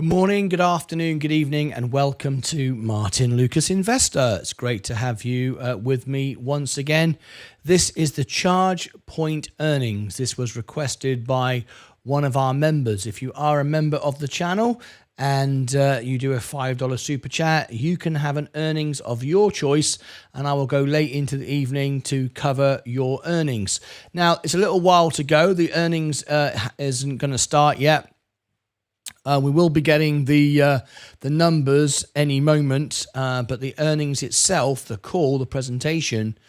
Good morning, good afternoon, good evening, and welcome to Martyn Lucas Investor. It's great to have you with me once again. This is the ChargePoint earnings. This was requested by one of our members. If you are a member of the channel and you do a $5 super chat, you can have an earnings of your choice, and I will go late into the evening to cover your earnings. Now, it's a little while to go. The earnings isn't going to start yet. We will be getting the numbers any moment, but the earnings itself, the call, the presentation,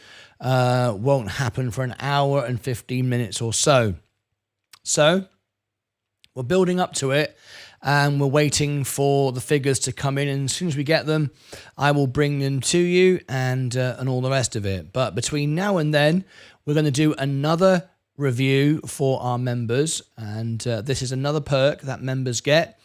won't happen for an hour and 15 minutes or so. So we're building up to it, and we're waiting for the figures to come in. And as soon as we get them, I will bring them to you and all the rest of it. But between now and then, we're going to do another review for our members, and this is another perk that members get.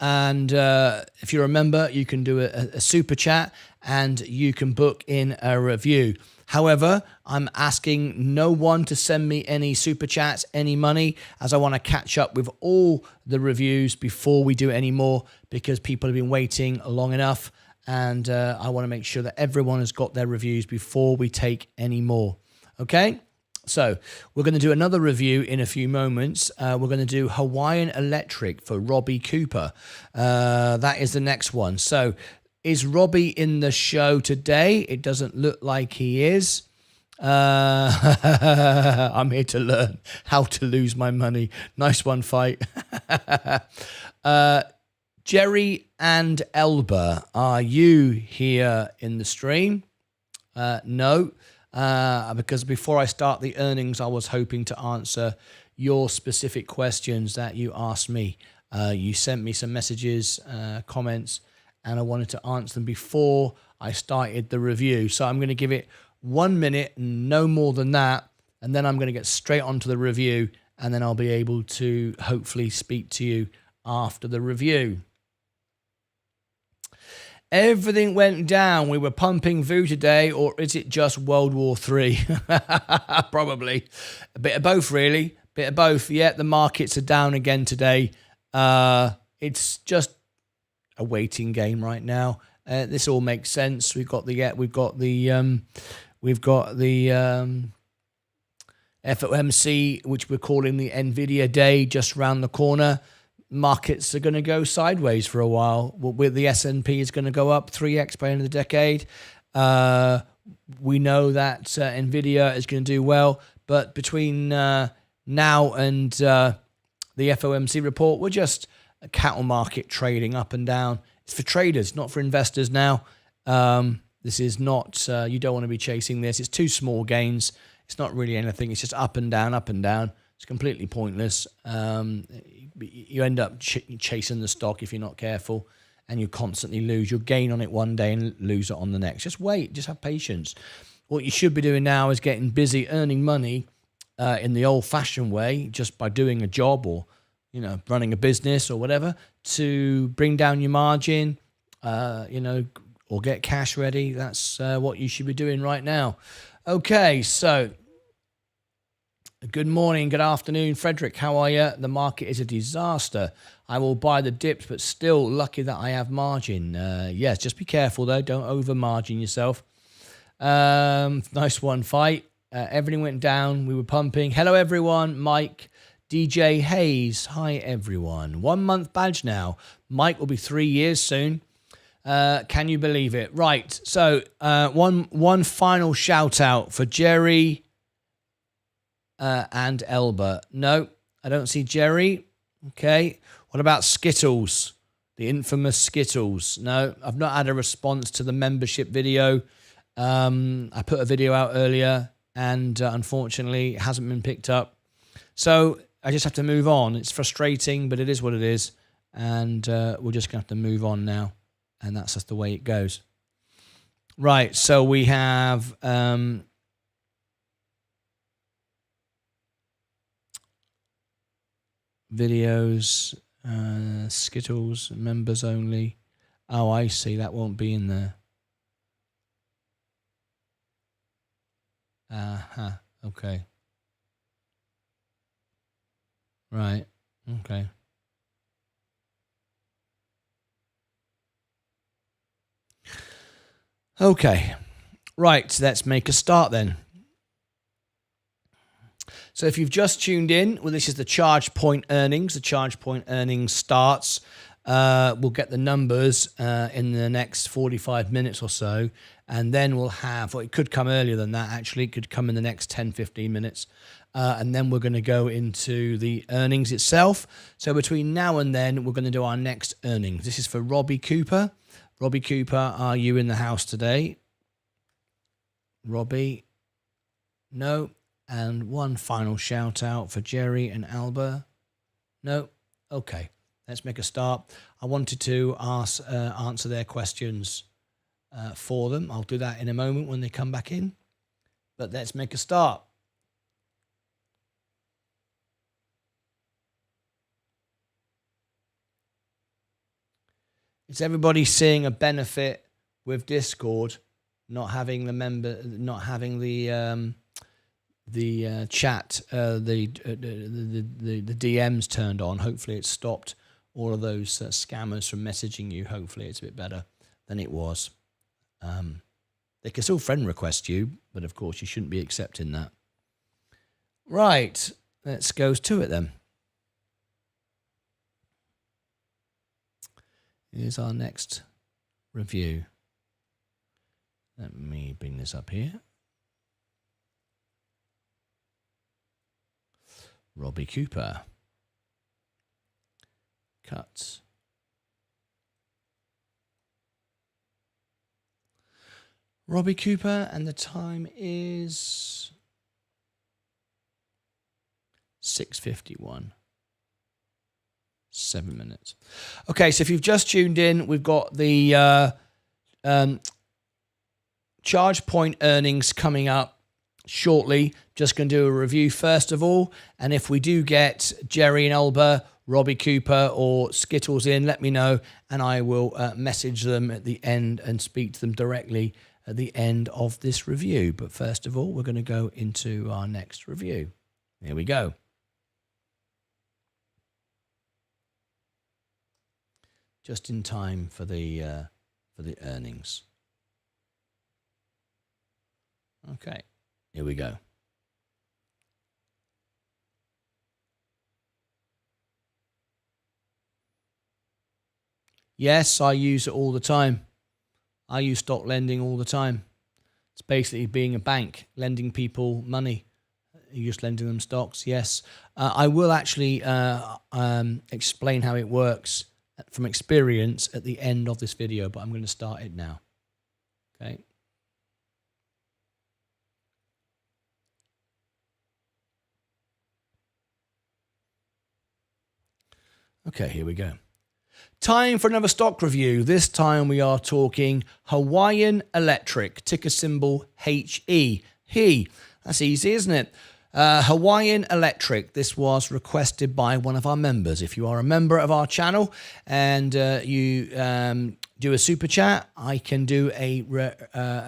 And if you're a member, you can do a super chat and you can book in a review. However, I'm asking no one to send me any super chats, any money, as I want to catch up with all the reviews before we do any more, because people have been waiting long enough, and I want to make sure that everyone has got their reviews before we take any more. Okay? So we're going to do another review in a few moments. We're going to do Hawaiian Electric for Robbie Cooper. That is the next one. So is Robbie in the show today? It doesn't look like he is. I'm here to learn how to lose my money. Nice one, fight. Jerry and Elba, are you here in the stream? No. Because before I start the earnings, I was hoping to answer your specific questions that you asked me. You sent me some messages, comments, and I wanted to answer them before I started the review. So I'm going to give it 1 minute, no more than that, and then I'm going to get straight onto the review, and then I'll be able to hopefully speak to you after the review. Everything went down. We were pumping VU today, or is it just World War III? Probably. A bit of both, really. A bit of both. Yeah, the markets are down again today. It's just a waiting game right now. This all makes sense. We've got the FOMC, which we're calling the Nvidia day, just round the corner. Markets are going to go sideways for a while. With the S&P is going to go up 3x by the end of the decade. We know that Nvidia is going to do well, but between now and the FOMC report, we're just a cattle market trading up and down. It's for traders, not for investors now. This is not, you don't want to be chasing this. It's too small gains. It's not really anything. It's just up and down, up and down. It's completely pointless. You end up chasing the stock if you're not careful, and you constantly lose. You'll gain on it one day and lose it on the next. Just wait. Just have patience. What you should be doing now is getting busy earning money in the old-fashioned way, just by doing a job or running a business or whatever, to bring down your margin, or get cash ready. That's what you should be doing right now. Okay, so good morning, good afternoon, Frederick. How are you? The market is a disaster. I will buy the dips, but still lucky that I have margin. Yes, just be careful though. Don't over margin yourself. Nice one, fight. Everything went down. We were pumping. Hello, everyone. Mike, DJ Hayes. Hi, everyone. 1 month badge now. Mike will be 3 years soon. Can you believe it? Right. So one final shout out for Jerry and Elba. No, I don't see Jerry. Okay. What about Skittles? The infamous Skittles. No, I've not had a response to the membership video. I put a video out earlier, and unfortunately it hasn't been picked up. So I just have to move on. It's frustrating, but it is what it is. And we're just going to have to move on now. And that's just the way it goes. Right. So we have videos, Skittles, members only. Oh, I see. That won't be in there. Okay. Right. Okay. Okay, right, let's make a start then. So if you've just tuned in, well, this is the ChargePoint earnings. The ChargePoint earnings starts. We'll get the numbers in the next 45 minutes or so, and then we'll have, well, it could come earlier than that actually, it could come in the next 10, 15 minutes, and then we're going to go into the earnings itself. So between now and then, we're going to do our next earnings. This is for Robbie Cooper. Robbie Cooper, are you in the house today? Robbie? No. And one final shout out for Jerry and Alba. No? Okay, let's make a start. I wanted to answer their questions for them. I'll do that in a moment when they come back in. But let's make a start. Is everybody seeing a benefit with Discord not having the chat, the DMs turned on? Hopefully it's stopped all of those scammers from messaging you. Hopefully it's a bit better than it was. They can still friend request you, but of course you shouldn't be accepting that. Right, let's go to it then. Here's our next review. Let me bring this up here. Robbie Cooper. Cuts. Robbie Cooper, and the time is 6:51. 7 minutes. Okay, so if you've just tuned in, we've got the ChargePoint earnings coming up shortly. Just going to do a review first of all, and if we do get Jerry and Alba, Robbie Cooper or Skittles in, let me know, and I will message them at the end and speak to them directly at the end of this review. But first of all, we're going to go into our next review. Here we go. Just in time for the earnings. Okay, here we go. Yes, I use it all the time. I use stock lending all the time. It's basically being a bank, lending people money. You're just lending them stocks, yes. I will actually explain how it works from experience at the end of this video, but I'm going to start it now. Okay. Okay, here we go. Time for another stock review. This time we are talking Hawaiian Electric, ticker symbol HE. He. That's easy, isn't it? Hawaiian Electric. This was requested by one of our members. If you are a member of our channel and you do a super chat, I can do a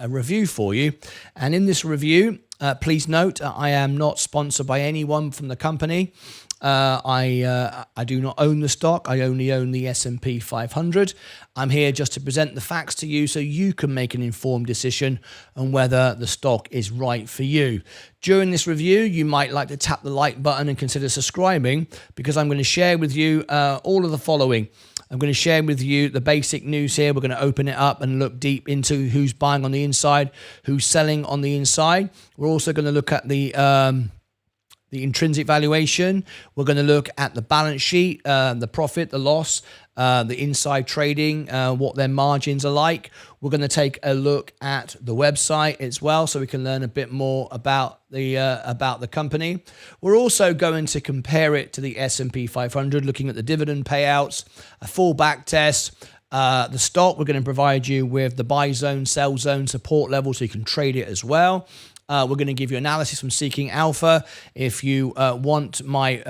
review for you. And in this review, please note, I am not sponsored by anyone from the company. I do not own the stock. I only own the S&P 500. I'm here just to present the facts to you so you can make an informed decision on whether the stock is right for you. During this review, you might like to tap the like button and consider subscribing, because I'm going to share with you all of the following. I'm going to share with you the basic news here. We're going to open it up and look deep into who's buying on the inside, who's selling on the inside. We're also going to look at the intrinsic valuation. We're going to look at the balance sheet, the profit, the loss, the inside trading, what their margins are like. We're going to take a look at the website as well, so we can learn a bit more about the company. We're also going to compare it to the S&P 500, looking at the dividend payouts, a full back test. The stock, we're going to provide you with the buy zone, sell zone, support level, so you can trade it as well. We're going to give you analysis from Seeking Alpha. If you want my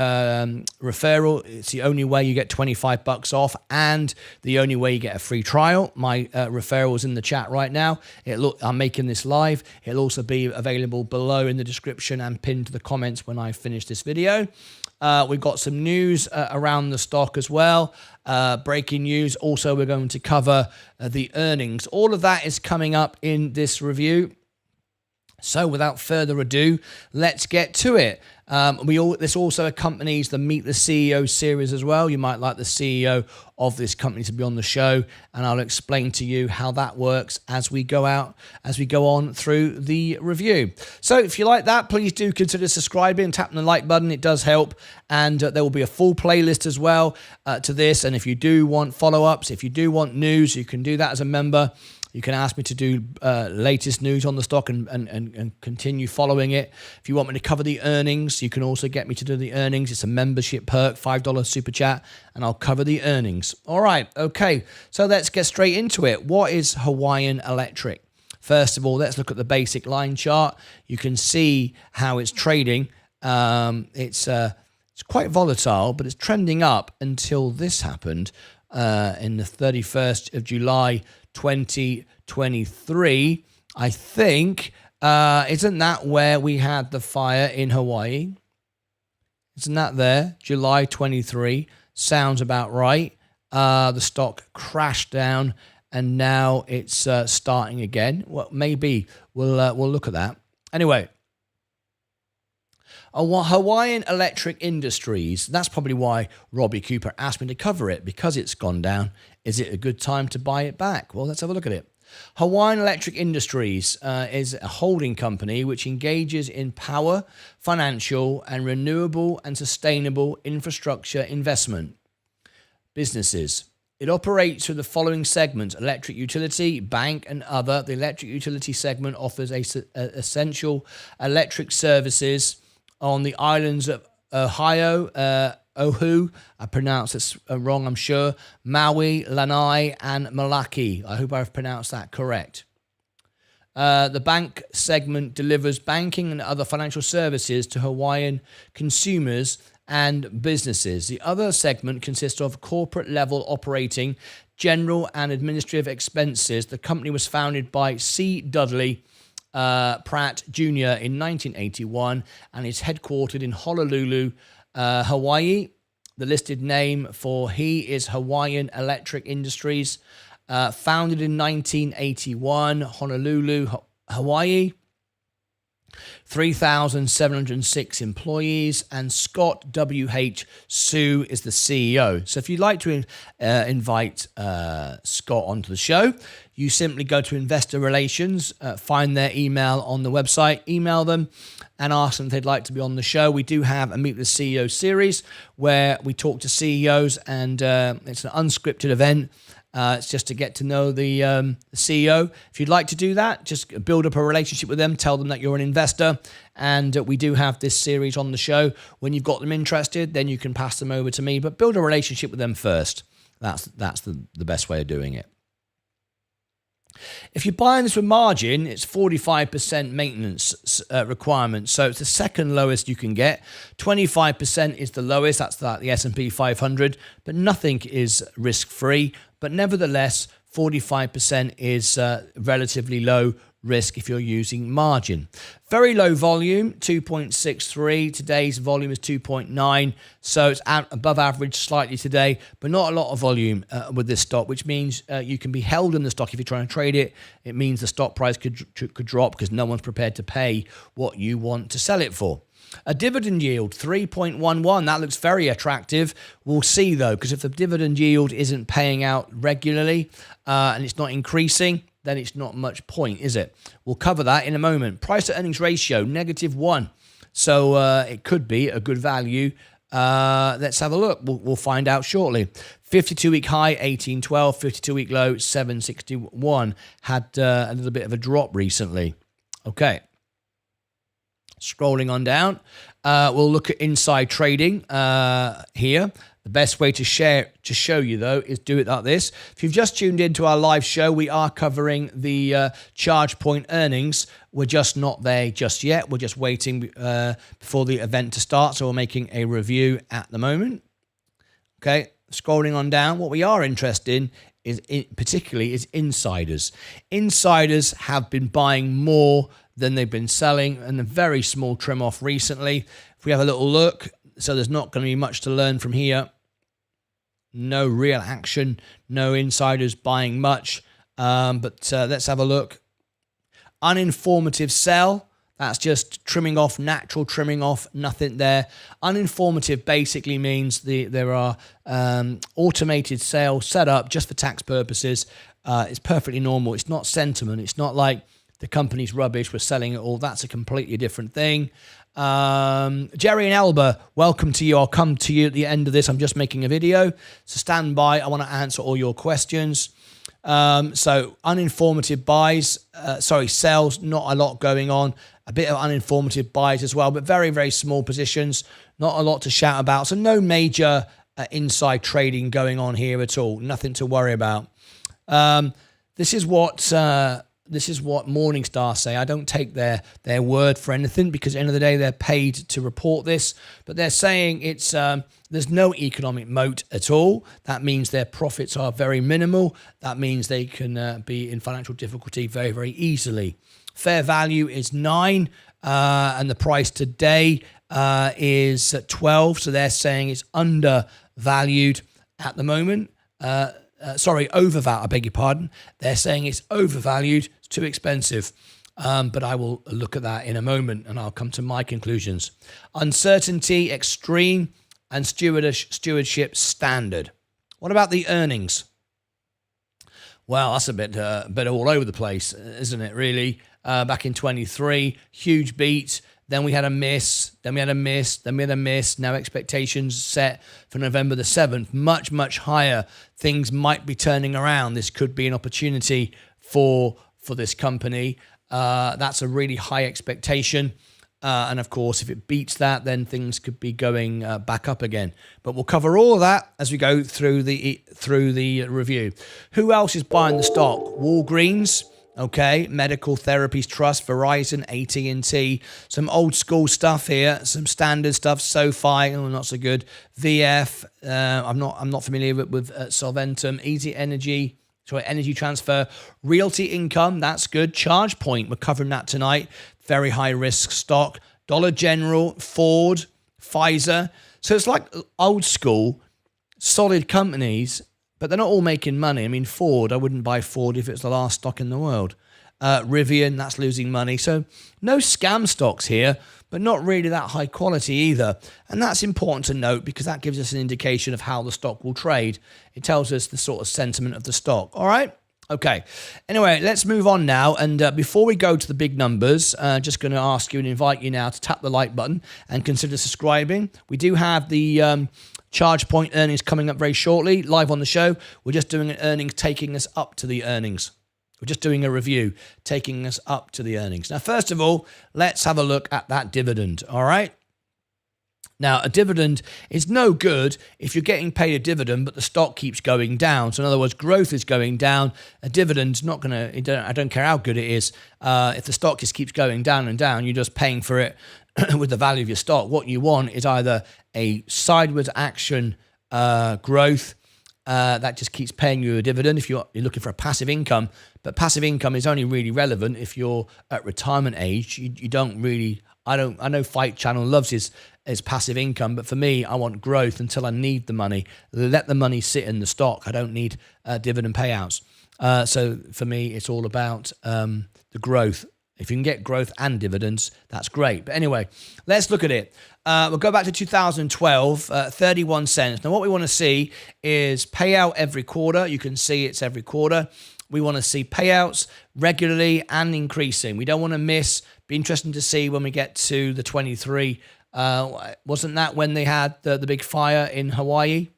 referral, it's the only way you get $25 off and the only way you get a free trial. My referral is in the chat right now. I'm making this live. It'll also be available below in the description and pinned to the comments when I finish this video. We've got some news around the stock as well. Breaking news. Also, we're going to cover the earnings. All of that is coming up in this review. So without further ado, let's get to it. This also accompanies the Meet the CEO series as well. You might like the CEO of this company to be on the show, and I'll explain to you how that works as we go on through the review. So if you like that, please do consider subscribing, tapping the like button. It does help, and there will be a full playlist as well to this. And if you do want follow-ups, if you do want news, you can do that as a member. You can ask me to do latest news on the stock and continue following it. If you want me to cover the earnings, you can also get me to do the earnings. It's a membership perk, $5 super chat, and I'll cover the earnings. All right, okay, so let's get straight into it. What is Hawaiian Electric? First of all, let's look at the basic line chart. You can see how it's trading. It's quite volatile, but it's trending up until this happened in the 31st of July, 2023, I think. Isn't that where we had the fire in Hawaii? Isn't that there? July 23. Sounds about right. The stock crashed down and now it's starting again. Well, maybe we'll look at that. Anyway, Hawaiian Electric Industries, that's probably why Robbie Cooper asked me to cover it, because it's gone down. Is it a good time to buy it back? Well, let's have a look at it. Hawaiian Electric Industries is a holding company which engages in power, financial, and renewable and sustainable infrastructure investment businesses. It operates through the following segments: electric utility, bank, and other. The electric utility segment offers essential electric services on the islands of Ohio, Oahu, I pronounced this wrong, I'm sure, Maui, Lanai, and Malaki. I hope I've pronounced that correct. The bank segment delivers banking and other financial services to Hawaiian consumers and businesses. The other segment consists of corporate level operating, general and administrative expenses. The company was founded by C. Dudley Pratt Jr. in 1981 and is headquartered in Honolulu, Hawaii. The listed name for he is Hawaiian Electric Industries. Founded in 1981, Honolulu, Hawaii. 3,706 employees, and Scott W.H. Sue is the CEO. So if you'd like to invite Scott onto the show, you simply go to Investor Relations, find their email on the website, email them, and ask them if they'd like to be on the show. We do have a Meet the CEO series where we talk to CEOs, and it's an unscripted event. It's just to get to know the CEO. If you'd like to do that, just build up a relationship with them. Tell them that you're an investor, and we do have this series on the show. When you've got them interested, then you can pass them over to me. But build a relationship with them first. That's the best way of doing it. If you're buying this with margin, it's 45% maintenance requirement. So it's the second lowest you can get. 25% is the lowest. That's like the S&P 500. But nothing is risk-free. But nevertheless, 45% is relatively low risk if you're using margin. Very low volume, 2.63. Today's volume is 2.9. So it's above average slightly today, but not a lot of volume with this stock, which means you can be held in the stock if you're trying to trade it. It means the stock price could drop because no one's prepared to pay what you want to sell it for. A dividend yield, 3.11. That looks very attractive. We'll see, though, because if the dividend yield isn't paying out regularly and it's not increasing, then it's not much point, is it? We'll cover that in a moment. Price to earnings ratio, -1. So it could be a good value. Let's have a look. We'll find out shortly. 52-week high, 1812. 52-week low, 761. Had a little bit of a drop recently. Okay. Scrolling on down, we'll look at inside trading here. The best way to show you, though, is do it like this. If you've just tuned into our live show, we are covering the ChargePoint earnings. We're just not there just yet. We're just waiting for the event to start, so we're making a review at the moment. Okay, scrolling on down, what we are interested in is particularly is insiders. Insiders have been buying more than they've been selling, and a very small trim off recently. If we have a little look, so there's not going to be much to learn from here. No real action, no insiders buying much, but let's have a look. Uninformative sell, that's just trimming off, natural trimming off, nothing there. Uninformative basically means there are automated sales set up just for tax purposes. It's perfectly normal. It's not sentiment. It's not like the company's rubbish, we're selling it all. That's a completely different thing. Jerry and Elba, welcome to you. I'll come to you at the end of this. I'm just making a video, so stand by. I want to answer all your questions. So uninformative buys, sales, not a lot going on. A bit of uninformative buys as well, but very, very small positions. Not a lot to shout about. So no major inside trading going on here at all. Nothing to worry about. This is what Morningstar say. I don't take their word for anything, because at the end of the day, they're paid to report this. But they're saying it's there's no economic moat at all. That means their profits are very minimal. That means they can be in financial difficulty very, very easily. Fair value is 9, and the price today is 12. So they're saying it's undervalued at the moment. Overvalued, I beg your pardon. They're saying it's overvalued, it's too expensive. But I will look at that in a moment, and I'll come to my conclusions. Uncertainty, extreme, and stewardship, standard. What about the earnings? Well, that's a bit all over the place, isn't it, really? Back in 23, huge beat. Then we had a miss, then we had a miss, then we had a miss. Now expectations set for November the 7th, much, much higher. Things might be turning around. This could be an opportunity for this company. That's a really high expectation. And of course, if it beats that, then things could be going back up again. But we'll cover all of that as we go through the review. Who else is buying the stock? Walgreens. Okay, Medical Therapies Trust, Verizon, AT&T, some old school stuff here, some standard stuff, SoFi, not so good. VF, I'm not familiar with Solventum, Energy Transfer, Realty Income, that's good. ChargePoint, we're covering that tonight, very high risk stock. Dollar General, Ford, Pfizer. So it's like old school, solid companies, but they're not all making money. I mean, Ford, I wouldn't buy Ford if it's the last stock in the world. Rivian, that's losing money. So no scam stocks here, but not really that high quality either. And that's important to note, because that gives us an indication of how the stock will trade. It tells us the sort of sentiment of the stock. All right? Okay. Anyway, let's move on now. And before we go to the big numbers, just going to ask you and invite you now to tap the like button and consider subscribing. We do have the ChargePoint earnings coming up very shortly, live on the show. We're just doing an earnings taking us up to the earnings. We're just doing a review taking us up to the earnings. Now, first of all, let's have a look at that dividend, all right? Now, a dividend is no good if you're getting paid a dividend, but the stock keeps going down. So in other words, growth is going down. A dividend's not going to, I don't care how good it is. If the stock just keeps going down and down, you're just paying for it with the value of your stock. What you want is either a sideways action growth that just keeps paying you a dividend if you're looking for a passive income. But passive income is only really relevant if you're at retirement age. You don't really, I know Fight Channel loves his passive income, but for me, I want growth until I need the money. Let the money sit in the stock. I don't need dividend payouts. So for me, it's all about the growth. If you can get growth and dividends, that's great. But anyway, let's look at it. We'll go back to 2012, 31 cents. Now, what we want to see is payout every quarter. You can see it's every quarter. We want to see payouts regularly and increasing. We don't want to miss. Be interesting to see when we get to the 23. Wasn't that when they had the big fire in Hawaii?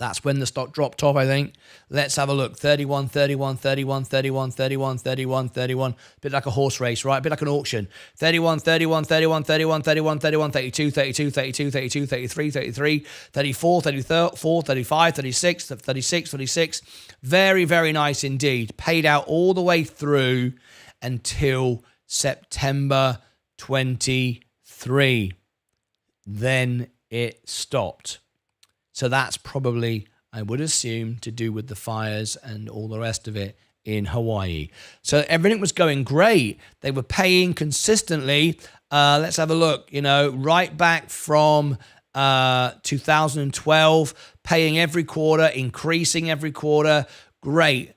That's when the stock dropped off, I think. Let's have a look. 31, 31, 31, 31, 31, 31, 31. Bit like a horse race, right? Bit like an auction. 31, 31, 31, 31, 31, 31, 32, 32, 32, 32, 33, 33, 34, 34, 35, 36, 36, 36. Very, very nice indeed. Paid out all the way through until September 23. Then it stopped. So that's probably, I would assume, to do with the fires and all the rest of it in Hawaii. So everything was going great. They were paying consistently. Let's have a look, right back from 2012, paying every quarter, increasing every quarter. Great.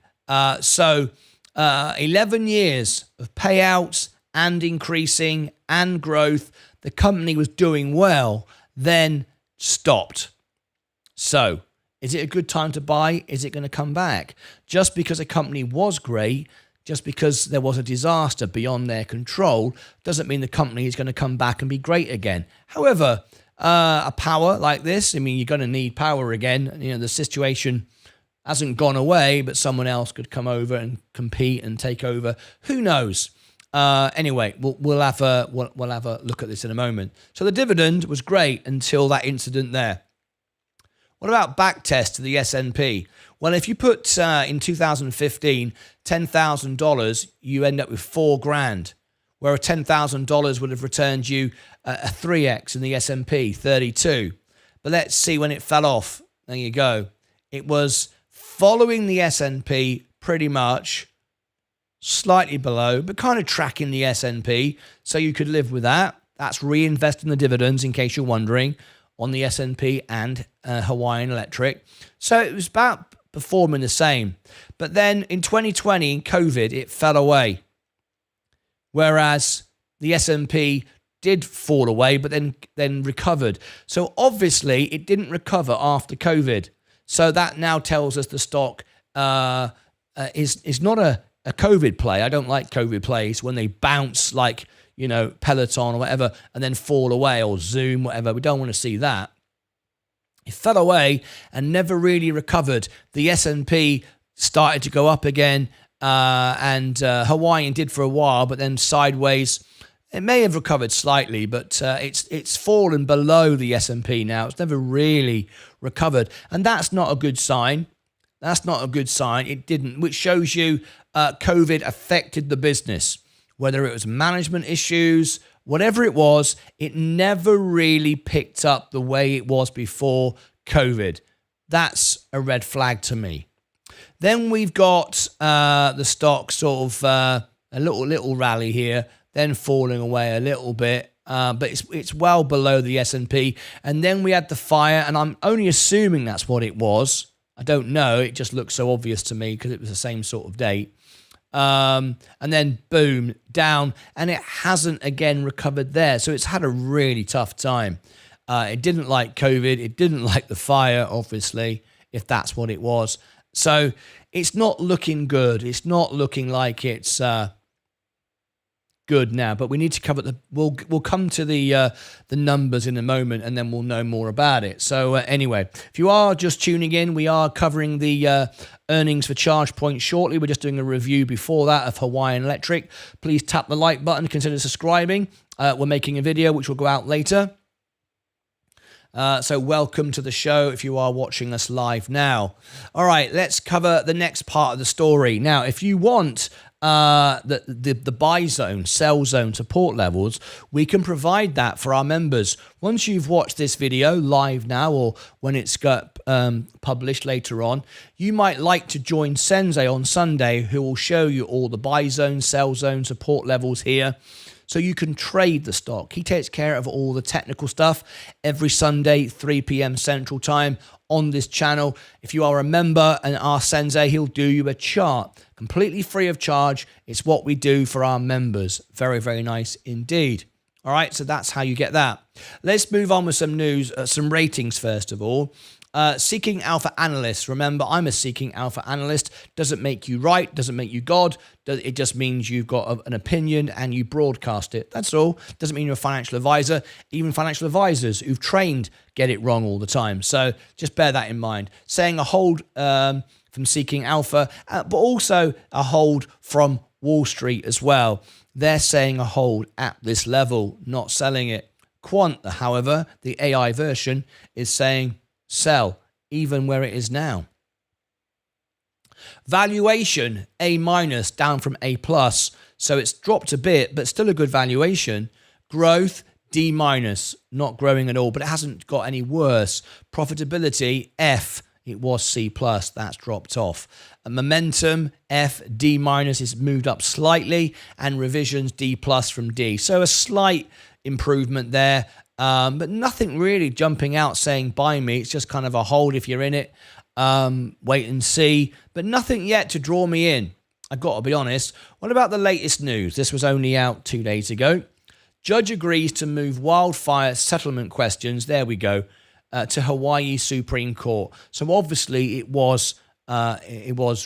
So 11 years of payouts and increasing and growth. The company was doing well, then stopped. So, is it a good time to buy? Is it going to come back? Just because a company was great, just because there was a disaster beyond their control, doesn't mean the company is going to come back and be great again. However, a power like this, you're going to need power again. The situation hasn't gone away, but someone else could come over and compete and take over. Who knows? Anyway, we'll have a look at this in a moment. So the dividend was great until that incident there. What about backtest to the S&P? Well, if you put in 2015 $10,000, you end up with $4,000, where $10,000 would have returned you a 3x in the S&P, 32. But let's see when it fell off. There you go. It was following the S&P pretty much, slightly below, but kind of tracking the S&P, so you could live with that. That's reinvesting the dividends, in case you're wondering, on the S&P and Hawaiian Electric. So it was about performing the same. But then in 2020, in COVID, it fell away. Whereas the S&P did fall away, but then recovered. So obviously, it didn't recover after COVID. So that now tells us the stock is not a COVID play. I don't like COVID plays when they bounce like, Peloton or whatever, and then fall away, or Zoom, whatever. We don't want to see that. It fell away and never really recovered. The S&P started to go up again, and Hawaiian did for a while, but then sideways. It may have recovered slightly, but it's fallen below the S&P now. It's never really recovered, and that's not a good sign. That's not a good sign. It didn't, which shows you COVID affected the business. Whether it was management issues, whatever it was, it never really picked up the way it was before COVID. That's a red flag to me. Then we've got the stock sort of a little rally here, then falling away a little bit, but it's well below the S&P. And then we had the fire, and I'm only assuming that's what it was. I don't know. It just looks so obvious to me because it was the same sort of date. And then boom, down, and it hasn't again recovered there. So it's had a really tough time. It didn't like COVID. It didn't like the fire, obviously, if that's what it was. So it's not looking good. It's not looking like it's good now, but we need to cover we'll come to the numbers in a moment, and then we'll know more about it. So anyway, if you are just tuning in, we are covering the earnings for ChargePoint shortly. We're just doing a review before that of Hawaiian Electric. Please tap the like button, consider subscribing. We're making a video which will go out later. So welcome to the show if you are watching us live now. All right, let's cover the next part of the story. Now, if you want the buy zone, sell zone support levels, we can provide that for our members. Once you've watched this video live now, or when it's got published later on, you might like to join Sensei on Sunday, who will show you all the buy zone, sell zone support levels here, so you can trade the stock. He takes care of all the technical stuff every Sunday, 3 p.m. Central Time on this channel. If you are a member and our Sensei, he'll do you a chart completely free of charge. It's what we do for our members. Very, very nice indeed. All right, so that's how you get that. Let's move on with some news, some ratings first of all. Seeking Alpha analyst. Remember, I'm a Seeking Alpha analyst. Doesn't make you right, doesn't make you God. It just means you've got an opinion and you broadcast it. That's all. Doesn't mean you're a financial advisor. Even financial advisors who've trained get it wrong all the time. So just bear that in mind. Saying a hold from Seeking Alpha, but also a hold from Wall Street as well. They're saying a hold at this level, not selling it. Quant, however, the AI version, is saying sell, even where it is now. Valuation, A-, down from A+. So it's dropped a bit, but still a good valuation. Growth, D-, not growing at all, but it hasn't got any worse. Profitability, F, it was C+, that's dropped off. Momentum, F, D-, is moved up slightly, and revisions, D+ from D. So a slight improvement there. But nothing really jumping out saying buy me. It's just kind of a hold if you're in it. Wait and see. But nothing yet to draw me in. I've got to be honest. What about the latest news? This was only out 2 days ago. Judge agrees to move wildfire settlement questions, there we go, to Hawaii Supreme Court. So obviously it was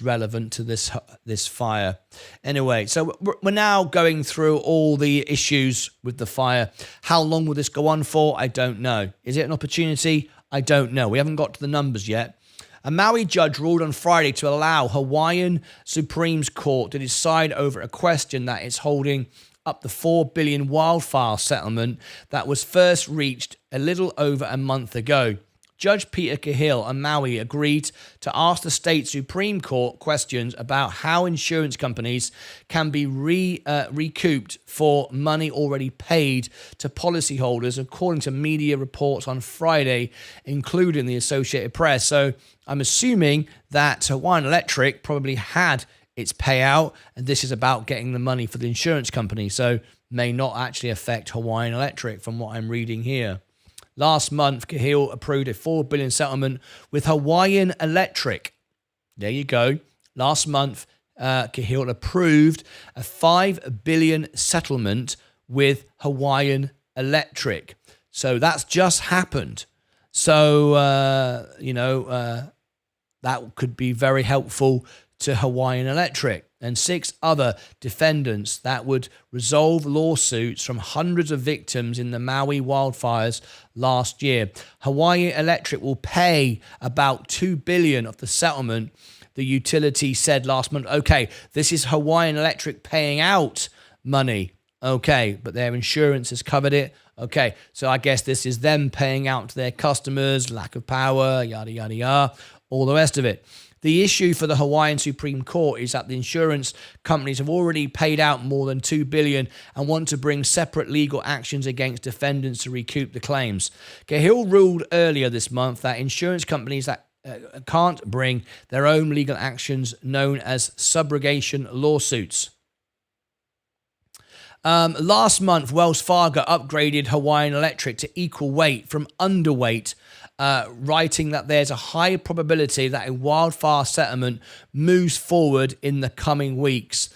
relevant to this fire. Anyway, so we're now going through all the issues with the fire. How long will this go on for? I don't know. Is it an opportunity? I don't know. We haven't got to the numbers yet. A Maui judge ruled on Friday to allow Hawaiian Supreme Court to decide over a question that is holding up the $4 billion wildfire settlement that was first reached a little over a month ago. Judge Peter Cahill on Maui agreed to ask the state Supreme Court questions about how insurance companies can be recouped for money already paid to policyholders, according to media reports on Friday, including the Associated Press. So I'm assuming that Hawaiian Electric probably had its payout, and this is about getting the money for the insurance company. So may not actually affect Hawaiian Electric from what I'm reading here. Last month, Cahill approved a $4 billion settlement with Hawaiian Electric. There you go. Last month, Cahill approved a $5 billion settlement with Hawaiian Electric. So that's just happened. So, that could be very helpful to Hawaiian Electric and 6 other defendants that would resolve lawsuits from hundreds of victims in the Maui wildfires last year. Hawaii Electric will pay about $2 billion of the settlement, the utility said last month. Okay, this is Hawaiian Electric paying out money. Okay, but their insurance has covered it. Okay, so I guess this is them paying out to their customers, lack of power, yada, yada, yada, all the rest of it. The issue for the Hawaiian Supreme Court is that the insurance companies have already paid out more than $2 billion and want to bring separate legal actions against defendants to recoup the claims. Cahill ruled earlier this month that insurance companies that can't bring their own legal actions, known as subrogation lawsuits. Last month, Wells Fargo upgraded Hawaiian Electric to equal weight from underweight, writing that there's a high probability that a wildfire settlement moves forward in the coming weeks.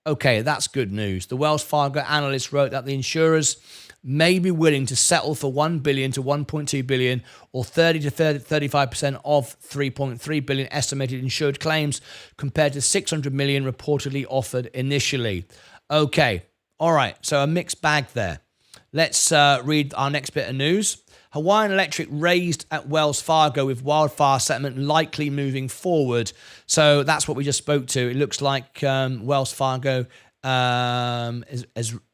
Okay, that's good news. The Wells Fargo analyst wrote that the insurers may be willing to settle for $1 billion to $1.2 billion, or 30 to 35% of $3.3 billion estimated insured claims, compared to $600 million reportedly offered initially. Okay, all right, so a mixed bag there. Let's read our next bit of news. Hawaiian Electric raised at Wells Fargo with wildfire settlement likely moving forward. So that's what we just spoke to. It looks like Wells Fargo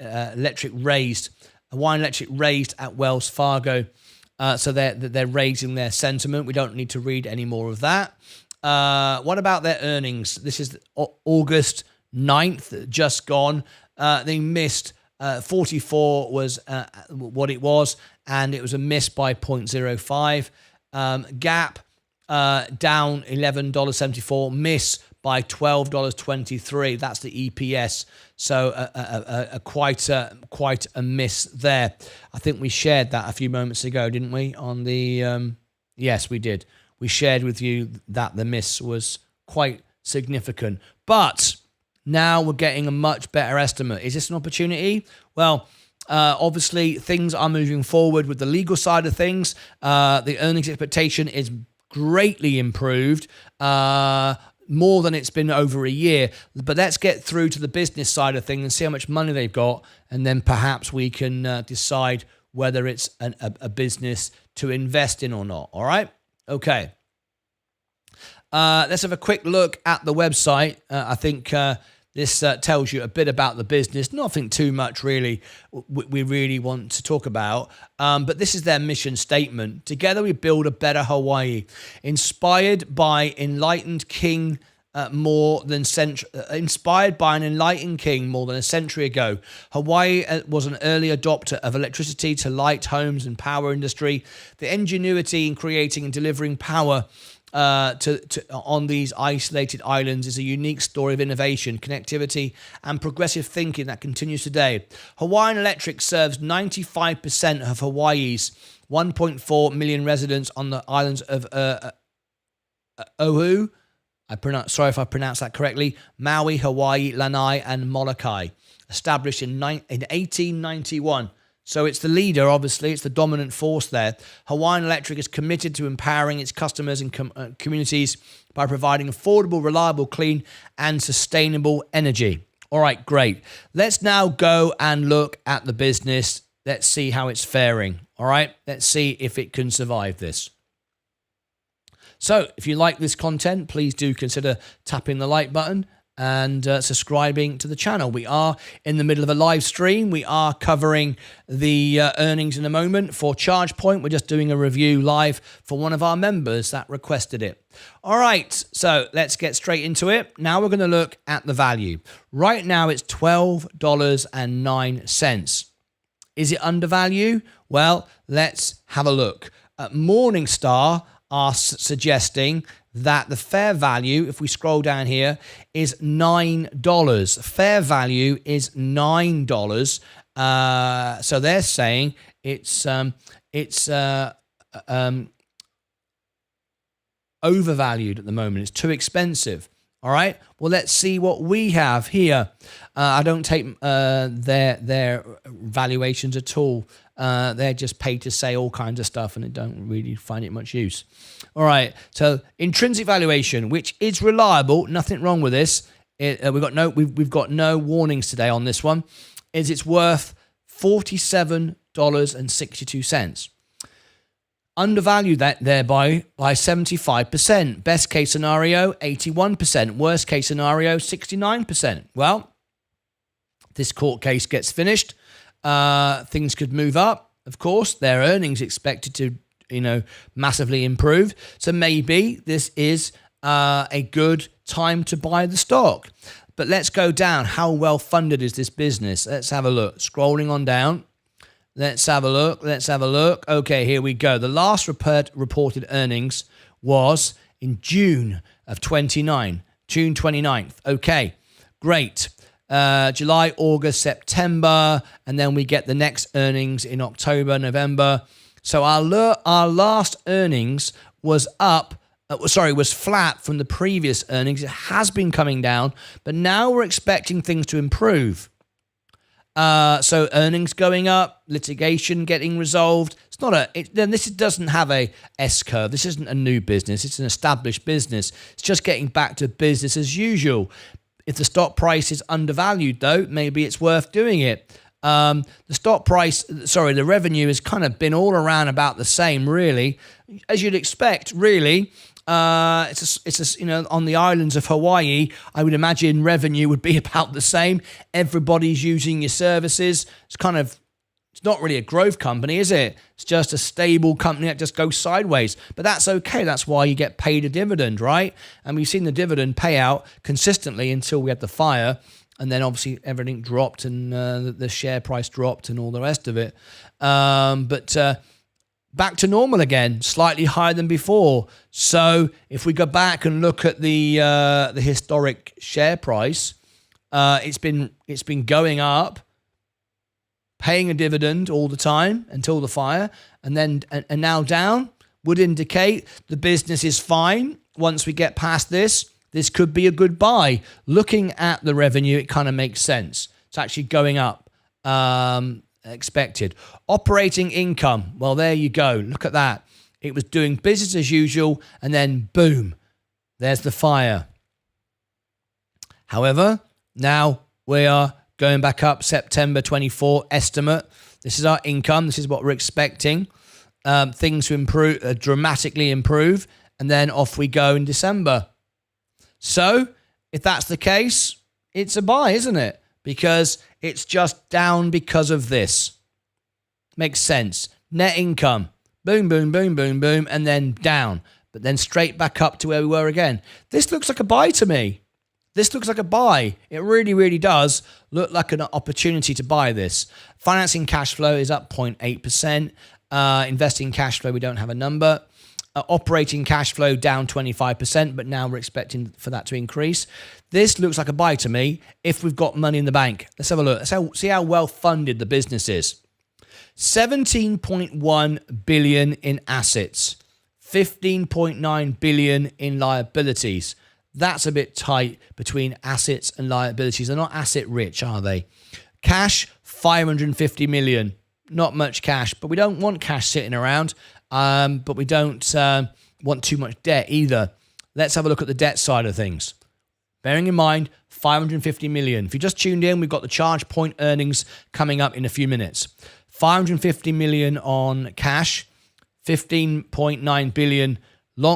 Electric raised. Hawaiian Electric raised at Wells Fargo. So they're raising their sentiment. We don't need to read any more of that. What about their earnings? This is August 9th, just gone. They missed 44 was what it was, and it was a miss by 0.05. Gap down $11.74, miss by $12.23. That's the EPS. So quite a miss there. I think we shared that a few moments ago, didn't we? On the yes, we did. We shared with you that the miss was quite significant, but now we're getting a much better estimate. Is this an opportunity? Well, obviously things are moving forward with the legal side of things. The earnings expectation is greatly improved, more than it's been over a year. But let's get through to the business side of things and see how much money they've got, and then perhaps we can decide whether it's a business to invest in or not. All right? Okay. Let's have a quick look at the website. I think this tells you a bit about the business. Nothing too much, really, we really want to talk about. But this is their mission statement. Together we build a better Hawaii. Inspired by an enlightened king more than a century ago, Hawaii was an early adopter of electricity to light homes and power industry. The ingenuity in creating and delivering power on these isolated islands is a unique story of innovation, connectivity, and progressive thinking that continues today. Hawaiian Electric serves 95% of Hawaii's 1.4 million residents on the islands of Oahu. Sorry if I pronounced that correctly. Maui, Hawaii, Lanai, and Molokai. Established in 1891. So it's the leader, obviously. It's the dominant force there. Hawaiian Electric is committed to empowering its customers and communities by providing affordable, reliable, clean, and sustainable energy. All right, great. Let's now go and look at the business. Let's see how it's faring. All right, let's see if it can survive this. So if you like this content, please do consider tapping the like button and subscribing to the channel. We are in the middle of a live stream. We are covering the earnings in a moment for ChargePoint. We're just doing a review live for one of our members that requested it. All right, so let's get straight into it. Now we're going to look at the value. Right now it's $12.09. Is it undervalued? Well, let's have a look. Morningstar are suggesting that the fair value, if we scroll down here, is $9. Fair value is $9. So they're saying it's overvalued at the moment. It's too expensive. All right. Well, let's see what we have here. I don't take their valuations at all. They're just paid to say all kinds of stuff, and I don't really find it much use. All right. So intrinsic valuation, which is reliable, nothing wrong with this. We've got no warnings today on this one. It's worth $47.62. Undervalued that thereby by 75%. Best case scenario, 81%. Worst case scenario, 69%. Well, this court case gets finished. Things could move up. Of course, their earnings expected to, massively improve. So maybe this is a good time to buy the stock. But let's go down. How well funded is this business? Let's have a look. Scrolling on down. Let's have a look. Okay, here we go. The last reported earnings was in June of 29, June 29th. Okay, great. July, August, September, and then we get the next earnings in October, November. So our last earnings was was flat from the previous earnings. It has been coming down, but now we're expecting things to improve. So earnings going up, litigation getting resolved. This doesn't have a S curve. This isn't a new business. It's an established business. It's just getting back to business as usual. If the stock price is undervalued, though, maybe it's worth doing it. The revenue has kind of been all around about the same, really, as you'd expect. Really, on the islands of Hawaii, I would imagine revenue would be about the same. Everybody's using your services. It's not really a growth company, is it? It's just a stable company that just goes sideways. But that's okay. That's why you get paid a dividend, right? And we've seen the dividend payout consistently until we had the fire. And then obviously everything dropped and the share price dropped and all the rest of it. But back to normal again, slightly higher than before. So if we go back and look at the historic share price, it's been going up, paying a dividend all the time until the fire, and now down, would indicate the business is fine. Once we get past this could be a good buy. Looking at the revenue, it kind of makes sense. It's actually going up, expected. Operating income, well, there you go. Look at that. It was doing business as usual, and then boom, there's the fire. However, now we are going back up. September 24 estimate. This is our income. This is what we're expecting. Things to improve, dramatically improve, and then off we go in December. So, if that's the case, it's a buy, isn't it? Because it's just down because of this. Makes sense. Net income. Boom, boom, boom, boom, boom, and then down. But then straight back up to where we were again. This looks like a buy to me. This looks like a buy. It really, really does look like an opportunity to buy this. Financing cash flow is up 0.8%. Investing cash flow, we don't have a number. Operating cash flow down 25%, but now we're expecting for that to increase. This looks like a buy to me if we've got money in the bank. Let's have a look. Let's see how well funded the business is. 17.1 billion in assets, 15.9 billion in liabilities. That's a bit tight between assets and liabilities. They're not asset rich, are they? Cash, 550 million. Not much cash, but we don't want cash sitting around. But we don't want too much debt either. Let's have a look at the debt side of things. Bearing in mind, 550 million. If you just tuned in, we've got the ChargePoint earnings coming up in a few minutes. 550 million on cash, 15.9 billion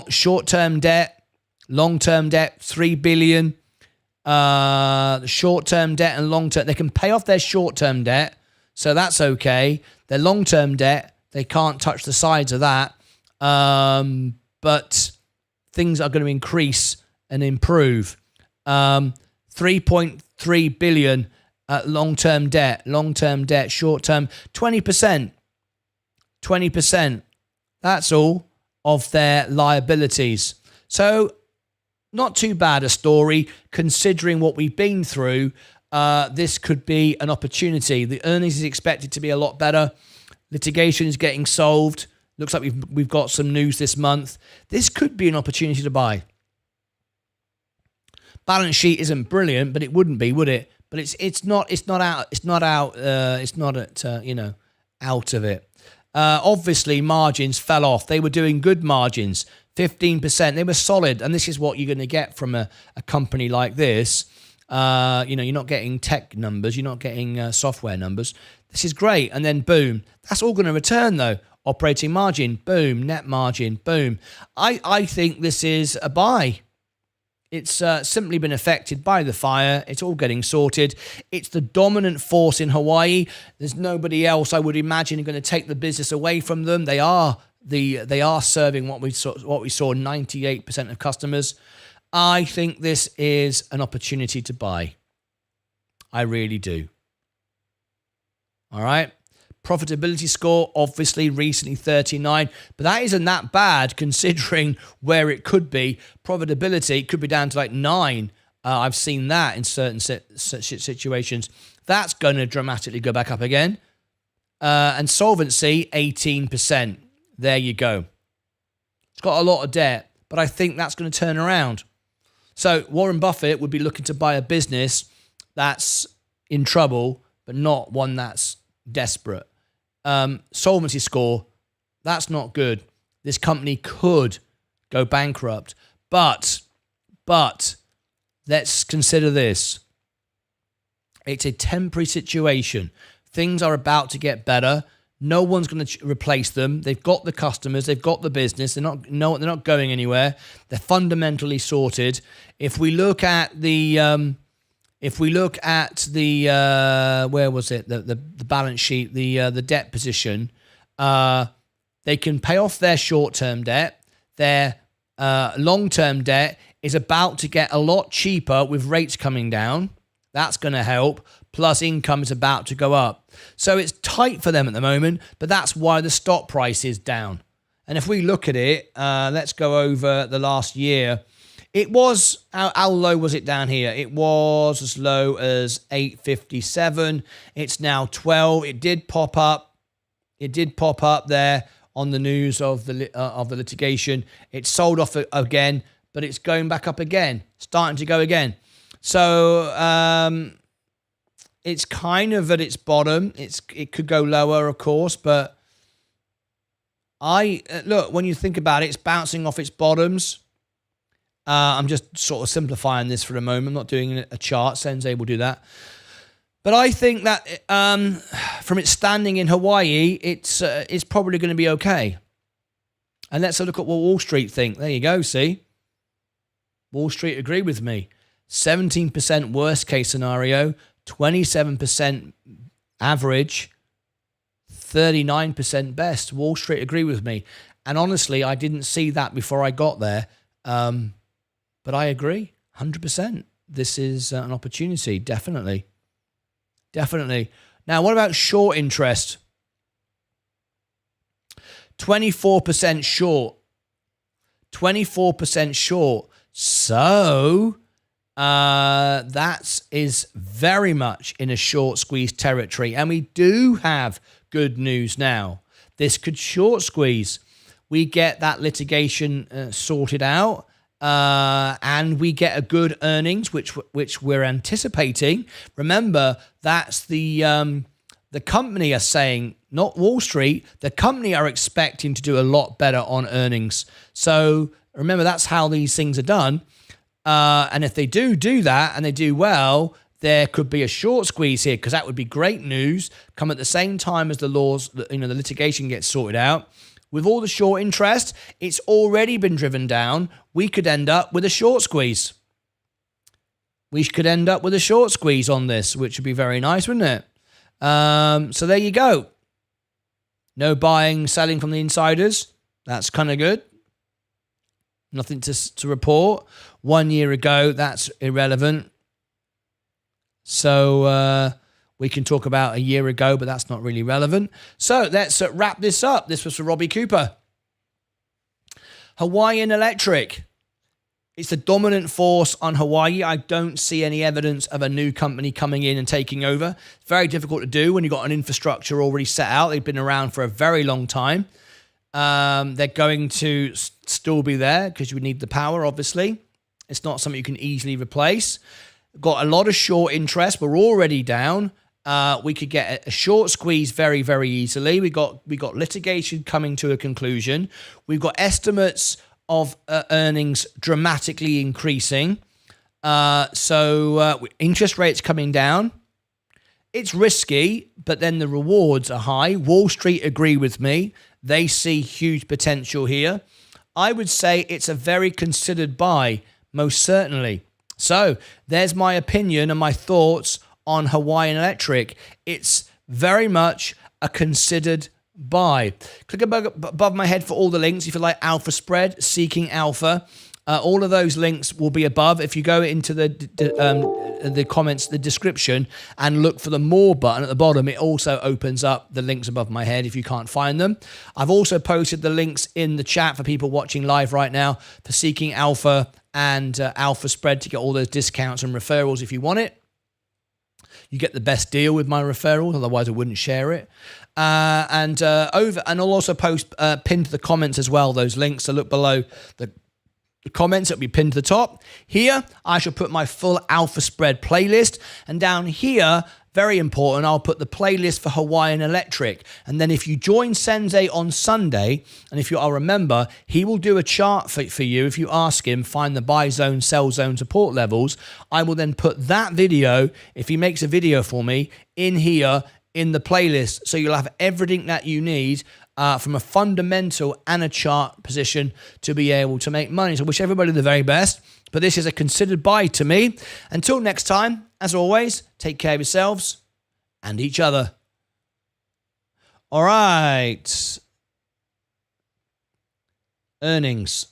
short-term debt, long-term debt, 3 billion. The short-term debt and long-term, they can pay off their short-term debt, so that's okay. Their long-term debt, they can't touch the sides of that, but things are going to increase and improve. 3.3 billion long-term debt, short-term, 20%. 20%. That's all of their liabilities. So not too bad a story considering what we've been through. This could be an opportunity. The earnings is expected to be a lot better. Litigation is getting solved. Looks like we've got some news this month. This could be an opportunity to buy. Balance sheet isn't brilliant, but it wouldn't be, would it? But it's not out of it. Obviously, margins fell off. They were doing good margins, 15%. They were solid, and this is what you're going to get from a company like this. You're not getting tech numbers. You're not getting software numbers. This is great. And then boom, that's all going to return though. Operating margin, boom. Net margin, boom. I think this is a buy. It's simply been affected by the fire. It's all getting sorted. It's the dominant force in Hawaii. There's nobody else, I would imagine, going to take the business away from them. They are serving what we saw 98% of customers. I think this is an opportunity to buy. I really do. All right. Profitability score, obviously, recently 39, but that isn't that bad considering where it could be. Profitability could be down to like 9. I've seen that in certain situations. That's going to dramatically go back up again. And solvency, 18%. There you go. It's got a lot of debt, but I think that's going to turn around. So Warren Buffett would be looking to buy a business that's in trouble, but not one that's desperate. Solvency score, that's not good. This company could go bankrupt, but let's consider this. It's a temporary situation. Things are about to get better. No one's going to replace them. They've got the customers. They've got the business. They're not going anywhere. They're fundamentally sorted. If we look at the where was it? The balance sheet, the debt position, they can pay off their short-term debt. Their long-term debt is about to get a lot cheaper with rates coming down. That's going to help. Plus income is about to go up. So it's tight for them at the moment, but that's why the stock price is down. And if we look at it, let's go over the last year. It was, how low was it down here? It was as low as 857. It's now 12. It did pop up. It did pop up there on the news of the litigation. It sold off again, but it's going back up again, starting to go again. So it's kind of at its bottom. It could go lower, of course, but Look, when you think about it, it's bouncing off its bottoms. I'm just sort of simplifying this for a moment. I'm not doing a chart. Sensei will do that. But I think that from its standing in Hawaii, it's probably going to be okay. And let's have a look at what Wall Street think. There you go, see? Wall Street agree with me. 17% worst case scenario, 27% average, 39% best. Wall Street agree with me. And honestly, I didn't see that before I got there. But I agree, 100%. This is an opportunity, definitely. Definitely. Now, what about short interest? 24% short. 24% short. So that is very much in a short squeeze territory. And we do have good news now. This could short squeeze. We get that litigation sorted out. And we get a good earnings, which we're anticipating. Remember, that's the company are saying, not Wall Street. The company are expecting to do a lot better on earnings. So remember, that's how these things are done. And if they do that and they do well, there could be a short squeeze here, because that would be great news. Come at the same time as the litigation gets sorted out. With all the short interest, it's already been driven down. We could end up with a short squeeze. We could end up with a short squeeze on this, which would be very nice, wouldn't it? So there you go. No buying, selling from the insiders. That's kind of good. Nothing to report. 1 year ago, that's irrelevant. So we can talk about a year ago, but that's not really relevant. So let's wrap this up. This was for Robbie Cooper. Hawaiian Electric. It's the dominant force on Hawaii. I don't see any evidence of a new company coming in and taking over. It's very difficult to do when you've got an infrastructure already set out. They've been around for a very long time. They're going to still be there because you need the power, obviously. It's not something you can easily replace. Got a lot of short interest. We're already down. We could get a short squeeze very, very easily. We got litigation coming to a conclusion. We've got estimates of earnings dramatically increasing. So interest rates coming down. It's risky, but then the rewards are high. Wall Street agree with me. They see huge potential here. I would say it's a very considered buy, most certainly. So there's my opinion and my thoughts on Hawaiian Electric. It's very much a considered buy. Click above my head for all the links. If you like Alpha Spread, Seeking Alpha, all of those links will be above. If you go into the comments, the description, and look for the More button at the bottom, it also opens up the links above my head if you can't find them. I've also posted the links in the chat for people watching live right now for Seeking Alpha and Alpha Spread to get all those discounts and referrals if you want it. You get the best deal with my referrals, otherwise I wouldn't share it. And I'll also post pinned to the comments as well, those links. So look below the comments, it'll be pinned to the top. Here, I shall put my full Alpha Spread playlist. And down here, very important, I'll put the playlist for Hawaiian Electric. And then if you join Sensei on Sunday, and I'll remember, he will do a chart for you. If you ask him, find the buy zone, sell zone support levels. I will then put that video, if he makes a video for me, in here in the playlist. So you'll have everything that you need from a fundamental and a chart position to be able to make money. So I wish everybody the very best. But this is a considered buy to me. Until next time, as always, take care of yourselves and each other. All right. Earnings.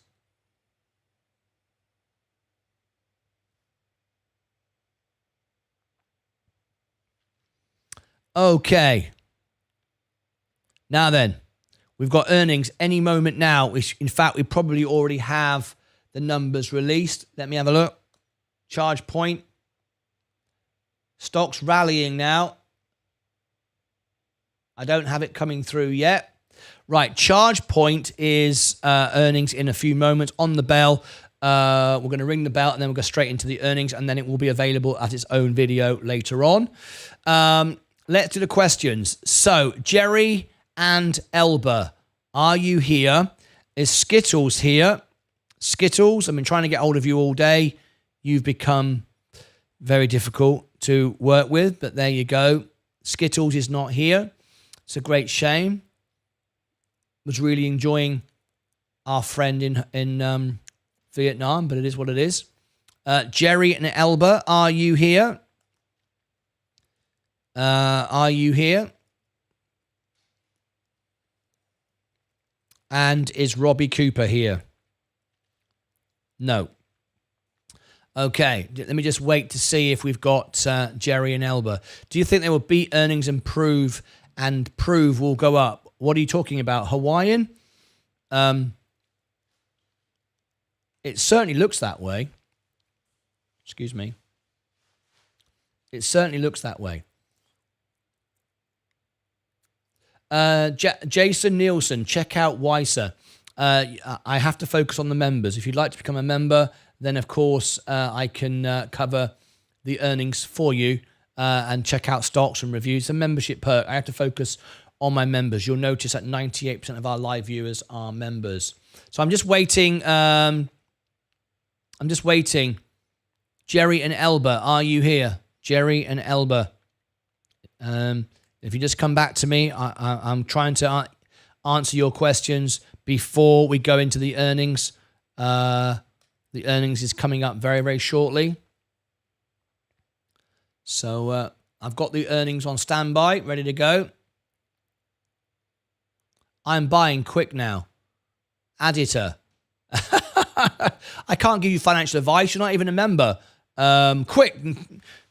Okay. Now then, we've got earnings any moment now. In fact, we probably already have the numbers released. Let me have a look. ChargePoint. Stocks rallying now. I don't have it coming through yet. Right, ChargePoint is earnings in a few moments on the bell. We're going to ring the bell and then we'll go straight into the earnings and then it will be available as its own video later on. Let's do the questions. So, Jerry and Elba Are you here? Is Skittles here? Skittles, I've been trying to get hold of you all day. You've become very difficult to work with, but there you go. Skittles is not here. It's a great shame. Was really enjoying our friend in Vietnam, but it is what it is. Jerry and Elba, are you here? Are you here? And is Robbie Cooper here? No. Okay, let me just wait to see if we've got Jerry and Elba. Do you think they will beat earnings and prove will go up? What are you talking about? Hawaiian? It certainly looks that way. Excuse me. It certainly looks that way. Jason Nielsen, check out Weiser. I have to focus on the members. If you'd like to become a member, then of course I can cover the earnings for you and check out stocks and reviews. A membership perk. I have to focus on my members. You'll notice that 98% of our live viewers are members. So I'm just waiting. Jerry and Elba, are you here? Jerry and Elba. If you just come back to me, I'm trying to answer your questions before we go into the earnings. The earnings is coming up very, very shortly. So I've got the earnings on standby, ready to go. I'm buying quick now. Editor. I can't give you financial advice. You're not even a member.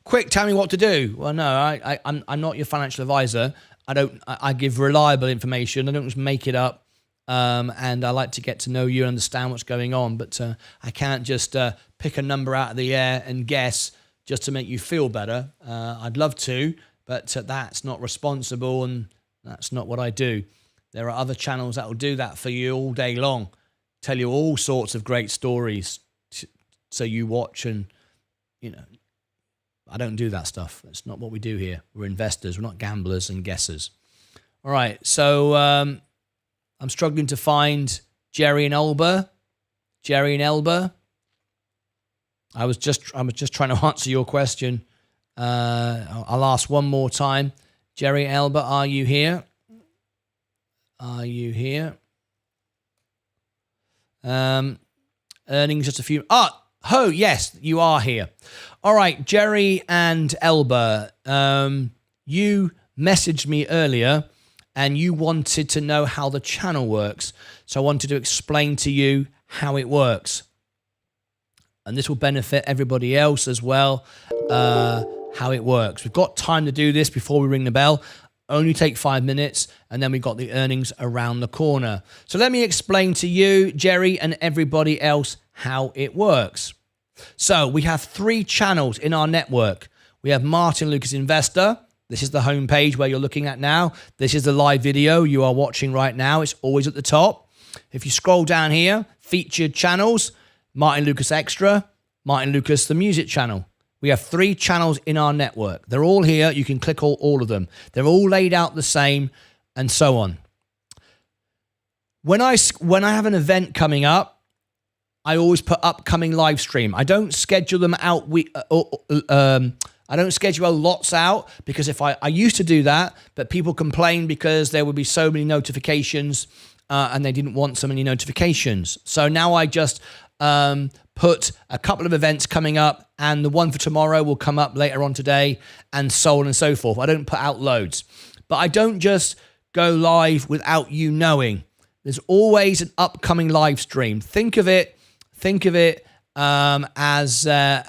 Quick, tell me what to do. Well, no, I'm not your financial advisor. I give reliable information. I don't just make it up. And I like to get to know you and understand what's going on. But I can't just pick a number out of the air and guess just to make you feel better. I'd love to, but that's not responsible, and that's not what I do. There are other channels that will do that for you all day long, tell you all sorts of great stories, so you watch and, you know, I don't do that stuff. That's not what we do here. We're investors. We're not gamblers and guessers. All right, so I'm struggling to find Jerry and Elba. Jerry and Elba. I was just trying to answer your question. I'll ask one more time. Jerry and Elba, are you here? Are you here? Earnings just a few. Oh, yes, you are here. All right, Jerry and Elba, you messaged me earlier and you wanted to know how the channel works. So I wanted to explain to you how it works. And this will benefit everybody else as well, how it works. We've got time to do this before we ring the bell. Only take 5 minutes, and then we've got the earnings around the corner. So let me explain to you, Jerry, and everybody else how it works. So we have 3 channels in our network. We have Martyn Lucas Investor. This is the homepage where you're looking at now. This is the live video you are watching right now. It's always at the top. If you scroll down here, featured channels, Martyn Lucas Extra, Martyn Lucas the Music Channel. We have 3 channels in our network. They're all here. You can click all of them. They're all laid out the same, and so on. When I have an event coming up, I always put upcoming live stream. I don't schedule them out. I don't schedule lots out, because if I used to do that, but people complained because there would be so many notifications and they didn't want so many notifications. So now I just put a couple of events coming up, and the one for tomorrow will come up later on today, and so on and so forth. I don't put out loads, but I don't just go live without you knowing. There's always an upcoming live stream. Think of it as a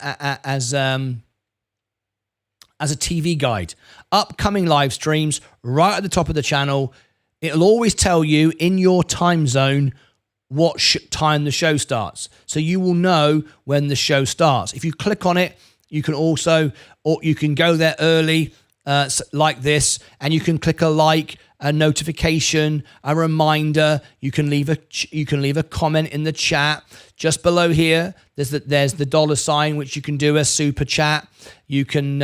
TV guide. Upcoming live streams right at the top of the channel. It'll always tell you in your time zone what time the show starts. So you will know when the show starts. If you click on it, you can also, or you can go there early like this, and you can click a notification, a reminder. You can leave a comment in the chat. Just below here, there's the $, which you can do a super chat. You can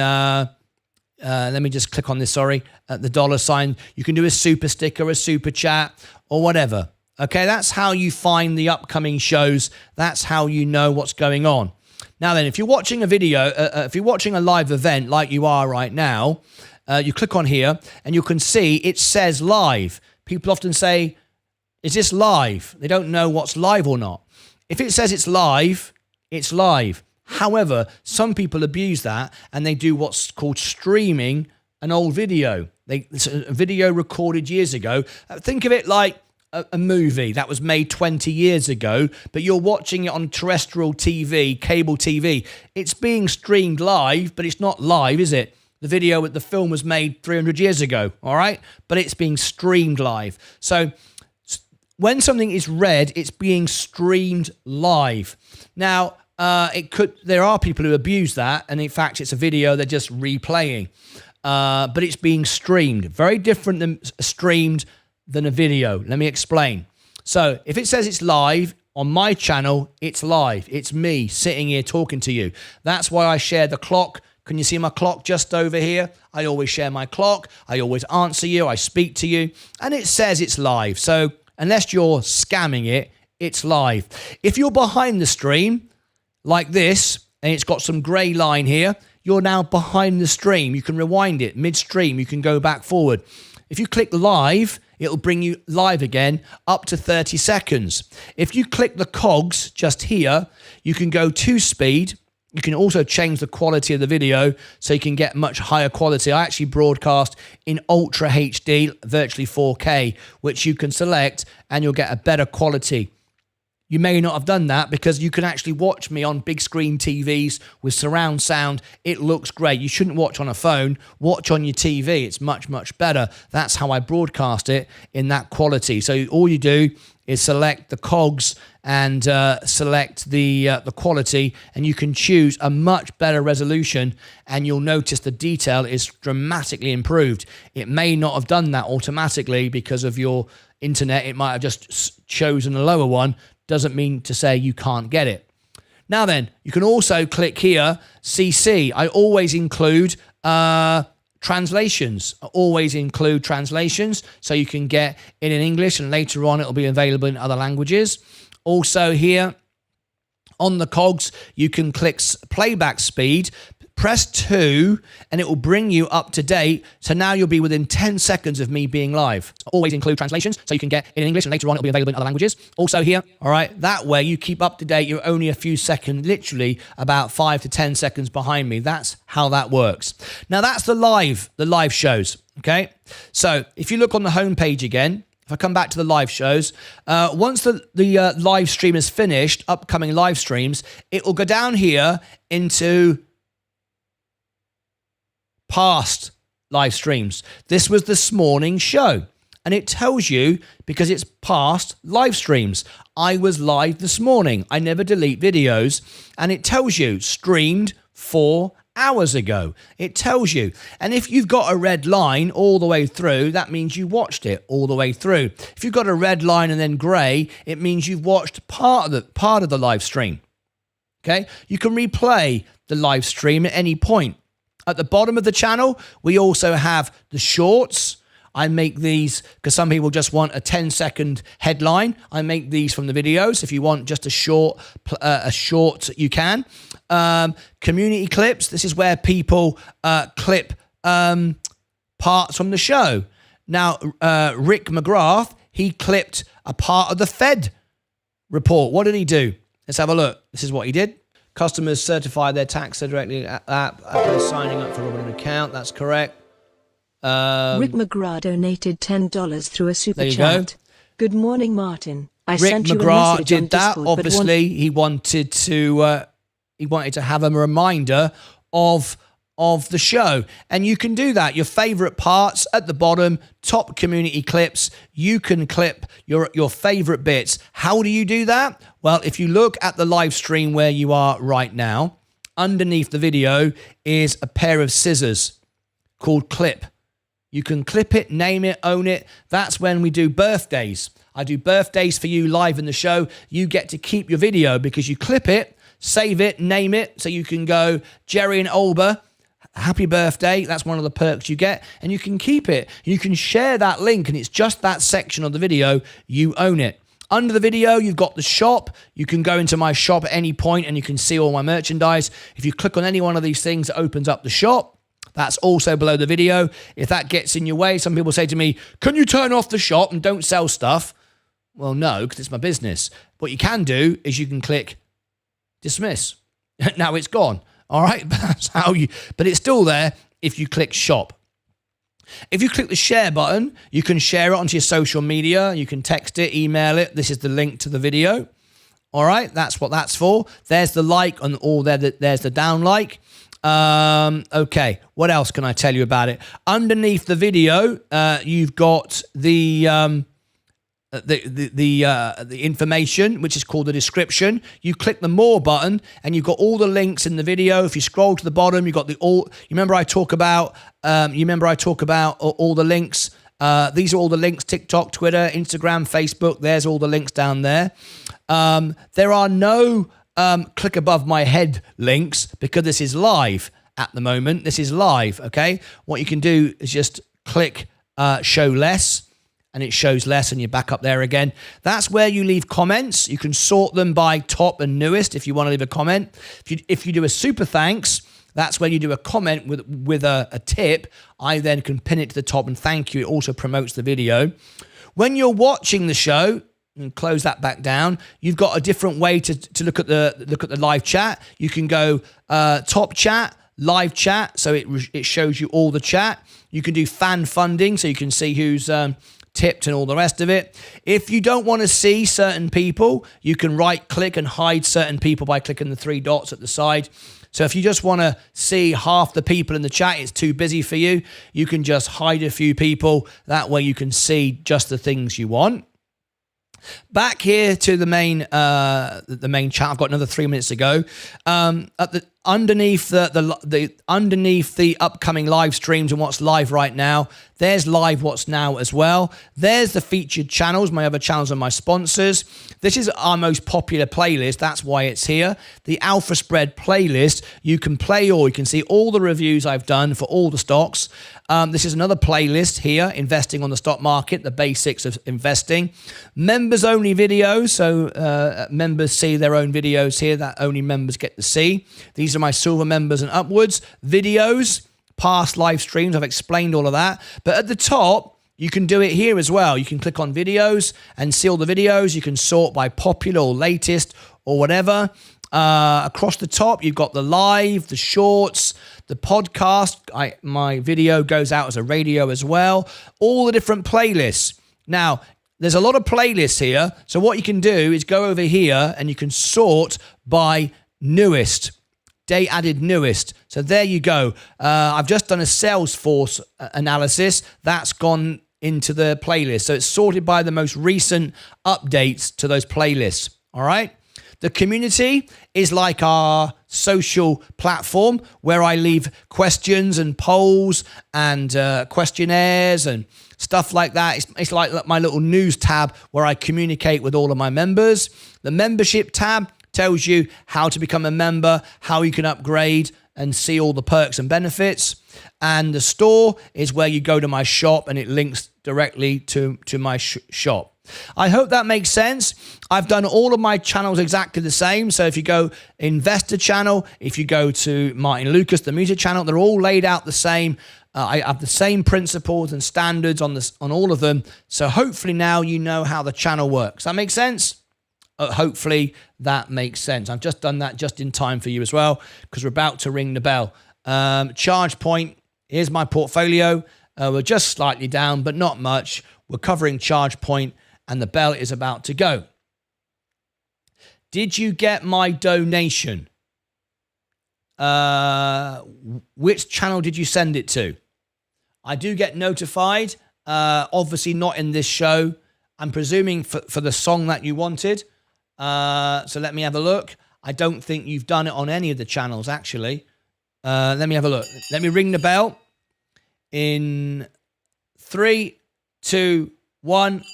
let me just click on this, sorry, the $sign. You can do a super sticker, a super chat, or whatever. Okay, that's how you find the upcoming shows. That's how you know what's going on. Now then, if you're watching a video, if you're watching a live event like you are right now, you click on here and you can see it says live. People often say, is this live? They don't know what's live or not. If it says it's live, it's live. However, some people abuse that and they do what's called streaming an old video. It's a video recorded years ago. Think of it like a movie that was made 20 years ago, but you're watching it on terrestrial TV, cable TV. It's being streamed live, but it's not live, is it? The film was made 300 years ago, all right? But it's being streamed live. So when something is read, it's being streamed live. Now, there are people who abuse that, and in fact, it's a video they're just replaying. But it's being streamed. Very different than streamed than a video. Let me explain. So if it says it's live on my channel, it's live. It's me sitting here talking to you. That's why I share the clock. Can you see my clock just over here? I always share my clock. I always answer you. I speak to you. And it says it's live. So unless you're scamming it, it's live. If you're behind the stream like this, and it's got some grey line here, you're now behind the stream. You can rewind it midstream. You can go back forward. If you click live, it'll bring you live again up to 30 seconds. If you click the cogs just here, you can go to speed. You can also change the quality of the video so you can get much higher quality. I actually broadcast in Ultra HD, virtually 4K, which you can select and you'll get a better quality. You may not have done that because you can actually watch me on big screen TVs with surround sound. It looks great. You shouldn't watch on a phone. Watch on your TV. It's much, much better. That's how I broadcast it in that quality. So all you do is select the cogs and select the quality, and you can choose a much better resolution, and you'll notice the detail is dramatically improved. It may not have done that automatically because of your internet. It might have just chosen a lower one. Doesn't mean to say you can't get it. Now then, you can also click here, CC. I always include translations. I always include translations so you can get it in English, and later on it'll be available in other languages. Also here on the cogs, you can click playback speed, press 2, and it will bring you up to date. So now you'll be within 10 seconds of me being live. Always include translations so you can get it in English, and later on it'll be available in other languages. Also here, all right, that way you keep up to date. You're only a few seconds, literally about 5 to 10 seconds behind me. That's how that works. Now that's the live shows, okay? So if you look on the homepage again, if I come back to the live shows, once the live stream is finished, upcoming live streams, it will go down here into past live streams. This was this morning's show, and it tells you because it's past live streams. I was live this morning. I never delete videos, and it tells you streamed 4 hours ago. It tells you. And if you've got a red line all the way through, that means you watched it all the way through. If you've got a red line and then grey, it means you've watched part of the live stream. Okay? You can replay the live stream at any point. At the bottom of the channel, we also have the shorts. I make these because some people just want a 10-second headline. I make these from the videos. If you want just a short, you can. Community clips. This is where people clip parts from the show. Now, Rick McGrath, he clipped a part of the Fed report. What did he do? Let's have a look. This is what he did. Customers certify their tax directly after signing up for an account. That's correct. Rick McGrath donated $10 through a super chat. There you go. Good morning, Martin. I Rick sent you a McGrath message did on that. Discord, Obviously, he wanted to have a reminder of the show, and you can do that. Your favorite parts at the bottom, top community clips. You can clip your favorite bits. How do you do that? Well, if you look at the live stream where you are right now, underneath the video is a pair of scissors called clip. You can clip it, name it, own it. That's when we do birthdays. I do birthdays for you live in the show. You get to keep your video because you clip it, save it, name it. So you can go Jerry and Olber happy birthday. That's one of the perks you get, and you can keep it. You can share that link, and it's just that section of the video. You own it. Under the video, you've got the shop. You can go into my shop at any point and you can see all my merchandise. If you click on any one of these things, it opens up the shop. That's also below the video. If that gets in your way, some people say to me, can you turn off the shop and don't sell stuff? Well, no, because it's my business. What you can do is you can click dismiss. Now it's gone. All right, but it's still there if you click shop. If you click the share button, you can share it onto your social media. You can text it, email it. This is the link to the video. All right, that's what that's for. There's the like and all there. There's the down like. Okay, what else can I tell you about it? Underneath the video, you've got the information, which is called the description. You click the more button and you've got all the links in the video. If you scroll to the bottom, you've got you remember I talk about all the links. These are all the links: TikTok, Twitter, Instagram, Facebook. There's all the links down there. There are no click above my head links because this is live at the moment. This is live. Okay. What you can do is just click show less. And it shows less, and you're back up there again. That's where you leave comments. You can sort them by top and newest if you want to leave a comment. If you do a super thanks, that's where you do a comment with a tip. I then can pin it to the top and thank you. It also promotes the video. When you're watching the show, and close that back down, you've got a different way to look at the live chat. You can go top chat, live chat, so it shows you all the chat. You can do fan funding, so you can see who's tipped and all the rest of it. If you don't want to see certain people, you can right click and hide certain people by clicking the three dots at the side. So if you just want to see half the people in the chat, it's too busy for you, you can just hide a few people. That way you can see just the things you want. Back here to the main chat. I've got another 3 minutes to go. Underneath the upcoming live streams and what's live right now, there's live what's now as well. There's the featured channels, my other channels and my sponsors. This is our most popular playlist. That's why it's here. The Alpha Spread playlist. You can play all. You can see all the reviews I've done for all the stocks. This is another playlist here, investing on the stock market, the basics of investing. Members only videos. So members see their own videos here that only members get to see. These are my silver members and upwards. Videos, past live streams. I've explained all of that. But at the top, you can do it here as well. You can click on videos and see all the videos. You can sort by popular or latest or whatever. Across the top, you've got the live, the shorts, the podcast. My video goes out as a radio as well. All the different playlists. Now, there's a lot of playlists here. So what you can do is go over here and you can sort by newest. Day added newest. So there you go. I've just done a Salesforce analysis. That's gone into the playlist. So it's sorted by the most recent updates to those playlists. All right. The community is like our social platform where I leave questions and polls and questionnaires and stuff like that. It's like my little news tab where I communicate with all of my members. The membership tab tells you how to become a member, how you can upgrade and see all the perks and benefits. And the store is where you go to my shop and it links directly to my shop. I hope that makes sense. I've done all of my channels exactly the same. So if you go investor channel, if you go to Martyn Lucas, the music channel, they're all laid out the same. I have the same principles and standards on all of them. So hopefully now you know how the channel works. That makes sense? Hopefully that makes sense. I've just done that just in time for you as well because we're about to ring the bell. ChargePoint, here's my portfolio. We're just slightly down, but not much. We're covering ChargePoint and the bell is about to go. Did you get my donation? Which channel did you send it to? I do get notified. Obviously not in this show. I'm presuming for the song that you wanted. So let me have a look. I don't think you've done it on any of the channels, actually. Let me have a look. Let me ring the bell. In 3, 2, 1.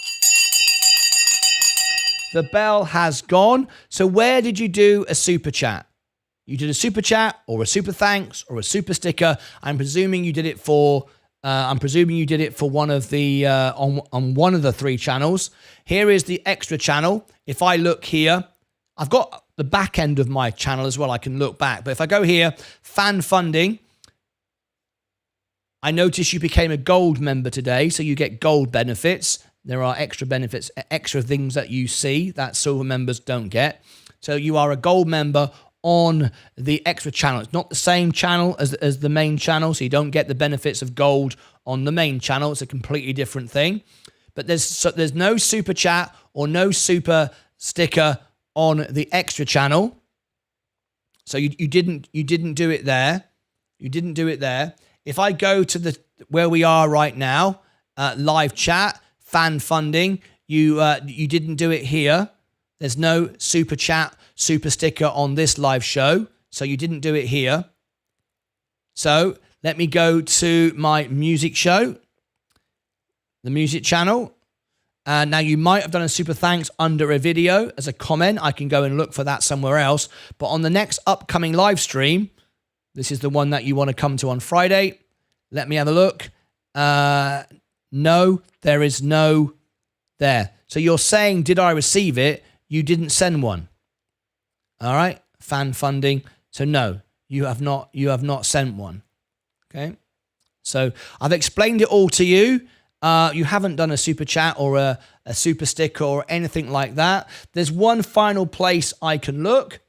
The bell has gone. So where did you do a super chat? You did a super chat or a super thanks or a super sticker. I'm presuming you did it for one of the on one of the 3 channels. Here is the extra channel. If I look here, I've got the back end of my channel as well. I can look back. But if I go here, fan funding, I notice you became a gold member today, so you get gold benefits. There are extra benefits, extra things that you see that silver members don't get. So you are a gold member on the extra channel. It's not the same channel as the main channel, so you don't get the benefits of gold on the main channel. It's a completely different thing. But there's no super chat or no super sticker on the extra channel. So you didn't do it there. You didn't do it there. If I go to where we are right now, live chat, fan funding, you didn't do it here. There's no super chat, super sticker on this live show. So you didn't do it here. So let me go to my music show, the music channel. Now you might have done a super thanks under a video as a comment. I can go and look for that somewhere else. But on the next upcoming live stream, this is the one that you want to come to on Friday. Let me have a look. No, there is no there. So you're saying, did I receive it? You didn't send one. All right, fan funding. So no, you have not sent one. Okay. So I've explained it all to you. You haven't done a super chat or a super sticker or anything like that. There's one final place I can look,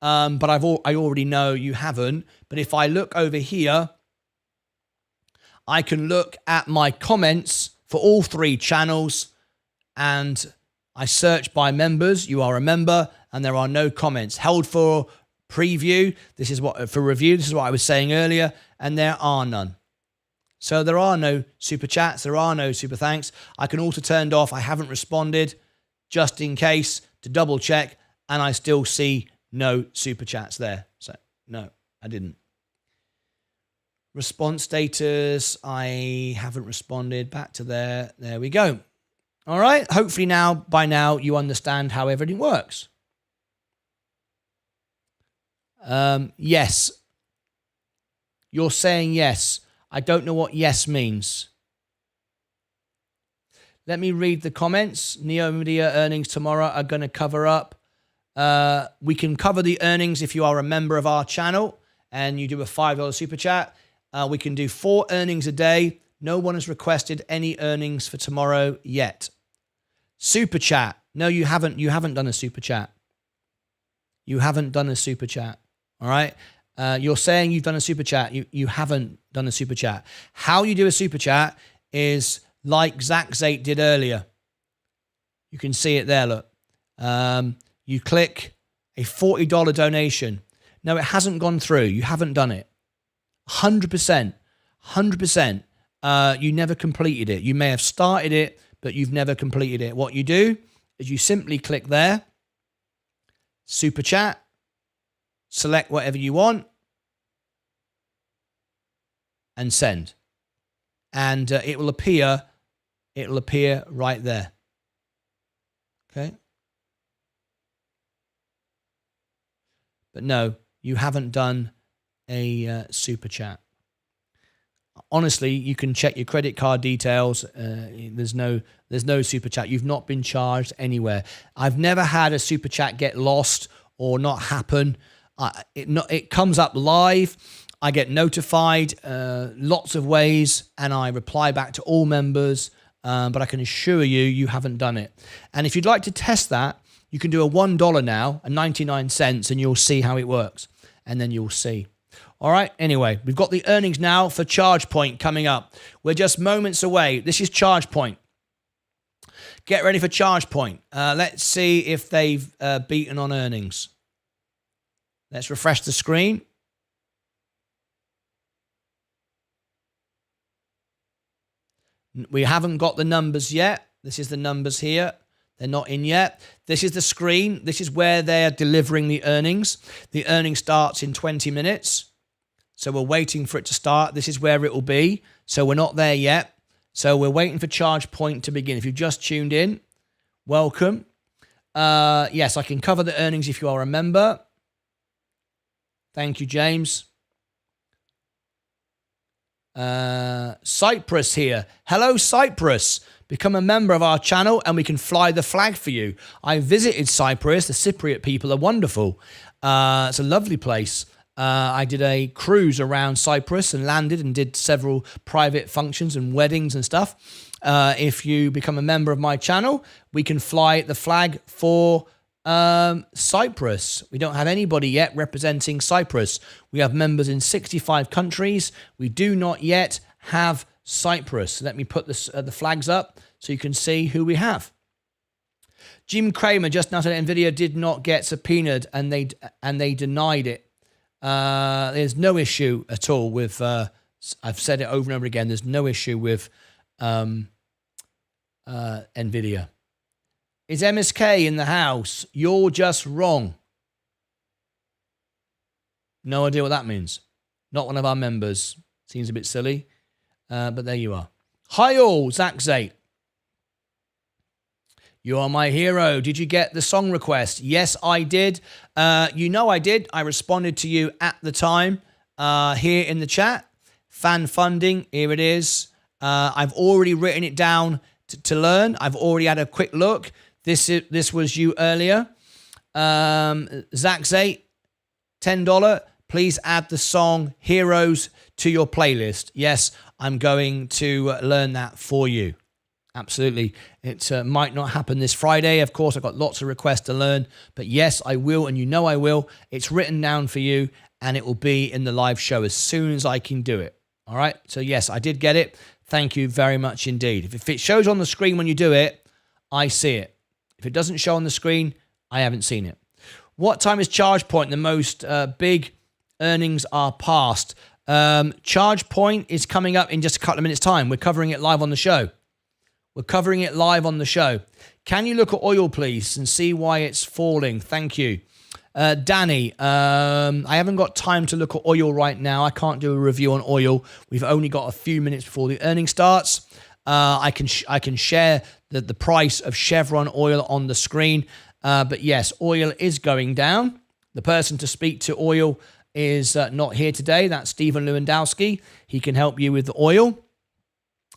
but I already know you haven't. But if I look over here, I can look at my comments for all 3 channels, and I search by members. You are a member, and there are no comments held for preview. This is what for review. This is what I was saying earlier, and there are none. So there are no super chats. There are no super thanks. I can also turned off. I haven't responded just in case to double check, and I still see no super chats there. So no, I didn't. Response status, I haven't responded. Back to there. There we go. All right. Hopefully by now you understand how everything works. Yes. You're saying yes. I don't know what yes means. Let me read the comments. NeoMedia earnings tomorrow are going to cover up. We can cover the earnings if you are a member of our channel and you do a $5 super chat. We can do 4 earnings a day. No one has requested any earnings for tomorrow yet. Super chat. No, you haven't. You haven't done a super chat. You haven't done a super chat. All right. You're saying you've done a super chat. You haven't done a super chat. How you do a super chat is like Zach Zate did earlier. You can see it there. Look. You click a $40 donation. No, it hasn't gone through. You haven't done it. 100%. 100%. You never completed it. You may have started it, but you've never completed it. What you do is you simply click there, super chat, select whatever you want, and send. And it will appear right there. Okay? But no, you haven't done a super chat. Honestly, you can check your credit card details. There's no super chat. You've not been charged anywhere. I've never had a super chat get lost or not happen. It comes up live. I get notified lots of ways, and I reply back to all members. But I can assure you, you haven't done it. And if you'd like to test that, you can do a $1 now, and 99 cents, and you'll see how it works. And then you'll see. All right. Anyway, we've got the earnings now for ChargePoint coming up. We're just moments away. This is ChargePoint. Get ready for ChargePoint. Let's see if they've beaten on earnings. Let's refresh the screen. We haven't got the numbers yet. This is the numbers here. They're not in yet. This is the screen. This is where they're delivering the earnings. The earning starts in 20 minutes. So we're waiting for it to start. This is where it will be. So we're not there yet. So we're waiting for ChargePoint to begin. If you've just tuned in, welcome. Yes, I can cover the earnings if you are a member. Thank you, James. Cyprus here. Hello, Cyprus. Become a member of our channel and we can fly the flag for you. I visited Cyprus. The Cypriot people are wonderful. It's a lovely place. I did a cruise around Cyprus and landed and did several private functions and weddings and stuff. If you become a member of my channel, we can fly the flag for Cyprus. We don't have anybody yet representing Cyprus. We have members in 65 countries. We do not yet have Cyprus. Let me put this, the flags up so you can see who we have. Jim Cramer just now said Nvidia did not get subpoenaed and they denied it. There's no issue at all with. I've said it over and over again. There's no issue with Nvidia. Is MSK in the house? You're just wrong. No idea what that means. Not one of our members. Seems a bit silly, but there you are. Hi all, Zach Zate. You are my hero. Did you get the song request? Yes, I did. You know I did. I responded to you at the time here in the chat. Fan funding, here it is. I've already written it down to learn. I've already had a quick look. This was you earlier. Zach Zate, $10. Please add the song Heroes to your playlist. Yes, I'm going to learn that for you. Absolutely. It might not happen this Friday. Of course, I've got lots of requests to learn. But yes, I will, and you know I will. It's written down for you, and it will be in the live show as soon as I can do it. All right? So yes, I did get it. Thank you very much indeed. If it shows on the screen when you do it, I see it. If it doesn't show on the screen, I haven't seen it. What time is ChargePoint? The most big earnings are past. ChargePoint is coming up in just a couple of minutes' time. We're covering it live on the show. We're covering it live on the show. Can you look at oil, please, and see why it's falling? Thank you. Danny, I haven't got time to look at oil right now. I can't do a review on oil. We've only got a few minutes before the earnings starts. I can share the price of Chevron oil on the screen. But yes, oil is going down. The person to speak to oil is not here today. That's Stephen Lewandowski. He can help you with the oil.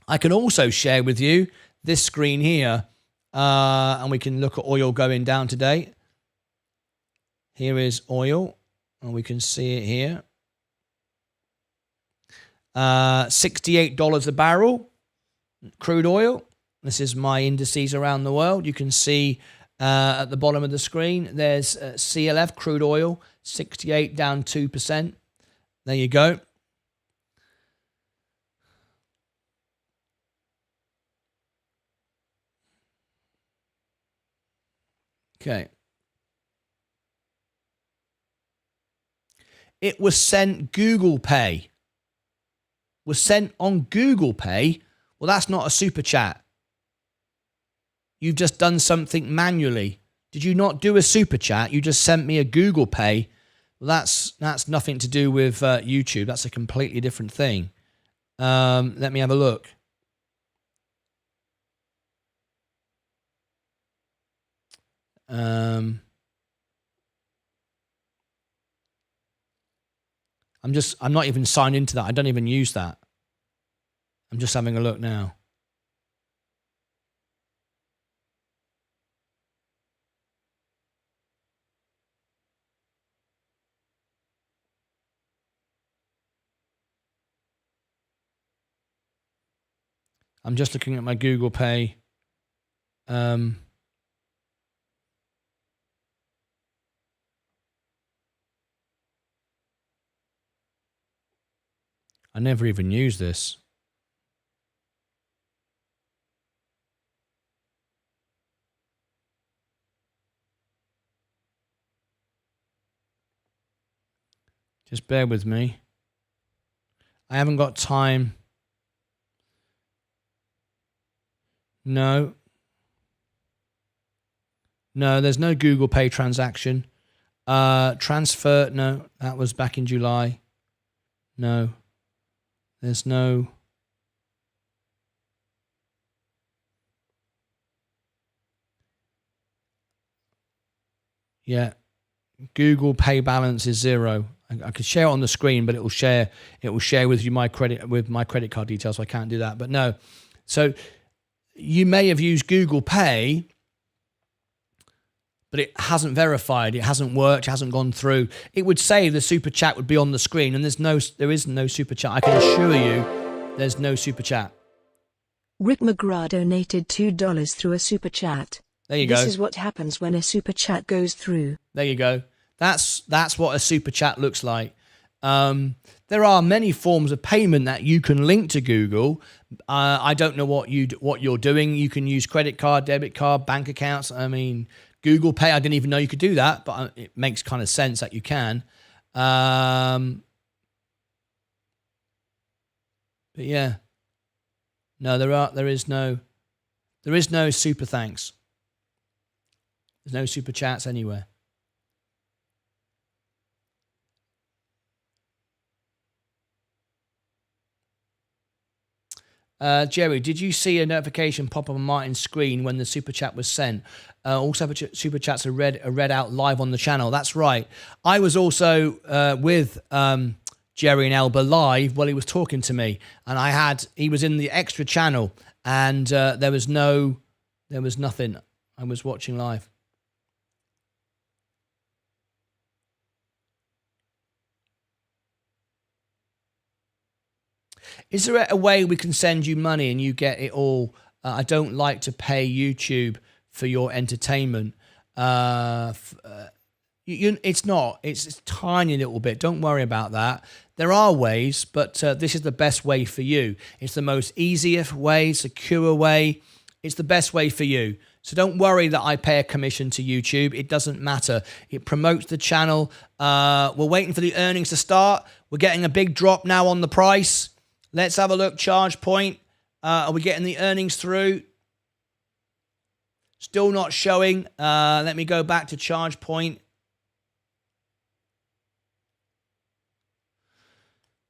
I can also share with you this screen here, and we can look at oil going down today. Here is oil, and we can see it here. $68 a barrel, crude oil. This is my indices around the world. You can see at the bottom of the screen, there's CLF, crude oil, 68 down 2%. There you go. Okay. It was sent Google Pay. Was sent on Google Pay. Well, that's not a super chat. You've just done something manually. Did you not do a super chat? You just sent me a Google Pay. Well, that's nothing to do with YouTube. That's a completely different thing. Let me have a look. I'm not even signed into that. I don't even use that. I'm just having a look now. I'm just looking at my Google Pay. I never even use this. Just bear with me. I haven't got time. No. No, there's no Google Pay transaction. Transfer, no, that was back in July. No. There's no... Yeah. Google Pay balance is 0. I could share it on the screen, but it will share with you my credit card details, so I can't do that. But no. So you may have used Google Pay, but it hasn't verified, it hasn't worked, it hasn't gone through. It would say the super chat would be on the screen, and there is no super chat. I can assure you there's no super chat. Rick McGrath donated $2 through a super chat. There you go. This is what happens when a super chat goes through. There you go. That's what a super chat looks like. There are many forms of payment that you can link to Google. I don't know what you're doing. You can use credit card, debit card, bank accounts. I mean, Google Pay, I didn't even know you could do that, but it makes kind of sense that you can. But yeah, no, there is no super thanks. There's no super chats anywhere. Jerry, did you see a notification pop up on Martyn's screen when the super chat was sent? All super chats are read out live on the channel. That's right. I was also with Jerry and Elba live while he was talking to me, and he was in the extra channel, and there was nothing. I was watching live. Is there a way we can send you money and you get it all? I don't like to pay YouTube for your entertainment. It's not. It's a tiny little bit. Don't worry about that. There are ways, but this is the best way for you. It's the most easiest way, secure way. It's the best way for you. So don't worry that I pay a commission to YouTube. It doesn't matter. It promotes the channel. We're waiting for the earnings to start. We're getting a big drop now on the price. Let's have a look. ChargePoint. Are we getting the earnings through? Still not showing. Let me go back to ChargePoint.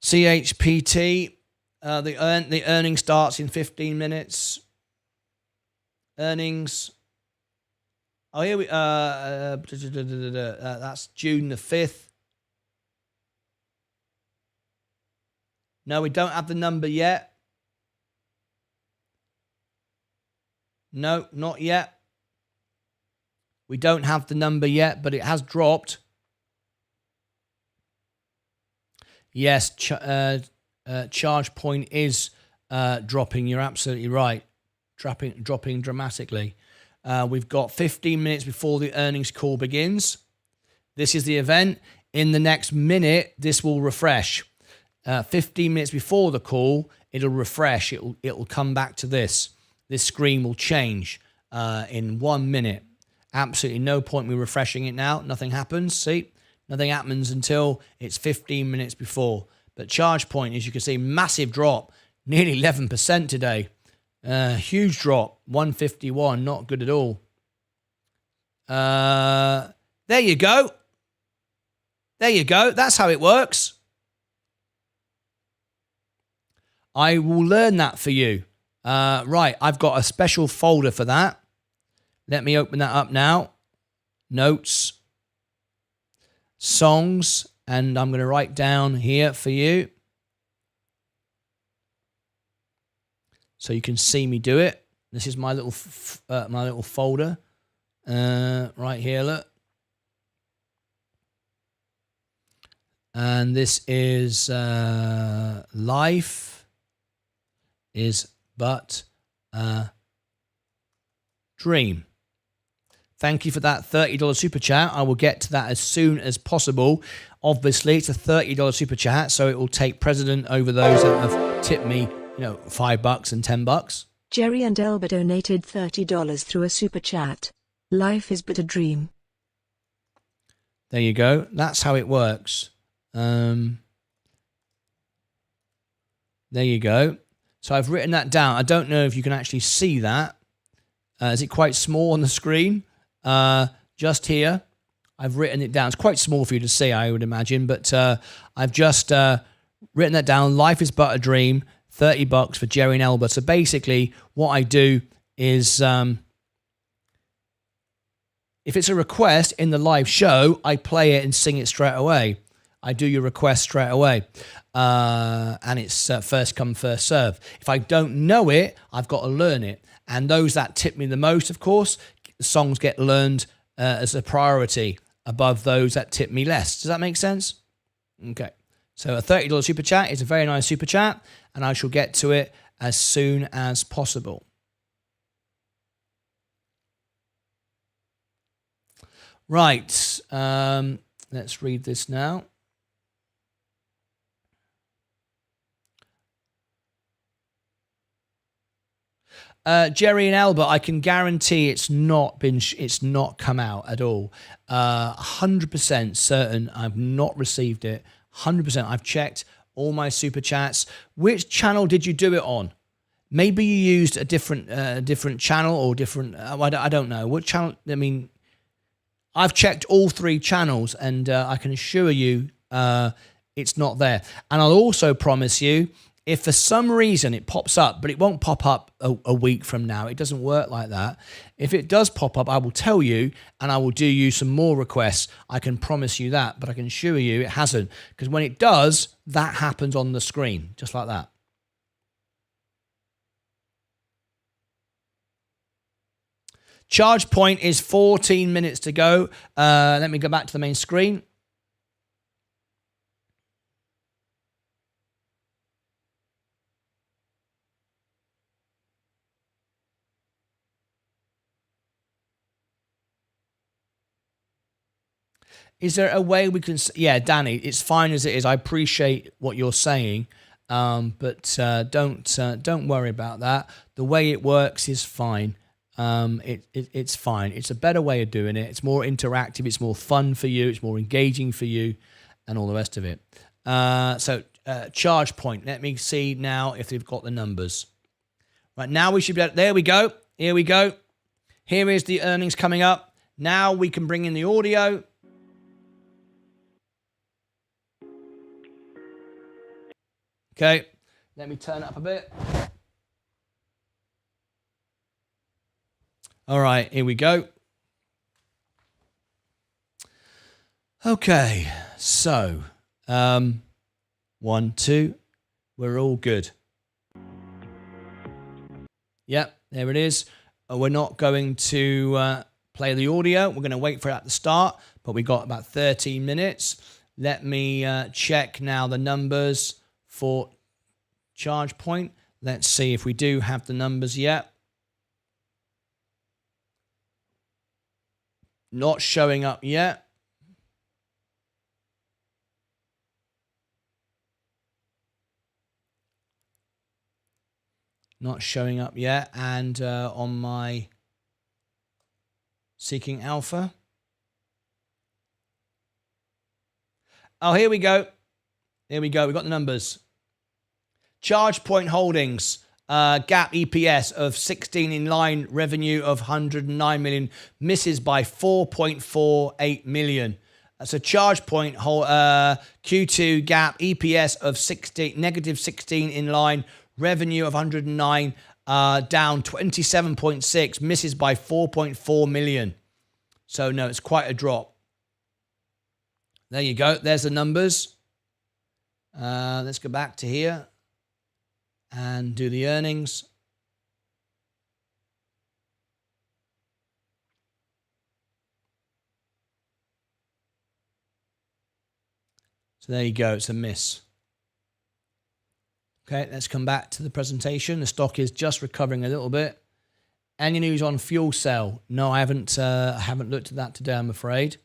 CHPT. The earning starts in 15 minutes. Earnings. Oh, here we. That's June the 5th. No, we don't have the number yet. No, not yet. We don't have the number yet, but it has dropped. Yes, ChargePoint is dropping. You're absolutely right. Dropping dramatically. We've got 15 minutes before the earnings call begins. This is the event. In the next minute, this will refresh. 15 minutes before the call, it'll refresh. It'll come back to this. This screen will change in 1 minute. Absolutely no point me refreshing it now. Nothing happens. See? Nothing happens until it's 15 minutes before. But ChargePoint, as you can see, massive drop. Nearly 11% today. Huge drop. 151. Not good at all. There you go. There you go. That's how it works. I will learn that for you. Right, I've got a special folder for that. Let me open that up now. Notes. Songs. And I'm going to write down here for you. So you can see me do it. This is my little folder. Right here, look. And this is Life is but a dream. Thank you for that $30 super chat. I will get to that as soon as possible. Obviously, it's a $30 super chat, so it will take precedent over those that have tipped me, $5 and $10. Jerry and Elba donated $30 through a super chat. Life is but a dream. There you go. That's how it works. There you go. So I've written that down. I don't know if you can actually see that. Is it quite small on the screen? Just here. I've written it down. It's quite small for you to see, I would imagine. But I've just written that down. Life is but a dream. $30 for Jerry and Elba. So basically, what I do is, if it's a request in the live show, I play it and sing it straight away. I do your request straight away. And it's first come, first serve. If I don't know it, I've got to learn it. And those that tip me the most, of course, songs get learned as a priority above those that tip me less. Does that make sense? Okay. So a $30 super chat is a very nice super chat, and I shall get to it as soon as possible. Right. Let's read this now. Jerry and Albert, I can guarantee it's not come out at all. 100% certain I've not received it. 100%. I've checked all my super chats. Which channel did you do it on? Maybe you used a different channel or different. I don't know what channel. I mean, I've checked all 3 channels, and I can assure you it's not there. And I'll also promise you, if for some reason it pops up, but it won't pop up a week from now, it doesn't work like that. If it does pop up, I will tell you, and I will do you some more requests. I can promise you that, but I can assure you it hasn't, because when it does, that happens on the screen, just like that. ChargePoint is 14 minutes to go. Let me go back to the main screen. Is there a way we can... Yeah, Danny, it's fine as it is. I appreciate what you're saying, but don't worry about that. The way it works is fine. It's fine. It's a better way of doing it. It's more interactive. It's more fun for you. It's more engaging for you, and all the rest of it. So ChargePoint. Let me see now if they've got the numbers. Right, now we should be... There we go. Here we go. Here is the earnings coming up. Now we can bring in the audio. Okay, let me turn it up a bit. All right, here we go. Okay, so 1, 2, we're all good. Yep, there it is. We're not going to play the audio. We're going to wait for it at the start, but we got about 13 minutes. Let me check now the numbers for ChargePoint. Let's see if we do have the numbers yet. Not showing up yet. Not showing up yet. And on my Seeking Alpha. Oh, here we go. Here we go. We've got the numbers. ChargePoint Holdings, GAAP EPS of 16 in line, revenue of 109 million, misses by 4.48 million. So ChargePoint Q2 GAAP EPS of negative 16 in line, revenue of 109, down 27.6, misses by 4.4 million. So no, it's quite a drop. There you go. There's the numbers. Let's go back to here and do the earnings. So there you go. It's a miss. Okay, let's come back to the presentation. The stock is just recovering a little bit. Any news on fuel cell? No, I haven't looked at that today, I'm afraid.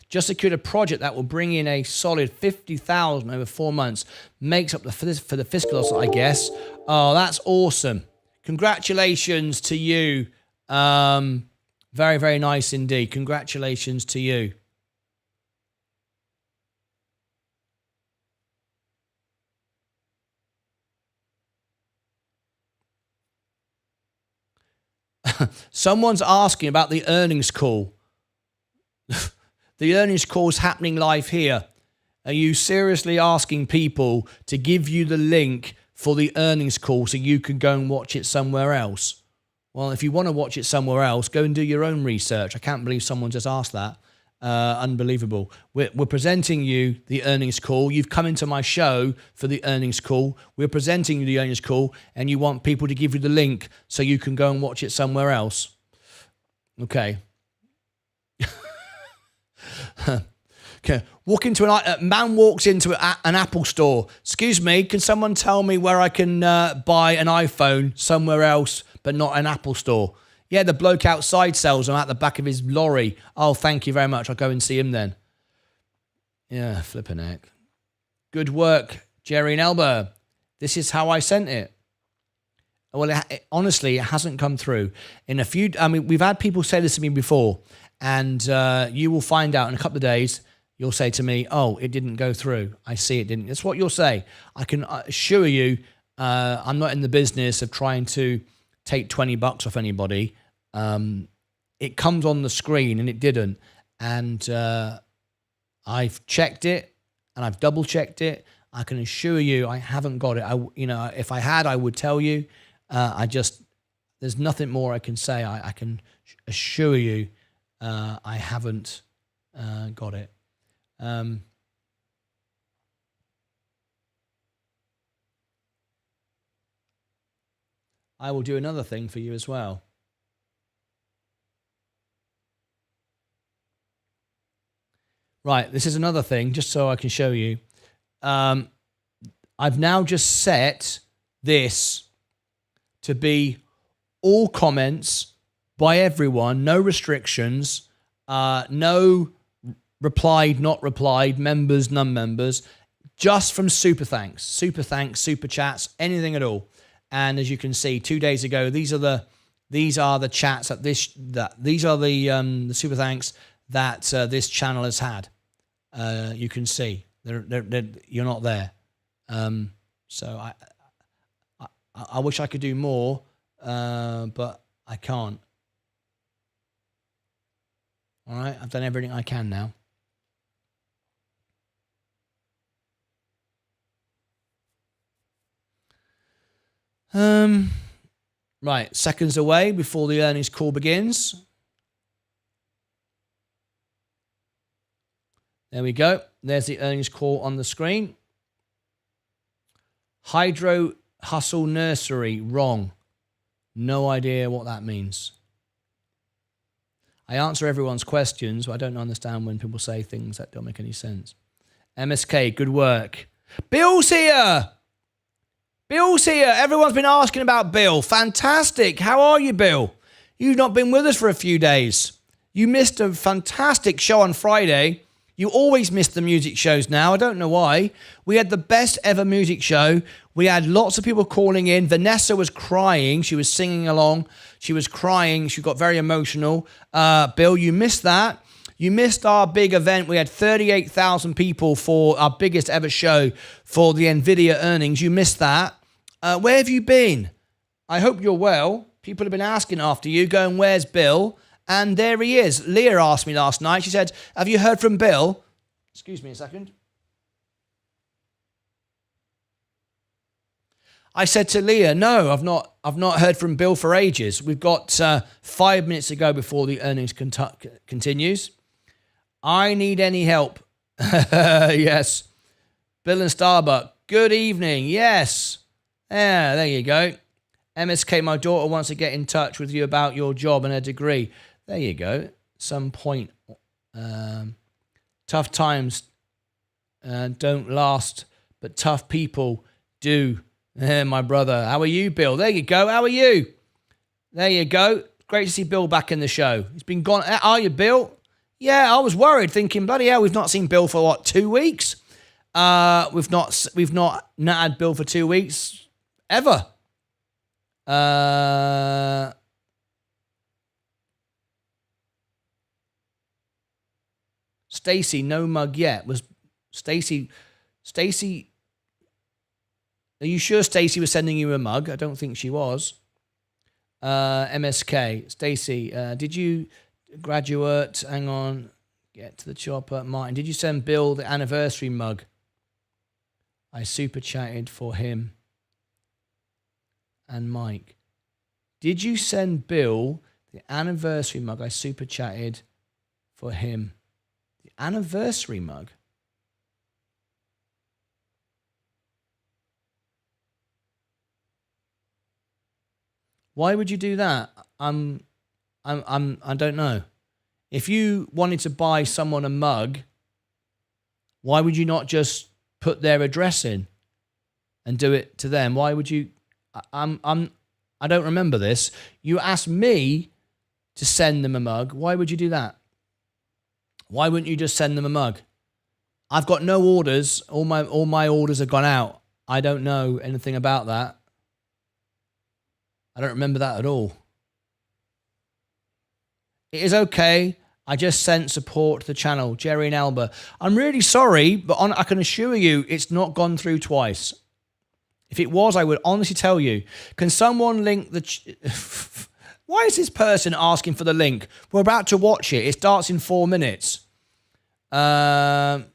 Just secured a project that will bring in a solid 50,000 over 4 months. Makes up for the fiscal loss, I guess. Oh, that's awesome. Congratulations to you. Very, very nice indeed. Congratulations to you. Someone's asking about the earnings call. The earnings call is happening live here. Are you seriously asking people to give you the link for the earnings call so you can go and watch it somewhere else? Well, if you want to watch it somewhere else, go and do your own research. I can't believe someone just asked that. Unbelievable. We're presenting you the earnings call. You've come into my show for the earnings call. We're presenting you the earnings call, and you want people to give you the link so you can go and watch it somewhere else. Okay. Okay. Man walks into an Apple store. Excuse me, can someone tell me where I can buy an iPhone somewhere else, but not an Apple store? Yeah, the bloke outside sells them at the back of his lorry. Oh, thank you very much. I'll go and see him then. Yeah, flipping heck. Good work, Jerry and Elba. This is how I sent it. Well, honestly, it hasn't come through. We've had people say this to me before, and you will find out in a couple of days. You'll say to me, oh, it didn't go through. I see it didn't. That's what you'll say. I can assure you, I'm not in the business of trying to take $20 off anybody. It comes on the screen and it didn't. And I've checked it and I've double checked it. I can assure you I haven't got it. If I had, I would tell you. There's nothing more I can say. I can assure you I haven't got it. I will do another thing for you as well. Right, this is another thing, just so I can show you. I've now just set this to be all comments by everyone, no restrictions, no replied, not replied, members, non-members, just from super thanks, super chats, anything at all. And as you can see, 2 days ago, these are the chats these are the super thanks that this channel has had. You can see you're not there. So I wish I could do more, but I can't. All right, I've done everything I can now. Right, seconds away before the earnings call begins. There we go. There's the earnings call on the screen. Hydro Hustle Nursery, wrong. No idea what that means. I answer everyone's questions, but I don't understand when people say things that don't make any sense. MSK, good work. Bill's here! Bill's here. Everyone's been asking about Bill. Fantastic. How are you, Bill? You've not been with us for a few days. You missed a fantastic show on Friday. You always miss the music shows now. I don't know why. We had the best ever music show. We had lots of people calling in. Vanessa was crying. She was singing along. She was crying. She got very emotional. Bill, you missed that. You missed our big event. We had 38,000 people for our biggest ever show for the NVIDIA earnings. You missed that. Where have you been? I hope you're well. People have been asking after you, going, where's Bill? And there he is. Leah asked me last night. She said, have you heard from Bill? Excuse me a second. I said to Leah, no, I've not heard from Bill for ages. We've got 5 minutes to go before the earnings continues. I need any help. Yes. Bill and Starbuck, good evening. Yes. Yeah, there you go. MSK, my daughter wants to get in touch with you about your job and her degree. There you go. Some point. Tough times don't last, but tough people do. My brother. How are you, Bill? There you go. How are you? There you go. Great to see Bill back in the show. He's been gone. Are you, Bill? Yeah, I was worried, thinking, bloody hell, we've not seen Bill for what, 2 weeks? We've not had Bill for 2 weeks ever. Stacy, no mug yet. Was Stacy? Are you sure Stacy was sending you a mug? I don't think she was. MSK, Stacy, did you graduate? Hang on, get to the chopper. Martin, did you send Bill the anniversary mug? I super chatted for him and Mike. Did you send Bill the anniversary mug? I super chatted for him Anniversary mug. Why would you do that? I don't know. If you wanted to buy someone a mug, why would you not just put their address in and do it to them? Why would you? I don't remember this. You asked me to send them a mug. Why would you do that? Why wouldn't you just send them a mug? I've got no orders. All my orders have gone out. I don't know anything about that. I don't remember that at all. It is okay. I just sent support to the channel, Jerry and Alba. I'm really sorry, but I can assure you it's not gone through twice. If it was, I would honestly tell you. Can someone link the... Why is this person asking for the link? We're about to watch it. It starts in 4 minutes. Hydro,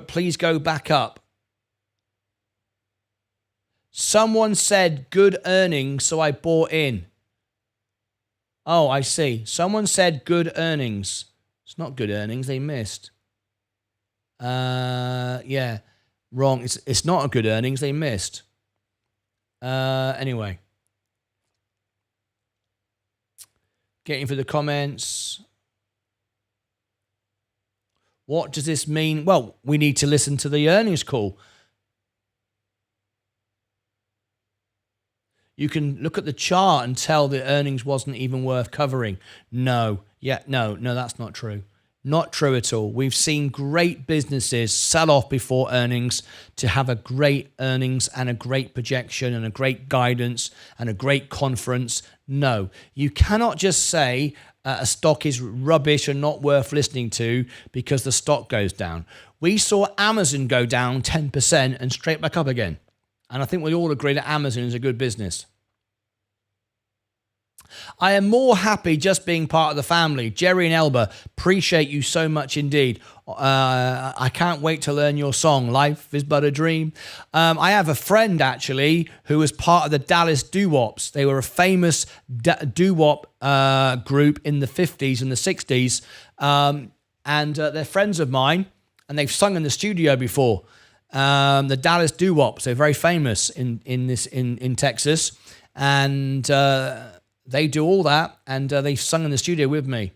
please go back up. Someone said good earnings, so I bought in. Oh, I see. Someone said good earnings. It's not good earnings. They missed. Yeah. Wrong. It's not a good earnings. They missed. Anyway. Getting through the comments. What does this mean? Well, we need to listen to the earnings call. You can look at the chart and tell the earnings wasn't even worth covering. No, that's not true. Not true at all. We've seen great businesses sell off before earnings to have a great earnings and a great projection and a great guidance and a great conference. No, you cannot just say a stock is rubbish and not worth listening to because the stock goes down. We saw Amazon go down 10% and straight back up again. And I think we all agree that Amazon is a good business. I am more happy just being part of the family. Jerry and Elba, appreciate you so much indeed. I can't wait to learn your song, Life is But a Dream. I have a friend, actually, who was part of the Dallas Doo-Wops. They were a famous doo-wop group in the 50s and the 60s. And they're friends of mine, and they've sung in the studio before. The Dallas Doo-Wops, they're very famous in Texas. And... they do all that, and they've sung in the studio with me.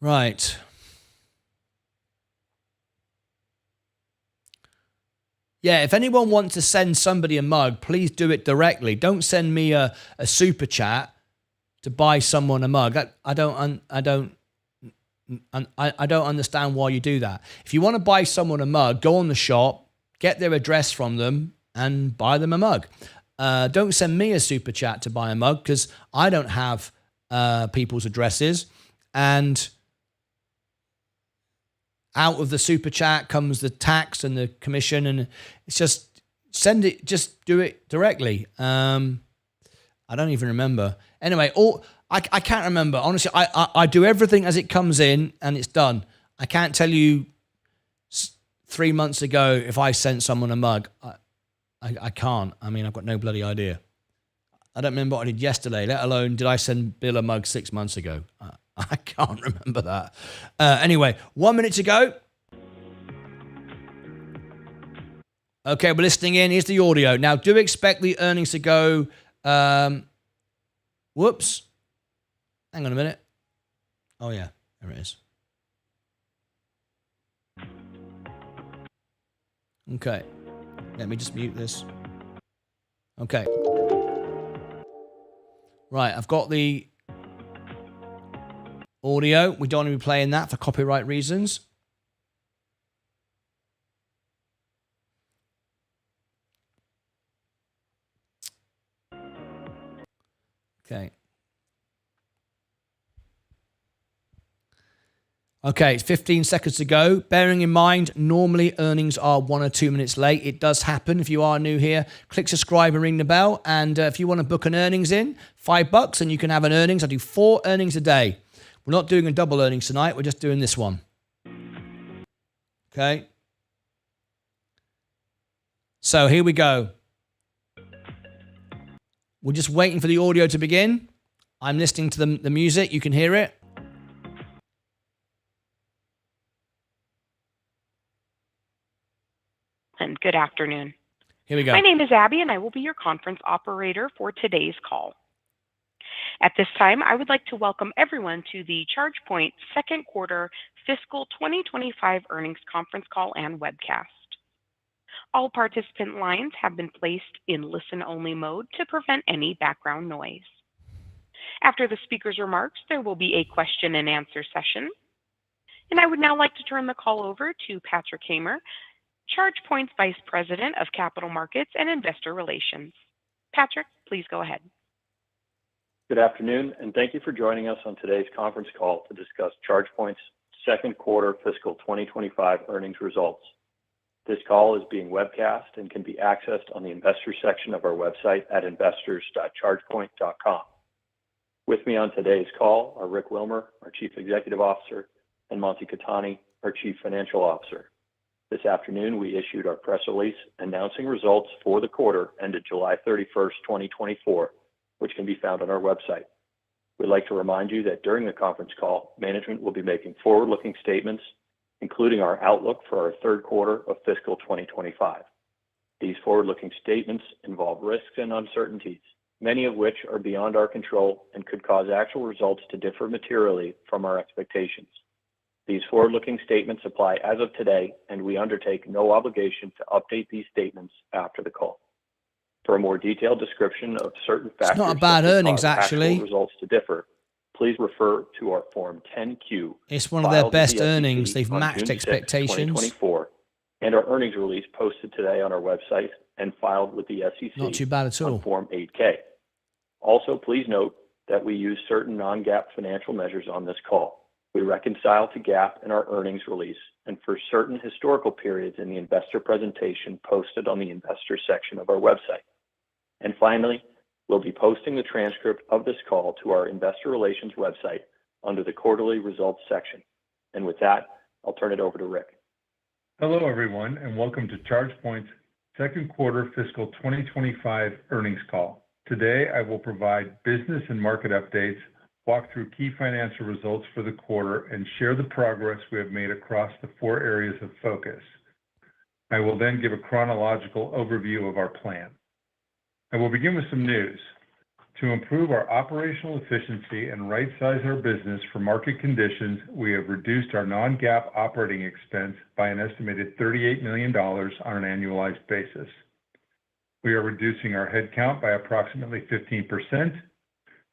Right. Yeah, if anyone wants to send somebody a mug, please do it directly. Don't send me a super chat to buy someone a mug. I don't understand why you do that. If you want to buy someone a mug, go on the shop, get their address from them, and buy them a mug. Don't send me a super chat to buy a mug because I don't have people's addresses. And out of the super chat comes the tax and the commission, and it's just just do it directly. I don't even remember. Anyway, I can't remember. Honestly, I do everything as it comes in and it's done. I can't tell you 3 months ago if I sent someone a mug. I can't. I mean, I've got no bloody idea. I don't remember what I did yesterday, let alone did I send Bill a mug 6 months ago. I can't remember that. Anyway, 1 minute to go. Okay, we're listening in. Here's the audio. Now, do expect the earnings to go... whoops. Hang on a minute. Oh, yeah. There it is. Okay. Let me just mute this. Okay. Right, I've got the audio. We don't want to be playing that for copyright reasons. Okay. Okay, it's 15 seconds to go. Bearing in mind, normally earnings are 1 or 2 minutes late. It does happen. If you are new here, click subscribe and ring the bell. And if you want to book an earnings in, $5 and you can have an earnings. I do 4 earnings a day. We're not doing a double earnings tonight. We're just doing this one. Okay. So here we go. We're just waiting for the audio to begin. I'm listening to the music. You can hear it. And good afternoon. Here we go. My name is Abby, and I will be your conference operator for today's call. At this time, I would like to welcome everyone to the ChargePoint second quarter fiscal 2025 earnings conference call and webcast. All participant lines have been placed in listen-only mode to prevent any background noise. After the speaker's remarks, there will be a question and answer session. And I would now like to turn the call over to Patrick Hamer, ChargePoint's Vice President of Capital Markets and Investor Relations. Patrick, please go ahead. Good afternoon, and thank you for joining us on today's conference call to discuss ChargePoint's second quarter fiscal 2025 earnings results. This call is being webcast and can be accessed on the Investors section of our website at investors.chargepoint.com. With me on today's call are Rick Wilmer, our Chief Executive Officer, and Mansi Khetani, our Chief Financial Officer. This afternoon, we issued our press release announcing results for the quarter ended July 31st, 2024, which can be found on our website. We'd like to remind you that during the conference call, management will be making forward-looking statements, including our outlook for our third quarter of fiscal 2025. These forward-looking statements involve risks and uncertainties, many of which are beyond our control and could cause actual results to differ materially from our expectations. These forward-looking statements apply as of today, and we undertake no obligation to update these statements after the call. For a more detailed description of certain factors, it's not a bad earnings, actual actually. Results to differ, please refer to our Form 10-Q. It's one of their best the earnings. SEC They've on matched June 6, expectations. 2024, and our earnings release posted today on our website and filed with the SEC. Not too bad at all. On Form 8-K. Also, please note that we use certain non-GAAP financial measures on this call. We reconcile to GAAP in our earnings release and for certain historical periods in the investor presentation posted on the Investors section of our website. And finally, we'll be posting the transcript of this call to our Investor Relations website under the Quarterly Results section. And with that, I'll turn it over to Rick. Hello, everyone, and welcome to ChargePoint's second quarter fiscal 2025 earnings call. Today, I will provide business and market updates, walk through key financial results for the quarter, and share the progress we have made across the 4 areas of focus. I will then give a chronological overview of our plan. I will begin with some news. To improve our operational efficiency and right-size our business for market conditions, we have reduced our non-GAAP operating expense by an estimated $38 million on an annualized basis. We are reducing our headcount by approximately 15%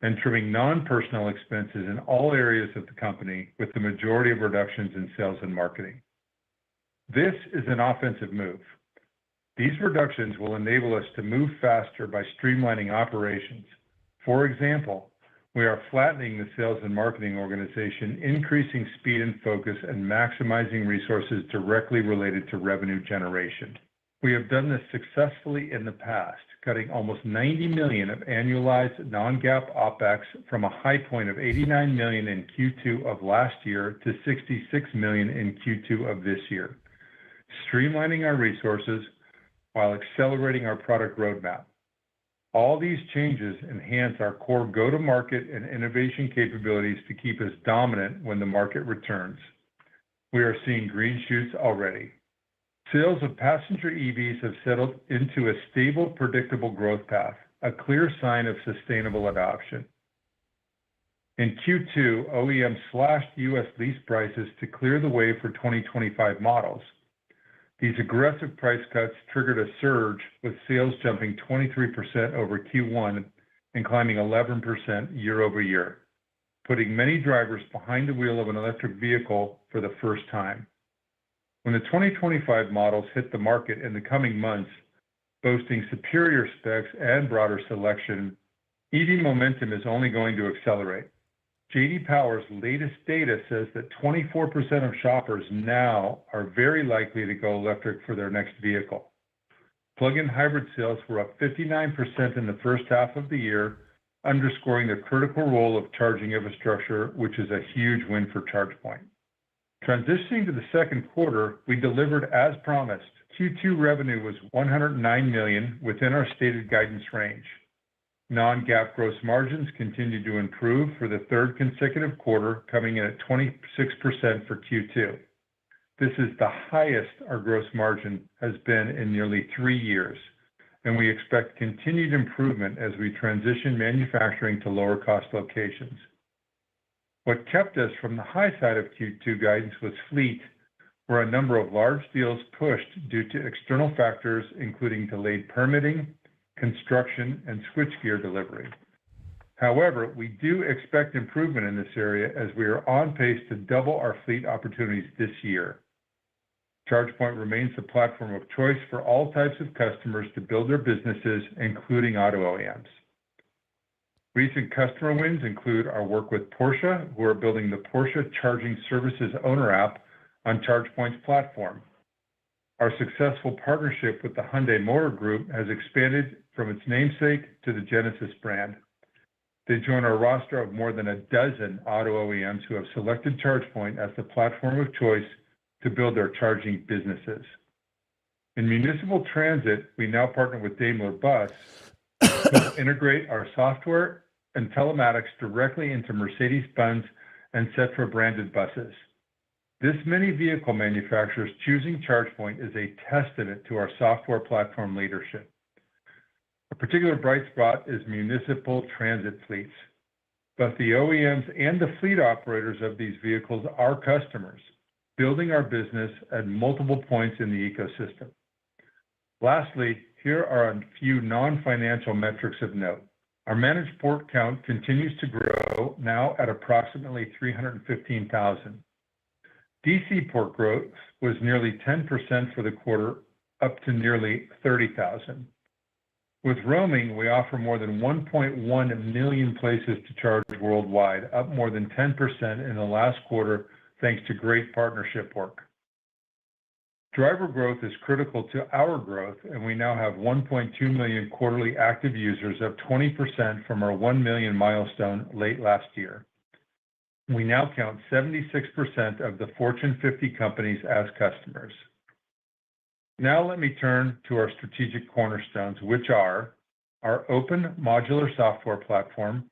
and trimming non-personnel expenses in all areas of the company, with the majority of reductions in sales and marketing. This is an offensive move. These reductions will enable us to move faster by streamlining operations. For example, we are flattening the sales and marketing organization, increasing speed and focus, and maximizing resources directly related to revenue generation. We have done this successfully in the past, cutting almost $90 million of annualized non-GAAP OPEX from a high point of $89 million in Q2 of last year to $66 million in Q2 of this year, streamlining our resources while accelerating our product roadmap. All these changes enhance our core go-to-market and innovation capabilities to keep us dominant when the market returns. We are seeing green shoots already. Sales of passenger EVs have settled into a stable, predictable growth path, a clear sign of sustainable adoption. In Q2, OEMs slashed U.S. lease prices to clear the way for 2025 models. These aggressive price cuts triggered a surge, with sales jumping 23% over Q1 and climbing 11% year over year, putting many drivers behind the wheel of an electric vehicle for the first time. When the 2025 models hit the market in the coming months, boasting superior specs and broader selection, EV momentum is only going to accelerate. J.D. Power's latest data says that 24% of shoppers now are very likely to go electric for their next vehicle. Plug-in hybrid sales were up 59% in the first half of the year, underscoring the critical role of charging infrastructure, which is a huge win for ChargePoint. Transitioning to the second quarter, we delivered as promised. Q2 revenue was $109 million within our stated guidance range. Non-GAAP gross margins continued to improve for the third consecutive quarter, coming in at 26% for Q2. This is the highest our gross margin has been in nearly 3 years, and we expect continued improvement as we transition manufacturing to lower-cost locations. What kept us from the high side of Q2 guidance was fleet, where a number of large deals pushed due to external factors, including delayed permitting, construction, and switchgear delivery. However, we do expect improvement in this area as we are on pace to double our fleet opportunities this year. ChargePoint remains the platform of choice for all types of customers to build their businesses, including auto OEMs. Recent customer wins include our work with Porsche, who are building the Porsche Charging Services Owner app on ChargePoint's platform. Our successful partnership with the Hyundai Motor Group has expanded from its namesake to the Genesis brand. They join our roster of more than a dozen auto OEMs who have selected ChargePoint as the platform of choice to build their charging businesses. In municipal transit, we now partner with Daimler Bus, who will integrate our software and telematics directly into Mercedes-Benz and Setra branded buses. This many vehicle manufacturers choosing ChargePoint is a testament to our software platform leadership. A particular bright spot is municipal transit fleets. Both the OEMs and the fleet operators of these vehicles are customers, building our business at multiple points in the ecosystem. Lastly, here are a few non-financial metrics of note. Our managed port count continues to grow, now at approximately 315,000. DC port growth was nearly 10% for the quarter, up to nearly 30,000. With roaming, we offer more than 1.1 million places to charge worldwide, up more than 10% in the last quarter, thanks to great partnership work. Driver growth is critical to our growth, and we now have 1.2 million quarterly active users, up 20% from our 1 million milestone late last year. We now count 76% of the Fortune 50 companies as customers. Now let me turn to our strategic cornerstones, which are our open modular software platform,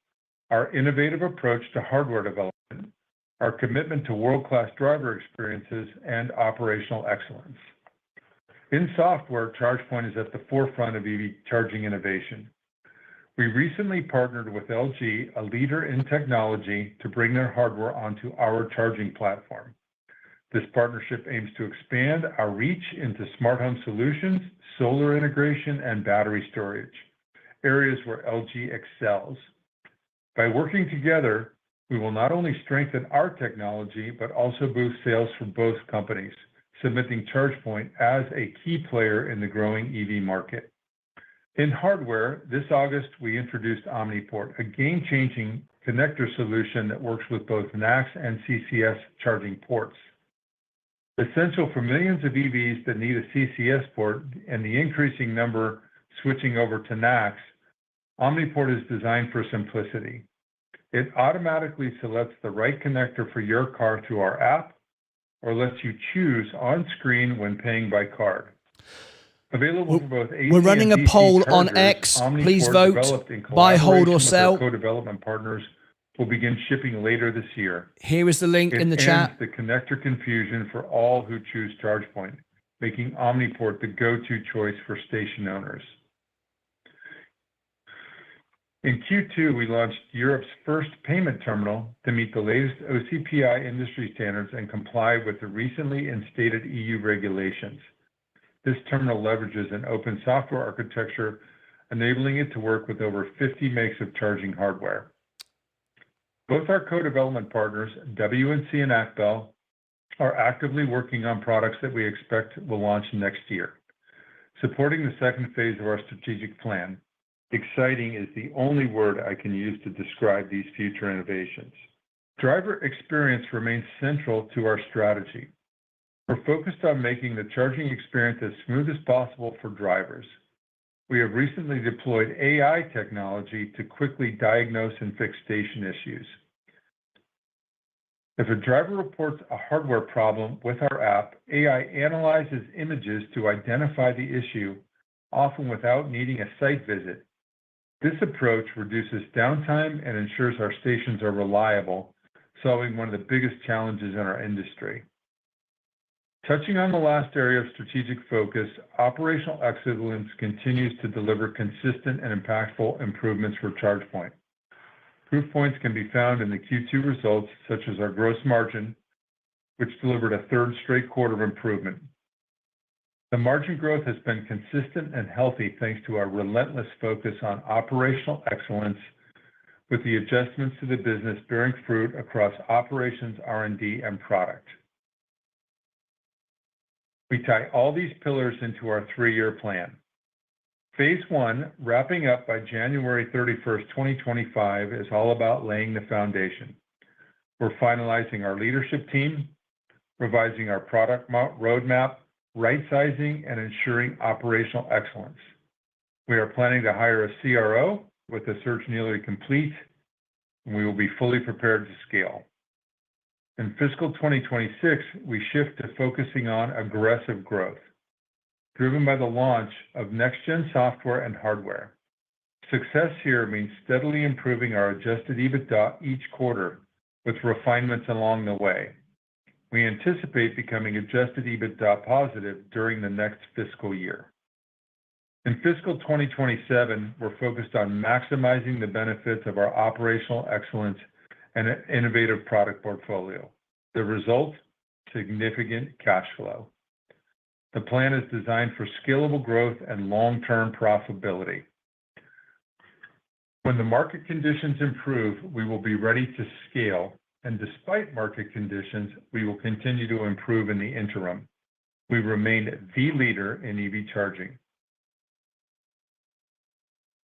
our innovative approach to hardware development, our commitment to world-class driver experiences, and operational excellence. In software, ChargePoint is at the forefront of EV charging innovation. We recently partnered with LG, a leader in technology, to bring their hardware onto our charging platform. This partnership aims to expand our reach into smart home solutions, solar integration, and battery storage, areas where LG excels. By working together, we will not only strengthen our technology, but also boost sales for both companies, cementing ChargePoint as a key player in the growing EV market. In hardware, this August, we introduced OmniPort, a game-changing connector solution that works with both NACS and CCS charging ports. Essential for millions of EVs that need a CCS port and the increasing number switching over to NACS, OmniPort is designed for simplicity. It automatically selects the right connector for your car through our app, or lets you choose on screen when paying by card. Available for both AC We're running and a DC poll chargers, on X. OmniPort, Please vote. developed in Buy, hold, or collaboration sell. with our co-development partners, will begin shipping later this year. Here is the link in the It chat. ends the connector confusion for all who choose ChargePoint, making OmniPort the go-to choice for station owners. In Q2, we launched Europe's first payment terminal to meet the latest OCPI industry standards and comply with the recently instated EU regulations. This terminal leverages an open software architecture, enabling it to work with over 50 makes of charging hardware. Both our co-development partners, WNC and Campbell, are actively working on products that we expect will launch next year, supporting the second phase of our strategic plan. Exciting is the only word I can use to describe these future innovations. Driver experience remains central to our strategy. We're focused on making the charging experience as smooth as possible for drivers. We have recently deployed AI technology to quickly diagnose and fix station issues. If a driver reports a hardware problem with our app, AI analyzes images to identify the issue, often without needing a site visit. This approach reduces downtime and ensures our stations are reliable, solving one of the biggest challenges in our industry. Touching on the last area of strategic focus, operational excellence continues to deliver consistent and impactful improvements for ChargePoint. Proof points can be found in the Q2 results, such as our gross margin, which delivered a third straight quarter of improvement. The margin growth has been consistent and healthy thanks to our relentless focus on operational excellence, with the adjustments to the business bearing fruit across operations, R&D, and product. We tie all these pillars into our 3-year plan. Phase 1, wrapping up by January 31st, 2025, is all about laying the foundation. We're finalizing our leadership team, revising our product roadmap, right-sizing, and ensuring operational excellence. We are planning to hire a CRO with the search nearly complete, and we will be fully prepared to scale. In fiscal 2026, we shift to focusing on aggressive growth, driven by the launch of next-gen software and hardware. Success here means steadily improving our adjusted EBITDA each quarter, with refinements along the way. We anticipate becoming adjusted EBITDA positive during the next fiscal year. In fiscal 2027, we're focused on maximizing the benefits of our operational excellence and an innovative product portfolio. The result? Significant cash flow. The plan is designed for scalable growth and long-term profitability. When the market conditions improve, we will be ready to scale, and despite market conditions, we will continue to improve in the interim. We remain the leader in EV charging.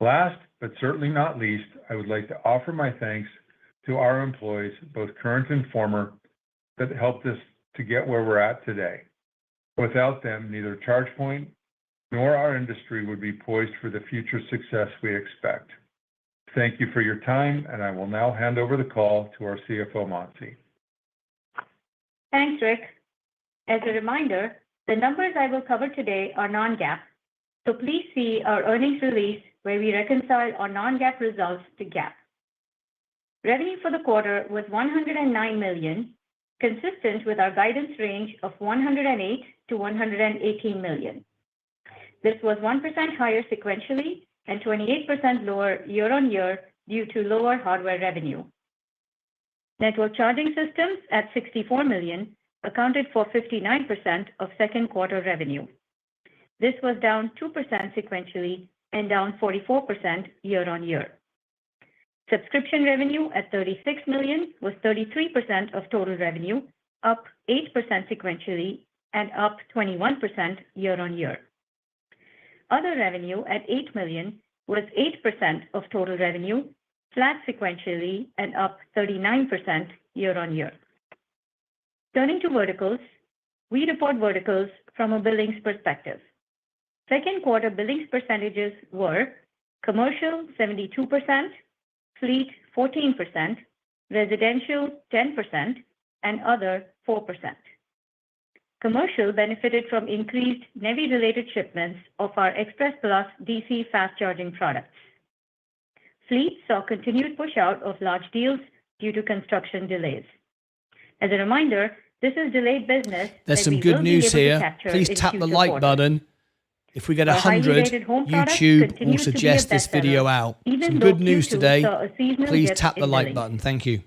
Last, but certainly not least, I would like to offer my thanks to our employees, both current and former, that helped us to get where we're at today. Without them, neither ChargePoint nor our industry would be poised for the future success we expect. Thank you for your time, and I will now hand over the call to our CFO, Martyn. Thanks, Rick. As a reminder, the numbers I will cover today are non-GAAP, so please see our earnings release where we reconcile our non-GAAP results to GAAP. Revenue for the quarter was $109 million, consistent with our guidance range of $108 to $118 million. This was 1% higher sequentially and 28% lower year-on-year due to lower hardware revenue. Network charging systems at $64 million accounted for 59% of second quarter revenue. This was down 2% sequentially and down 44% year-on-year. Subscription revenue at $36 million was 33% of total revenue, up 8% sequentially and up 21% year-on-year. Other revenue at $8 million was 8% of total revenue, flat sequentially and up 39% year-on-year. Turning to verticals, we report verticals from a billings perspective. Second quarter billings percentages were commercial 72%, fleet 14%, residential 10%, and other 4%. Commercial benefited from increased NEVI-related shipments of our Express Plus DC fast charging products. Fleet saw continued push-out of large deals due to construction delays. As a reminder, this is delayed business. There's some good news here. Please tap the like button. If we get 100, YouTube will suggest this video out. Some good news today. Please tap the like button. Thank you.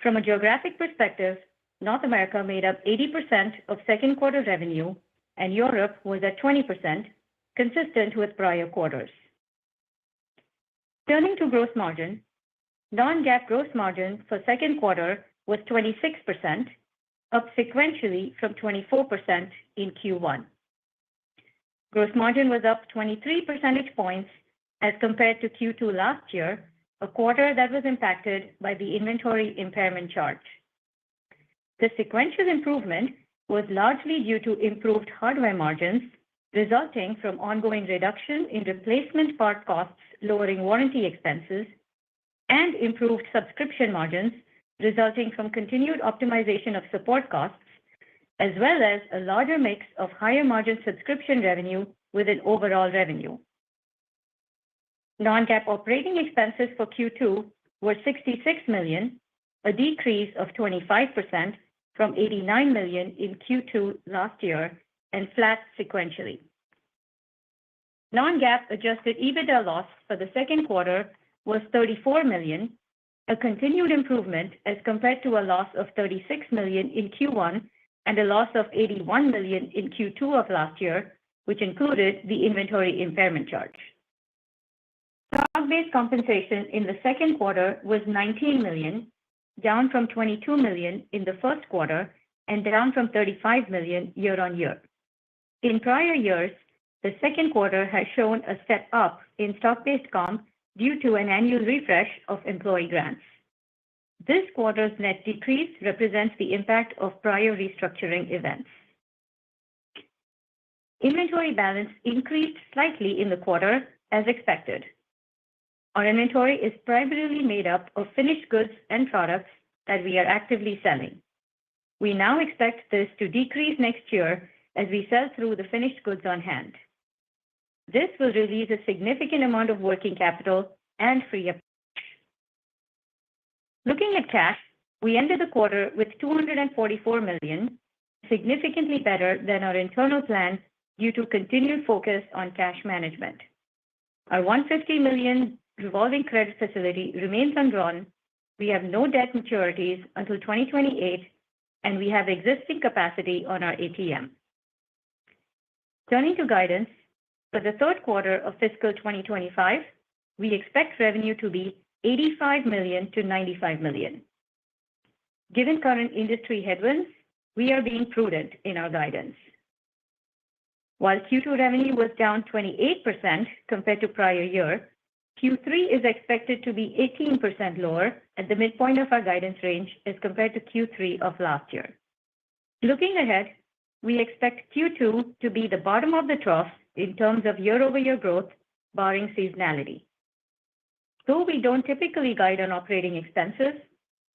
From a geographic perspective, North America made up 80% of second quarter revenue, and Europe was at 20%, consistent with prior quarters. Turning to gross margin, non-GAAP gross margin for second quarter was 26%, up sequentially from 24% in Q1. Gross margin was up 23 percentage points as compared to Q2 last year, a quarter that was impacted by the inventory impairment charge. The sequential improvement was largely due to improved hardware margins, resulting from ongoing reduction in replacement part costs, lowering warranty expenses, and improved subscription margins resulting from continued optimization of support costs, as well as a larger mix of higher margin subscription revenue within overall revenue. Non-GAAP operating expenses for Q2 were $66 million, a decrease of 25% from $89 million in Q2 last year, and flat sequentially. Non-GAAP adjusted EBITDA loss for the second quarter was $34 million, a continued improvement as compared to a loss of $36 million in Q1 and a loss of $81 million in Q2 of last year, which included the inventory impairment charge. Stock-based compensation in the second quarter was $19 million, down from $22 million in the first quarter and down from $35 million year-on-year. In prior years, the second quarter has shown a step up in stock-based comp due to an annual refresh of employee grants. This quarter's net decrease represents the impact of prior restructuring events. Inventory balance increased slightly in the quarter as expected. Our inventory is primarily made up of finished goods and products that we are actively selling. We now expect this to decrease next year as we sell through the finished goods on hand. This will release a significant amount of working capital and free up. Looking at cash, we ended the quarter with $244 million, significantly better than our internal plan due to continued focus on cash management. Our $150 million revolving credit facility remains undrawn. We have no debt maturities until 2028, and we have existing capacity on our ATM. Turning to guidance, for the third quarter of fiscal 2025, we expect revenue to be $85 million to $95 million. Given current industry headwinds, we are being prudent in our guidance. While Q2 revenue was down 28% compared to prior year, Q3 is expected to be 18% lower at the midpoint of our guidance range as compared to Q3 of last year. Looking ahead, we expect Q2 to be the bottom of the trough in terms of year-over-year growth, barring seasonality. Though we don't typically guide on operating expenses,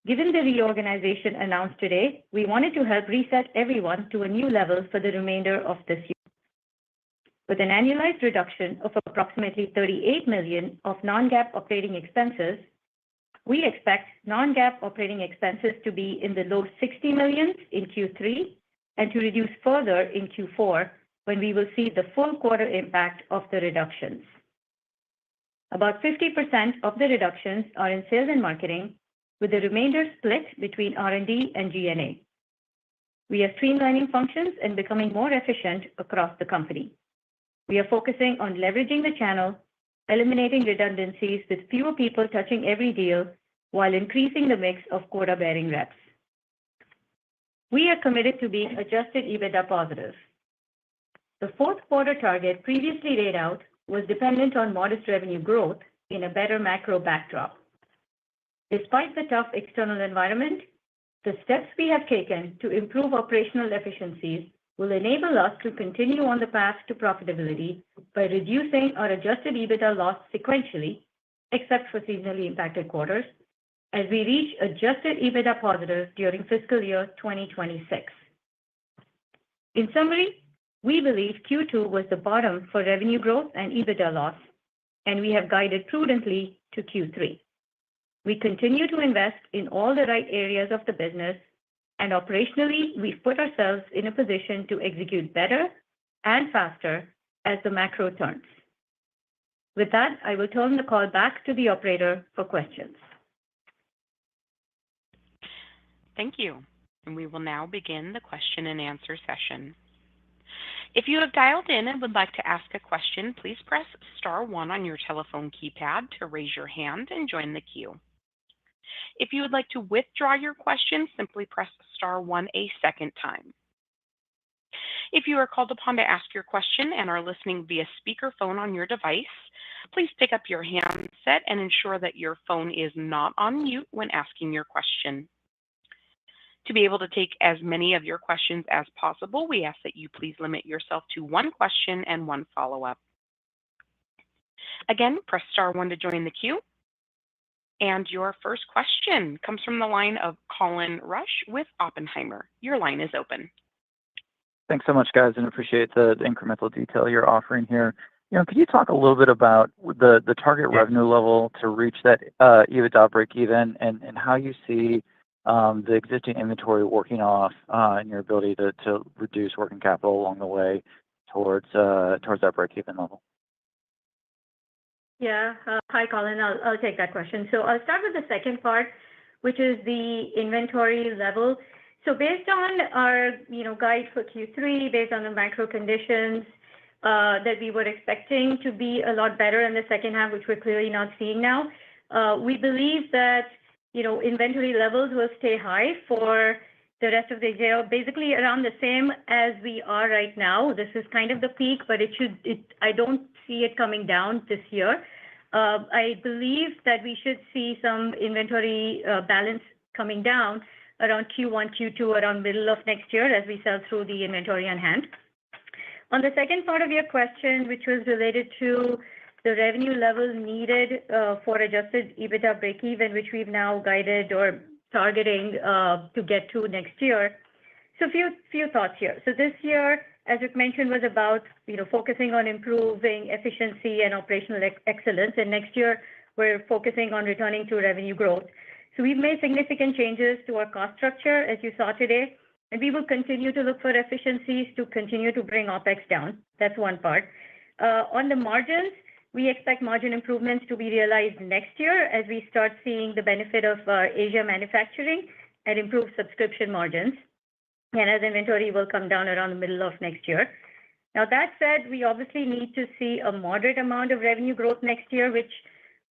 given the reorganization announced today, we wanted to help reset everyone to a new level for the remainder of this year. With an annualized reduction of approximately $38 million of non-GAAP operating expenses, we expect non-GAAP operating expenses to be in the low $60 million in Q3 and to reduce further in Q4 when we will see the full quarter impact of the reductions. About 50% of the reductions are in sales and marketing, with the remainder split between R&D and G&A. We are streamlining functions and becoming more efficient across the company. We are focusing on leveraging the channel, eliminating redundancies with fewer people touching every deal, while increasing the mix of quota-bearing reps. We are committed to being adjusted EBITDA positive. The fourth quarter target previously laid out was dependent on modest revenue growth in a better macro backdrop. Despite the tough external environment, the steps we have taken to improve operational efficiencies will enable us to continue on the path to profitability by reducing our adjusted EBITDA loss sequentially, except for seasonally impacted quarters, as we reach adjusted EBITDA positive during fiscal year 2026. In summary, we believe Q2 was the bottom for revenue growth and EBITDA loss, and we have guided prudently to Q3. We continue to invest in all the right areas of the business, and operationally, we've put ourselves in a position to execute better and faster as the macro turns. With that, I will turn the call back to the operator for questions. Thank you. And we will now begin the question and answer session. If you have dialed in and would like to ask a question, please press star one on your telephone keypad to raise your hand and join the queue. If you would like to withdraw your question, simply press star one a second time. If you are called upon to ask your question and are listening via speakerphone on your device, please pick up your handset and ensure that your phone is not on mute when asking your question. To be able to take as many of your questions as possible, we ask that you please limit yourself to one question and one follow-up. Again, press star one to join the queue. And your first question comes from the line of Colin Rush with Oppenheimer. Your line is open. Thanks so much, guys, and appreciate the incremental detail you're offering here. Could you talk a little bit about the target revenue level to reach that EBITDA break even, and how you see the existing inventory working off and your ability to reduce working capital along the way towards that break even level? Yeah. Hi, Colin. I'll take that question. So I'll start with the second part, which is the inventory level. So based on our guide for Q3, based on the macro conditions that we were expecting to be a lot better in the second half, which we're clearly not seeing now, we believe that inventory levels will stay high for the rest of the year, basically around the same as we are right now. This is kind of the peak, but I don't see it coming down this year. I believe that we should see some inventory balance coming down around Q1, Q2, around middle of next year as we sell through the inventory on hand. On the second part of your question, which was related to the revenue levels needed for adjusted EBITDA breakeven, which we've now guided or targeting to get to next year. So few thoughts here. So this year, as Rick mentioned, was about focusing on improving efficiency and operational excellence. And next year, we're focusing on returning to revenue growth. So we've made significant changes to our cost structure, as you saw today, and we will continue to look for efficiencies to continue to bring OpEx down. That's one part. On the margins, we expect margin improvements to be realized next year as we start seeing the benefit of Asia manufacturing and improved subscription margins, and as inventory will come down around the middle of next year. Now, that said, we obviously need to see a moderate amount of revenue growth next year, which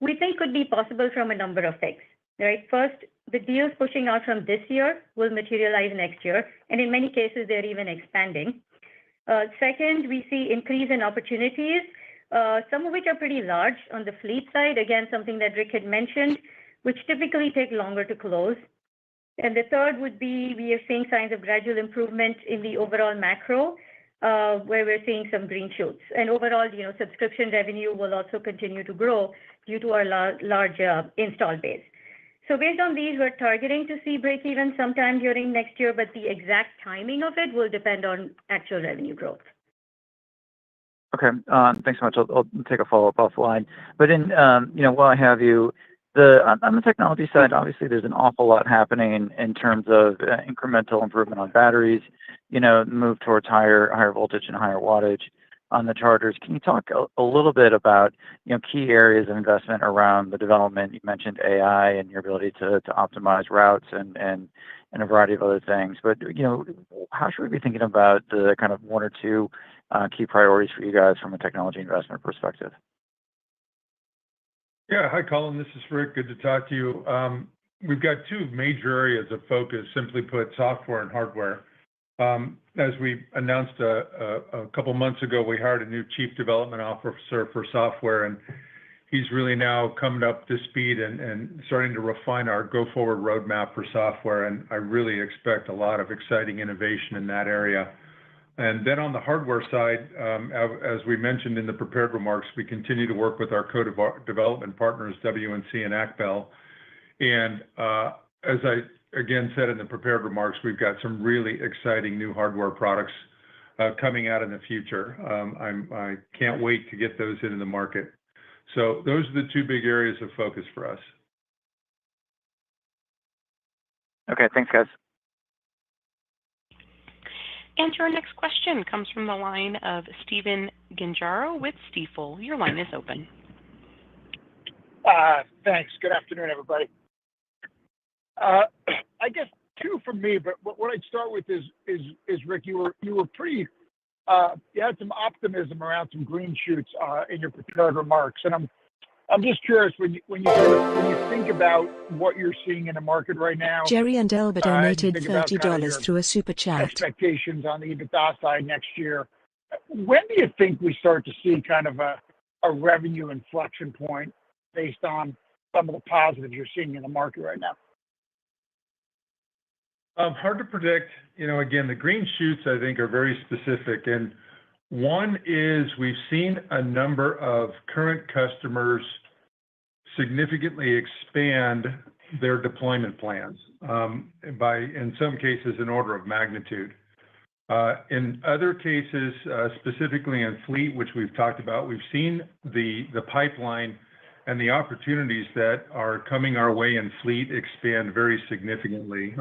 we think could be possible from a number of things. Right? First, the deals pushing out from this year will materialize next year, and in many cases, they're even expanding. Second, we see increase in opportunities, some of which are pretty large on the fleet side, again, something that Rick had mentioned, which typically take longer to close. And the third would be we are seeing signs of gradual improvement in the overall macro, where we're seeing some green shoots. And overall, subscription revenue will also continue to grow due to our large install base. So based on these, we're targeting to see break even sometime during next year, but the exact timing of it will depend on actual revenue growth. Okay, thanks so much. I'll take a follow-up offline. But while I have you, on the technology side, obviously there's an awful lot happening in terms of incremental improvement on batteries, move towards higher voltage and higher wattage on the chargers. Can you talk a little bit about key areas of investment around the development? You mentioned AI and your ability to optimize routes and a variety of other things. But how should we be thinking about the kind of one or two key priorities for you guys from a technology investment perspective? Yeah. Hi, Colin. This is Rick. Good to talk to you. We've got two major areas of focus, simply put, software and hardware. As we announced a couple months ago, we hired a new chief development officer for software, and he's really now coming up to speed and starting to refine our go-forward roadmap for software. And I really expect a lot of exciting innovation in that area. And then on the hardware side, as we mentioned in the prepared remarks, we continue to work with our co-development partners, WNC and Campbell. And as I again said in the prepared remarks, we've got some really exciting new hardware products coming out in the future. I can't wait to get those into the market. So those are the two big areas of focus for us. Okay, thanks, guys. And your next question comes from the line of Stephen Gengaro with Stifel. Your line is open. Thanks. Good afternoon, everybody. I guess two from me, but what I'd start with is Rick, you were pretty, you had some optimism around some green shoots in your prepared remarks, and I'm just curious when you think about what you're seeing in the market right now. Jerry and Elba donated $30 through a super chat. Expectations on the EBITDA side next year. When do you think we start to see kind of a revenue inflection point based on some of the positives you're seeing in the market right now? Hard to predict. Again, the green shoots, I think, are very specific. And one is we've seen a number of current customers significantly expand their deployment plans, by, in some cases, an order of magnitude. In other cases, specifically in fleet, which we've talked about, we've seen the pipeline and the opportunities that are coming our way in fleet expand very significantly,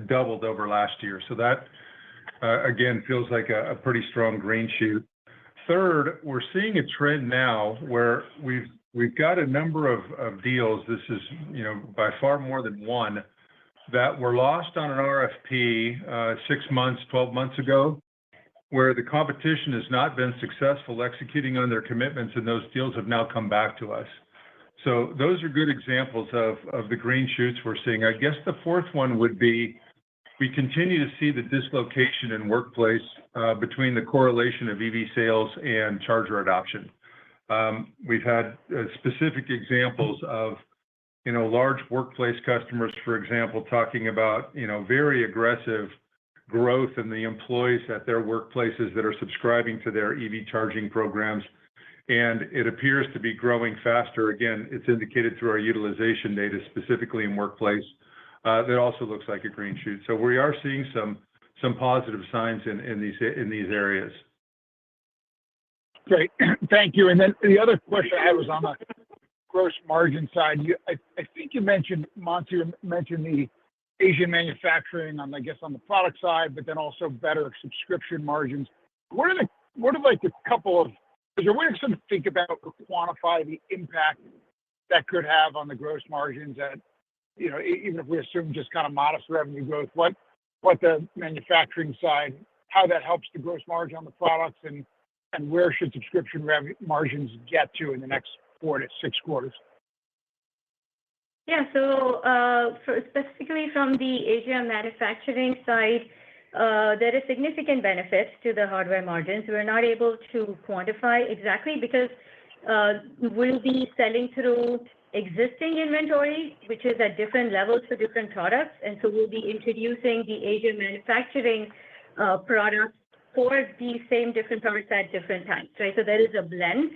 doubled over last year. So that, again, feels like a pretty strong green shoot. Third, we're seeing a trend now where we've got a number of deals. This is, by far more than one, that were lost on an RFP 6 months, 12 months ago, where the competition has not been successful executing on their commitments, and those deals have now come back to us. So those are good examples of the green shoots we're seeing. I guess the fourth one would be, we continue to see the dislocation in workplace between the correlation of EV sales and charger adoption. We've had specific examples of, large workplace customers, for example, talking about, very aggressive growth in the employees at their workplaces that are subscribing to their EV charging programs. And it appears to be growing faster. Again, it's indicated through our utilization data, specifically in workplace. That also looks like a green shoot. So we are seeing some positive signs in these areas. Great, thank you. And then the other question I had was on the gross margin side. I think you mentioned, Martyn, the Asian manufacturing on the product side, but then also better subscription margins. What are like a couple of, is there a way to think about or quantify the impact that could have on the gross margins at, even if we assume just kind of modest revenue growth, what the manufacturing side, how that helps the gross margin on the products, and where should subscription revenue margins get to in the next 4 to 6 quarters? Yeah, so specifically from the Asia manufacturing side, there is significant benefits to the hardware margins. We're not able to quantify exactly because we'll be selling through existing inventory, which is at different levels for different products. And so we'll be introducing the Asia manufacturing products for these same different products at different times, right? So there is a blend.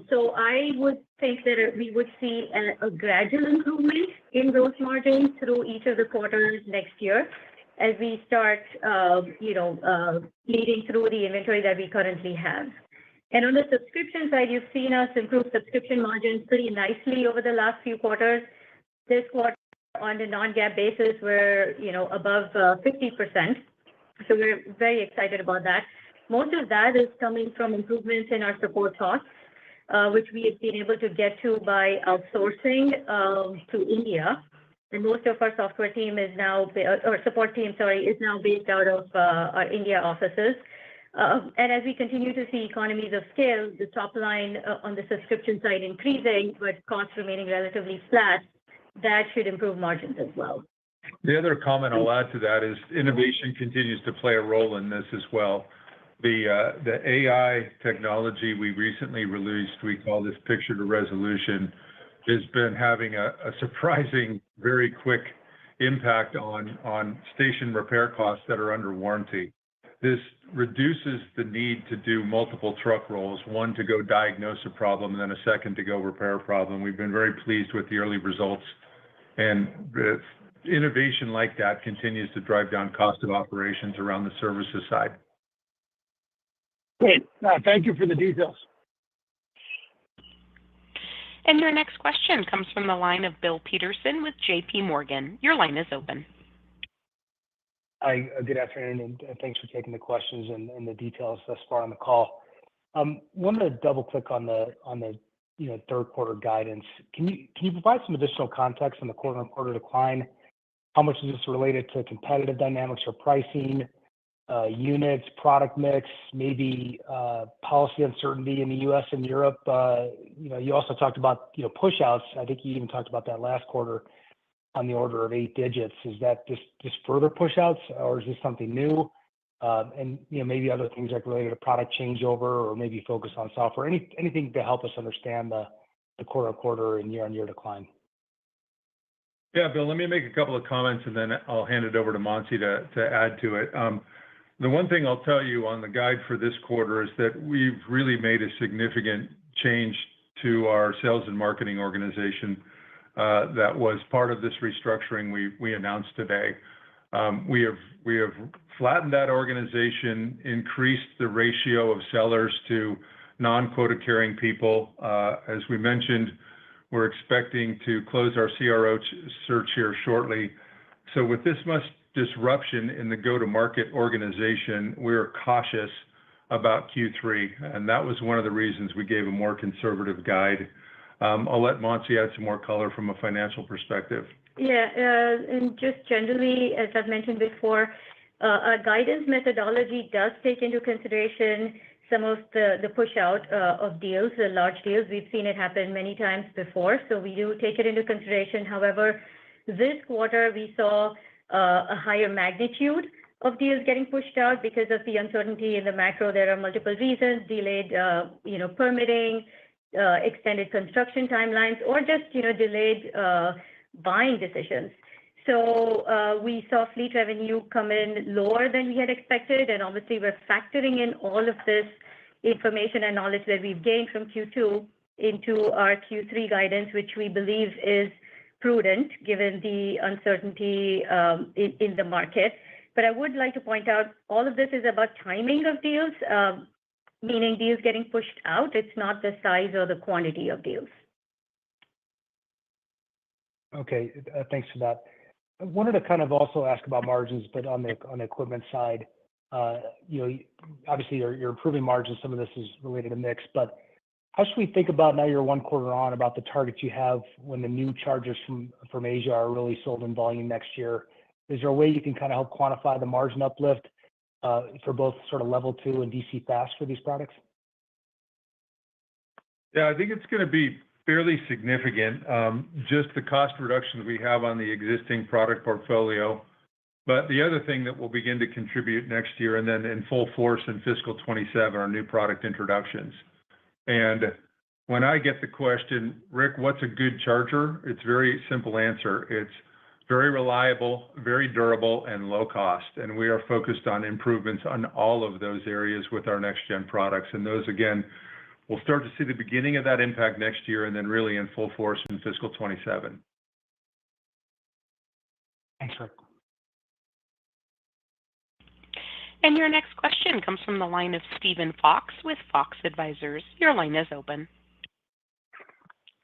So I would think that we would see a gradual improvement in gross margins through each of the quarters next year as we start, leading through the inventory that we currently have. And on the subscription side, you've seen us improve subscription margins pretty nicely over the last few quarters. This quarter, on a non-GAAP basis, we're, above 50%. So we're very excited about that. Most of that is coming from improvements in our support costs, which we have been able to get to by outsourcing to India. And most of our software team is now, or support team, is now based out of our India offices. And as we continue to see economies of scale, the top line on the subscription side increasing, but costs remaining relatively flat, that should improve margins as well. The other comment I'll add to that is innovation continues to play a role in this as well. The AI technology we recently released, we call this picture to resolution, has been having a surprising, very quick impact on station repair costs that are under warranty. This reduces the need to do multiple truck rolls, one to go diagnose a problem and then a second to go repair a problem. We've been very pleased with the early results, and innovation like that continues to drive down cost of operations around the services side. Great. Thank you for the details. And your next question comes from the line of Bill Peterson with JP Morgan. Your line is open. Hi, good afternoon, and thanks for taking the questions and the details thus far on the call. Wanted to double click on the third quarter guidance. Can you provide some additional context on the quarter-on-quarter decline? How much is this related to competitive dynamics or pricing, units, product mix, maybe policy uncertainty in the U.S. and Europe? You also talked about push-outs. I think you even talked about that last quarter on the order of 8 digits. Is that just further push-outs, or is this something new? And maybe other things like related to product changeover, or maybe focus on software. Anything to help us understand the quarter-on-quarter and year-on-year decline. Yeah, Bill, let me make a couple of comments and then I'll hand it over to Martyn to add to it. The one thing I'll tell you on the guide for this quarter is that we've really made a significant change to our sales and marketing organization that was part of this restructuring we announced today. We have flattened that organization, increased the ratio of sellers to non-quota carrying people. As we mentioned, we're expecting to close our CRO search here shortly. So with this much disruption in the go-to-market organization, we're cautious about Q3, and that was one of the reasons we gave a more conservative guide. I'll let Monty add some more color from a financial perspective. Yeah, and just generally, as I've mentioned before, our guidance methodology does take into consideration some of the push out of deals, the large deals. We've seen it happen many times before, so we do take it into consideration. However, this quarter we saw a higher magnitude of deals getting pushed out because of the uncertainty in the macro. There are multiple reasons: delayed, permitting, extended construction timelines, or just delayed buying decisions. So we saw fleet revenue come in lower than we had expected, and obviously we're factoring in all of this information and knowledge that we've gained from Q2 into our Q3 guidance, which we believe is prudent given the uncertainty in the market. But I would like to point out all of this is about timing of deals, meaning deals getting pushed out. It's not the size or the quantity of deals. Okay, thanks for that. I wanted to kind of also ask about margins, but on the equipment side, obviously you're improving margins. Some of this is related to mix, but how should we think about, now you're one quarter on, about the targets you have when the new chargers from Asia are really sold in volume next year? Is there a way you can kind of help quantify the margin uplift for both sort of level 2 and DC fast for these products? Yeah, I think it's going to be fairly significant, just the cost reductions we have on the existing product portfolio. But the other thing that will begin to contribute next year and then in full force in fiscal 27 are new product introductions. And when I get the question, Rick, what's a good charger? It's a very simple answer. It's very reliable, very durable, and low cost. And we are focused on improvements on all of those areas with our next-gen products. And those, again, we'll start to see the beginning of that impact next year and then really in full force in fiscal 27. Thanks, Rick. And your next question comes from the line of Stephen Fox with Fox Advisors. Your line is open.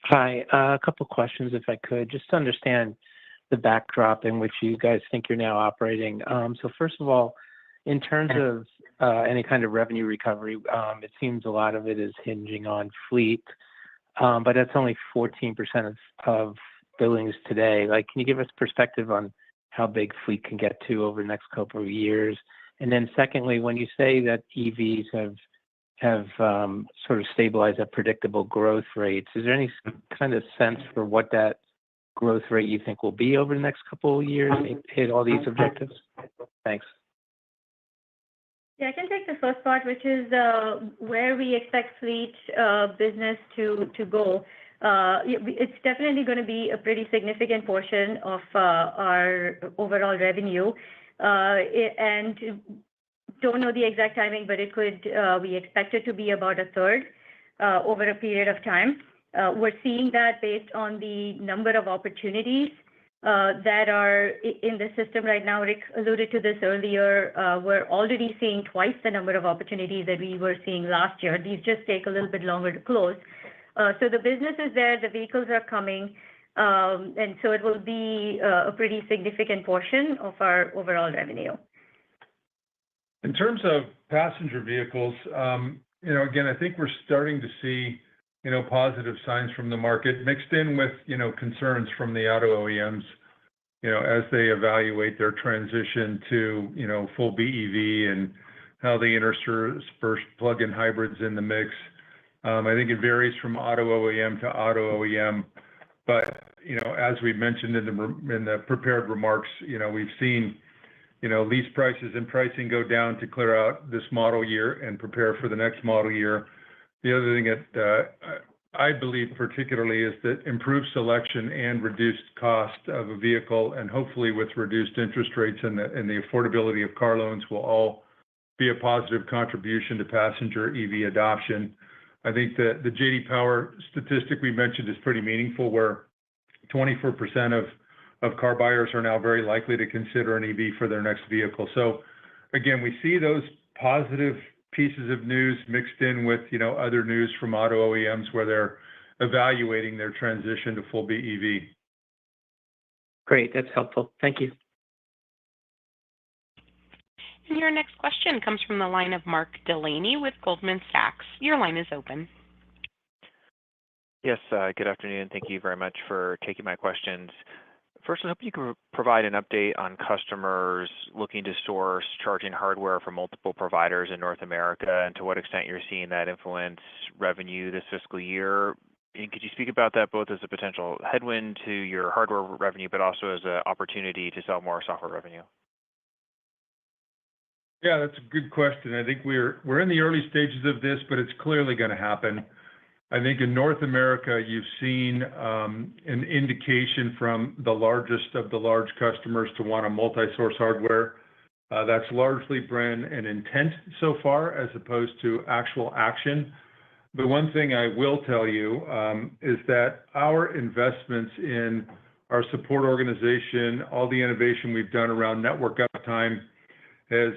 Hi, a couple of questions, if I could, just to understand the backdrop in which you guys think you're now operating. So first of all, in terms of any kind of revenue recovery, it seems a lot of it is hinging on fleet, but that's only 14% of billings today. Like, can you give us perspective on how big fleet can get to over the next couple of years? And then secondly, when you say that EVs have sort of stabilized at predictable growth rates, is there any kind of sense for what that growth rate you think will be over the next couple of years to hit all these objectives? Thanks. Yeah, I can take the first part, which is where we expect fleet business to go. It's definitely going to be a pretty significant portion of our overall revenue. And don't know the exact timing, but it could, we expect it to be about a third over a period of time. We're seeing that based on the number of opportunities that are in the system right now. Rick alluded to this earlier. We're already seeing twice the number of opportunities that we were seeing last year. These just take a little bit longer to close. So the business is there, the vehicles are coming, and so it will be a pretty significant portion of our overall revenue. In terms of passenger vehicles, again, I think we're starting to see positive signs from the market mixed in with, concerns from the auto OEMs, as they evaluate their transition to, full BEV and how they intersperse plug-in hybrids in the mix. I think it varies from auto OEM to auto OEM, but, as we mentioned in the prepared remarks, we've seen, lease prices and pricing go down to clear out this model year and prepare for the next model year. The other thing that I believe particularly is that improved selection and reduced cost of a vehicle, and hopefully with reduced interest rates and the affordability of car loans, will all be a positive contribution to passenger EV adoption. I think the J.D. Power statistic we mentioned is pretty meaningful, where 24% of car buyers are now very likely to consider an EV for their next vehicle. So again, we see those positive pieces of news mixed in with, other news from auto OEMs where they're evaluating their transition to full BEV. Great, that's helpful. Thank you. And your next question comes from the line of Mark Delaney with Goldman Sachs. Your line is open. Yes, good afternoon. Thank you very much for taking my questions. First, I hope you could provide an update on customers looking to source charging hardware from multiple providers in North America, and to what extent you're seeing that influence revenue this fiscal year. And could you speak about that both as a potential headwind to your hardware revenue, but also as an opportunity to sell more software revenue? Yeah, that's a good question. I think we're in the early stages of this, but it's clearly going to happen. I think in North America, you've seen an indication from the largest of the large customers to want a multi-source hardware. That's largely been an intent so far as opposed to actual action. The one thing I will tell you is that our investments in our support organization, all the innovation we've done around network uptime has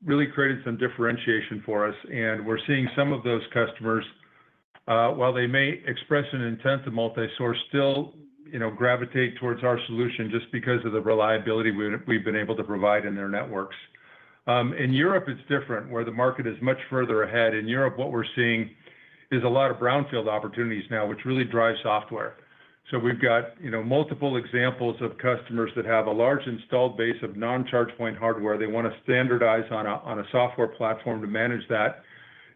really created some differentiation for us. And we're seeing some of those customers, while they may express an intent to multi-source, still gravitate towards our solution just because of the reliability we've been able to provide in their networks. In Europe, it's different, where the market is much further ahead. In Europe, what we're seeing is a lot of brownfield opportunities now, which really drive software. So we've got multiple examples of customers that have a large installed base of non-ChargePoint hardware. They want to standardize on a software platform to manage that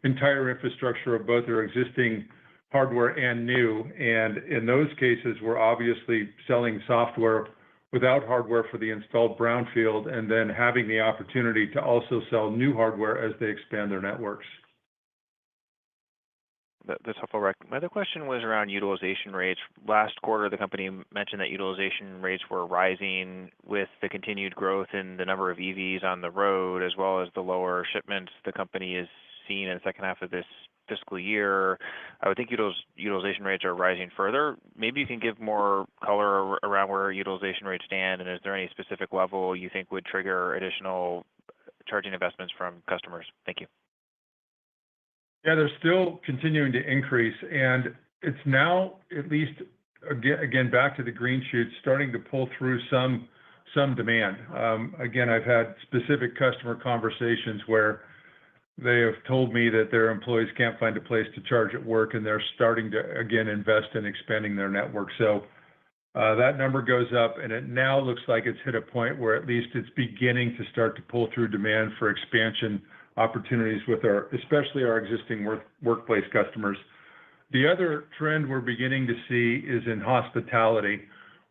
entire infrastructure of both their existing hardware and new. And in those cases, we're obviously selling software without hardware for the installed brownfield, and then having the opportunity to also sell new hardware as they expand their networks. That's helpful, Rick. My other question was around utilization rates. Last quarter, the company mentioned that utilization rates were rising with the continued growth in the number of EVs on the road, as well as the lower shipments the company is seeing in the second half of this fiscal year. I would think utilization rates are rising further. Maybe you can give more color around where utilization rates stand, and is there any specific level you think would trigger additional charging investments from customers? Thank you. Yeah, they're still continuing to increase, and it's now, at least, again, back to the green shoots, starting to pull through some demand. Again, I've had specific customer conversations where they have told me that their employees can't find a place to charge at work, and they're starting to, again, invest in expanding their network. So that number goes up, and it now looks like it's hit a point where at least it's beginning to start to pull through demand for expansion opportunities with especially our existing workplace customers. The other trend we're beginning to see is in hospitality,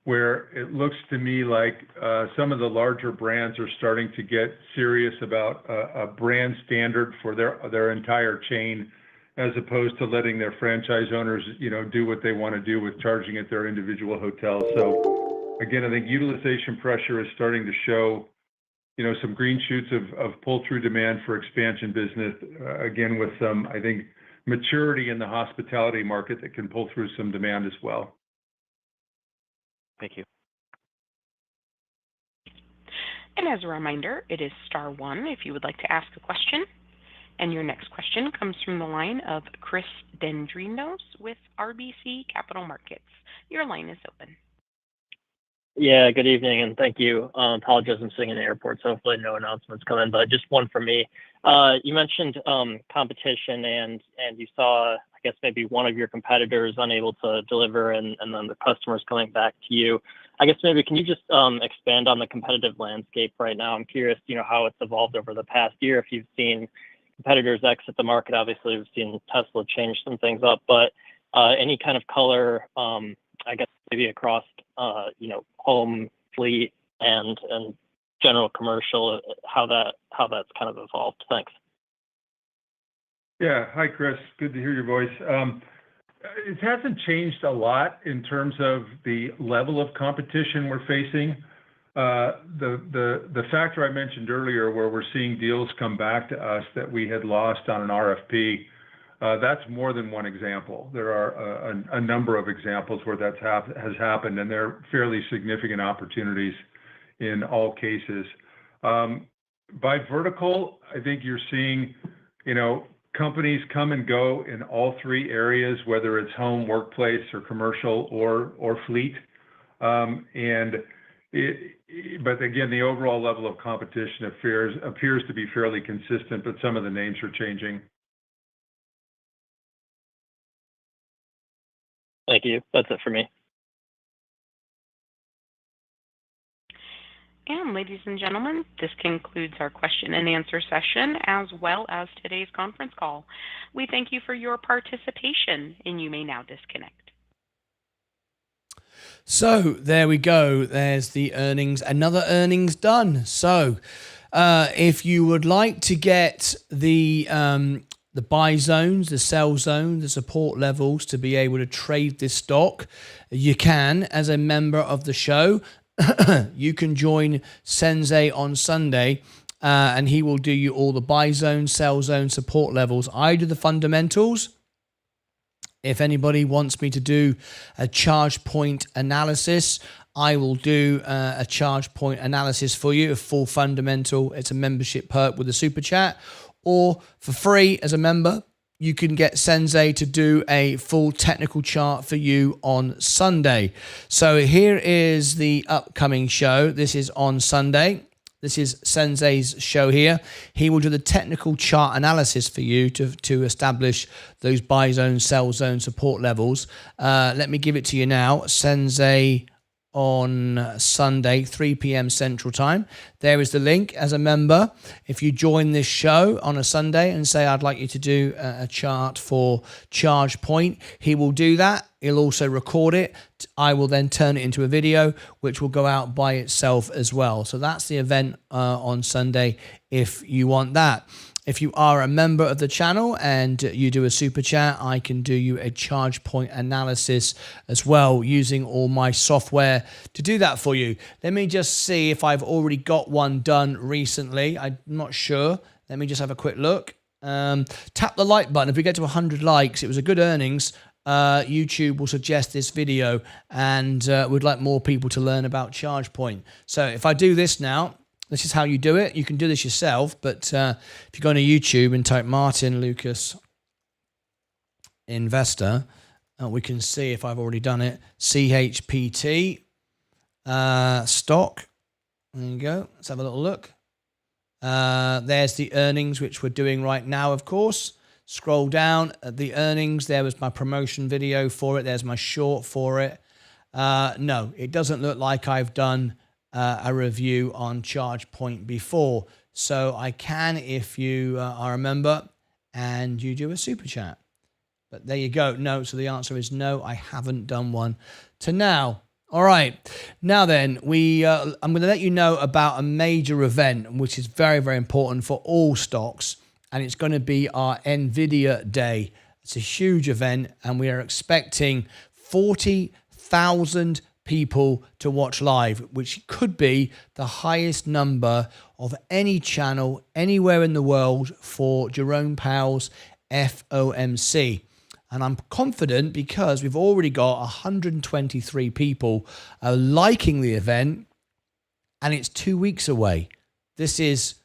where it looks to me like some of the larger brands are starting to get serious about a brand standard for their entire chain, as opposed to letting their franchise owners, do what they want to do with charging at their individual hotels. So again, I think utilization pressure is starting to show some green shoots of pull-through demand for expansion business, again, with some, I think, maturity in the hospitality market that can pull through some demand as well. Thank you. And as a reminder, it is star one if you would like to ask a question. And your next question comes from the line of Chris Dendrinos with RBC Capital Markets. Your line is open. Yeah, good evening, and thank you. Apologize, I'm sitting in the airport, so hopefully no announcements come in, but just one from me. You mentioned competition, and you saw, I guess, maybe one of your competitors unable to deliver, and then the customers coming back to you. I guess maybe can you just expand on the competitive landscape right now? I'm curious, how it's evolved over the past year, if you've seen competitors exit the market. Obviously, we've seen Tesla change some things up, but any kind of color, I guess, maybe across, home, fleet, and general commercial, how that's kind of evolved. Thanks. Yeah. Hi, Chris. Good to hear your voice. It hasn't changed a lot in terms of the level of competition we're facing. The factor I mentioned earlier, where we're seeing deals come back to us that we had lost on an RFP, That's more than one example. There are a number of examples where that has happened, and they're fairly significant opportunities in all cases. By vertical, I think you're seeing, companies come and go in all three areas, whether it's home, workplace, or commercial, or fleet. But again, the overall level of competition appears to be fairly consistent, but some of the names are changing. Thank you. That's it for me. And ladies and gentlemen, this concludes our question and answer session as well as today's conference call. We thank you for your participation, and you may now disconnect. So there we go. There's the earnings. Another earnings done. So if you would like to get the buy zones, the sell zone, the support levels to be able to trade this stock, you can as a member of the show. You can join Sensei on Sunday and he will do you all the buy zone, sell zone, support levels. I do the fundamentals. If anybody wants me to do a ChargePoint analysis, I will do a ChargePoint analysis for you, a full fundamental. It's a membership perk with a super chat. Or for free as a member, you can get Sensei to do a full technical chart for you on Sunday. So here is the upcoming show. This is on Sunday. This is Sensei's show here. He will do the technical chart analysis for you to establish those buy zone, sell zone, support levels. Let me give it to you now. Sensei on Sunday, 3 p.m. Central Time. There is the link as a member. If you join this show on a Sunday and say, I'd like you to do a chart for ChargePoint, he will do that. He'll also record it. I will then turn it into a video, which will go out by itself as well. So that's the event on Sunday if you want that. If you are a member of the channel and you do a super chat, I can do you a ChargePoint analysis as well using all my software to do that for you. Let me just see if I've already got one done recently. I'm not sure. Let me just have a quick look. Tap the like button. If we get to 100 likes, it was a good earnings. YouTube will suggest this video and would like more people to learn about ChargePoint. So if I do this now, this is how you do it. You can do this yourself, but if you go to YouTube and type Martyn Lucas Investor, we can see if I've already done it. CHPT stock. There you go. Let's have a little look. There's the earnings, which we're doing right now, of course. Scroll down at the earnings. There was my promotion video for it. There's my short for it. No, it doesn't look like I've done a review on ChargePoint before. So I can if you are a member and you do a super chat. But there you go. No, so the answer is no, I haven't done one to now. All right. Now then, I'm going to let you know about a major event, which is very, very important for all stocks. And it's going to be our NVIDIA Day. It's a huge event, and we are expecting 40,000 people to watch live, which could be the highest number of any channel anywhere in the world for Jerome Powell's FOMC. And I'm confident because we've already got 123 people liking the event, and it's 2 weeks away. This is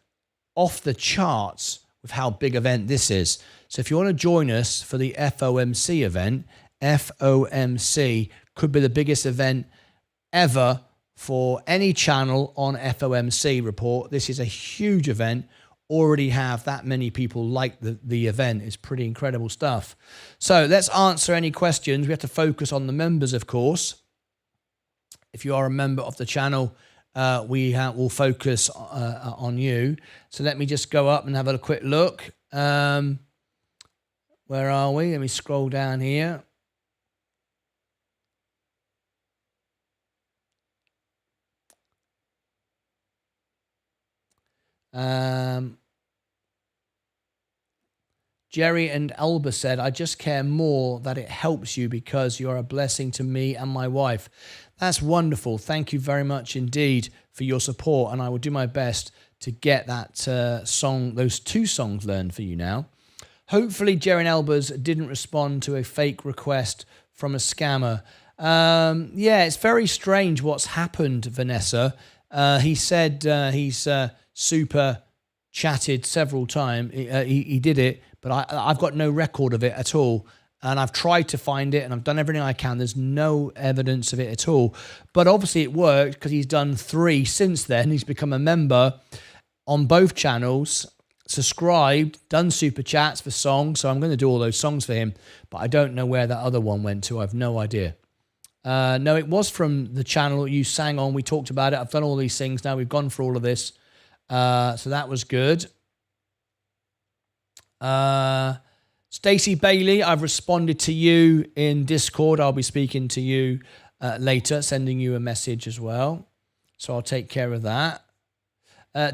off the charts with how big event this is. So if you want to join us for the FOMC event, FOMC could be the biggest event ever for any channel on FOMC report. This is a huge event. Already have that many people like the event. It's pretty incredible stuff. So let's answer any questions. We have to focus on the members, of course. If you are a member of the channel, we'll focus on you. So let me just go up and have a quick look. Where are we? Let me scroll down here. Jerry and Alba said, I just care more that it helps you because you're a blessing to me and my wife. That's wonderful. Thank you very much indeed for your support. And I will do my best to get that song, those two songs learned for you now. Hopefully, Jaren Elbers didn't respond to a fake request from a scammer. Yeah, it's very strange what's happened, Vanessa. He said he's super chatted several times. He did it, but I've got no record of it at all. And I've tried to find it, and I've done everything I can. There's no evidence of it at all. But obviously it worked because he's done 3 since then. He's become a member on both channels, subscribed, done super chats for songs. So I'm going to do all those songs for him. But I don't know where that other one went to. I have no idea. No, it was from the channel you sang on. We talked about it. I've done all these things now. We've gone through all of this. So that was good. Stacey Bailey, I've responded to you in Discord. I'll be speaking to you later, sending you a message as well. So I'll take care of that.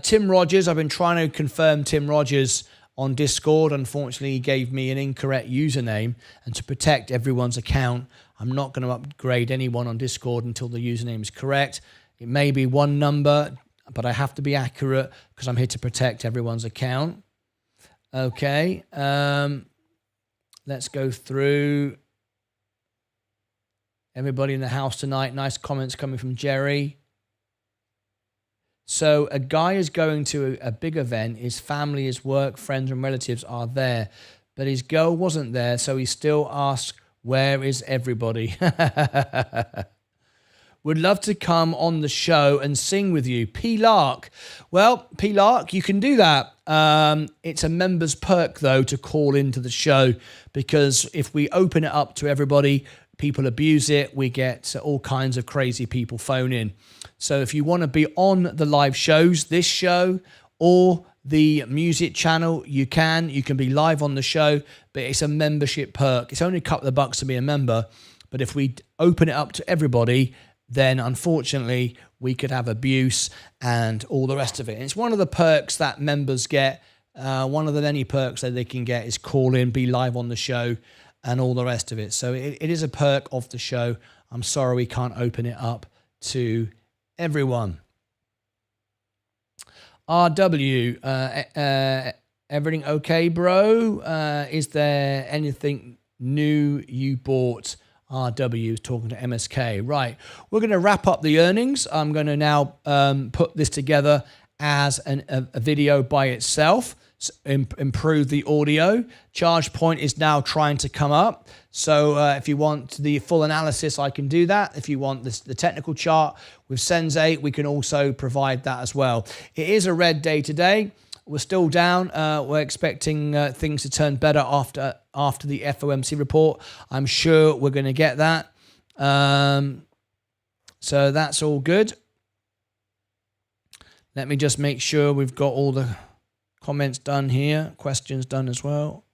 Tim Rogers, I've been trying to confirm Tim Rogers on Discord. Unfortunately, he gave me an incorrect username. And to protect everyone's account, I'm not going to upgrade anyone on Discord until the username is correct. It may be one number, but I have to be accurate because I'm here to protect everyone's account. Okay. Let's go through everybody in the house tonight. Nice comments coming from Jerry. So a guy is going to a big event. His family, his work, friends and relatives are there. But his girl wasn't there, so he still asks, where is everybody? Would love to come on the show and sing with you. P. Lark. Well, P. Lark, you can do that. It's a member's perk, though, to call into the show, because if we open it up to everybody, people abuse it. We get all kinds of crazy people phone in. So if you want to be on the live shows, this show or the music channel, you can. You can be live on the show, but it's a membership perk. It's only a couple of bucks to be a member. But if we open it up to everybody, then unfortunately we could have abuse and all the rest of it. And it's one of the perks that members get. One of the many perks that they can get is call in, be live on the show and all the rest of it. So it is a perk of the show. I'm sorry we can't open it up to everyone. RW, everything okay, bro? Is there anything new you bought? RW talking to MSK. Right, we're going to wrap up the earnings. I'm going to now put this together as a video by itself, improve the audio. ChargePoint is now trying to come up. So if you want the full analysis, I can do that. If you want the technical chart with Sensei, we can also provide that as well. It is a red day today. We're still down. We're expecting things to turn better after the FOMC report. I'm sure we're going to get that. So that's all good. Let me just make sure we've got all the comments done here. Questions done as well.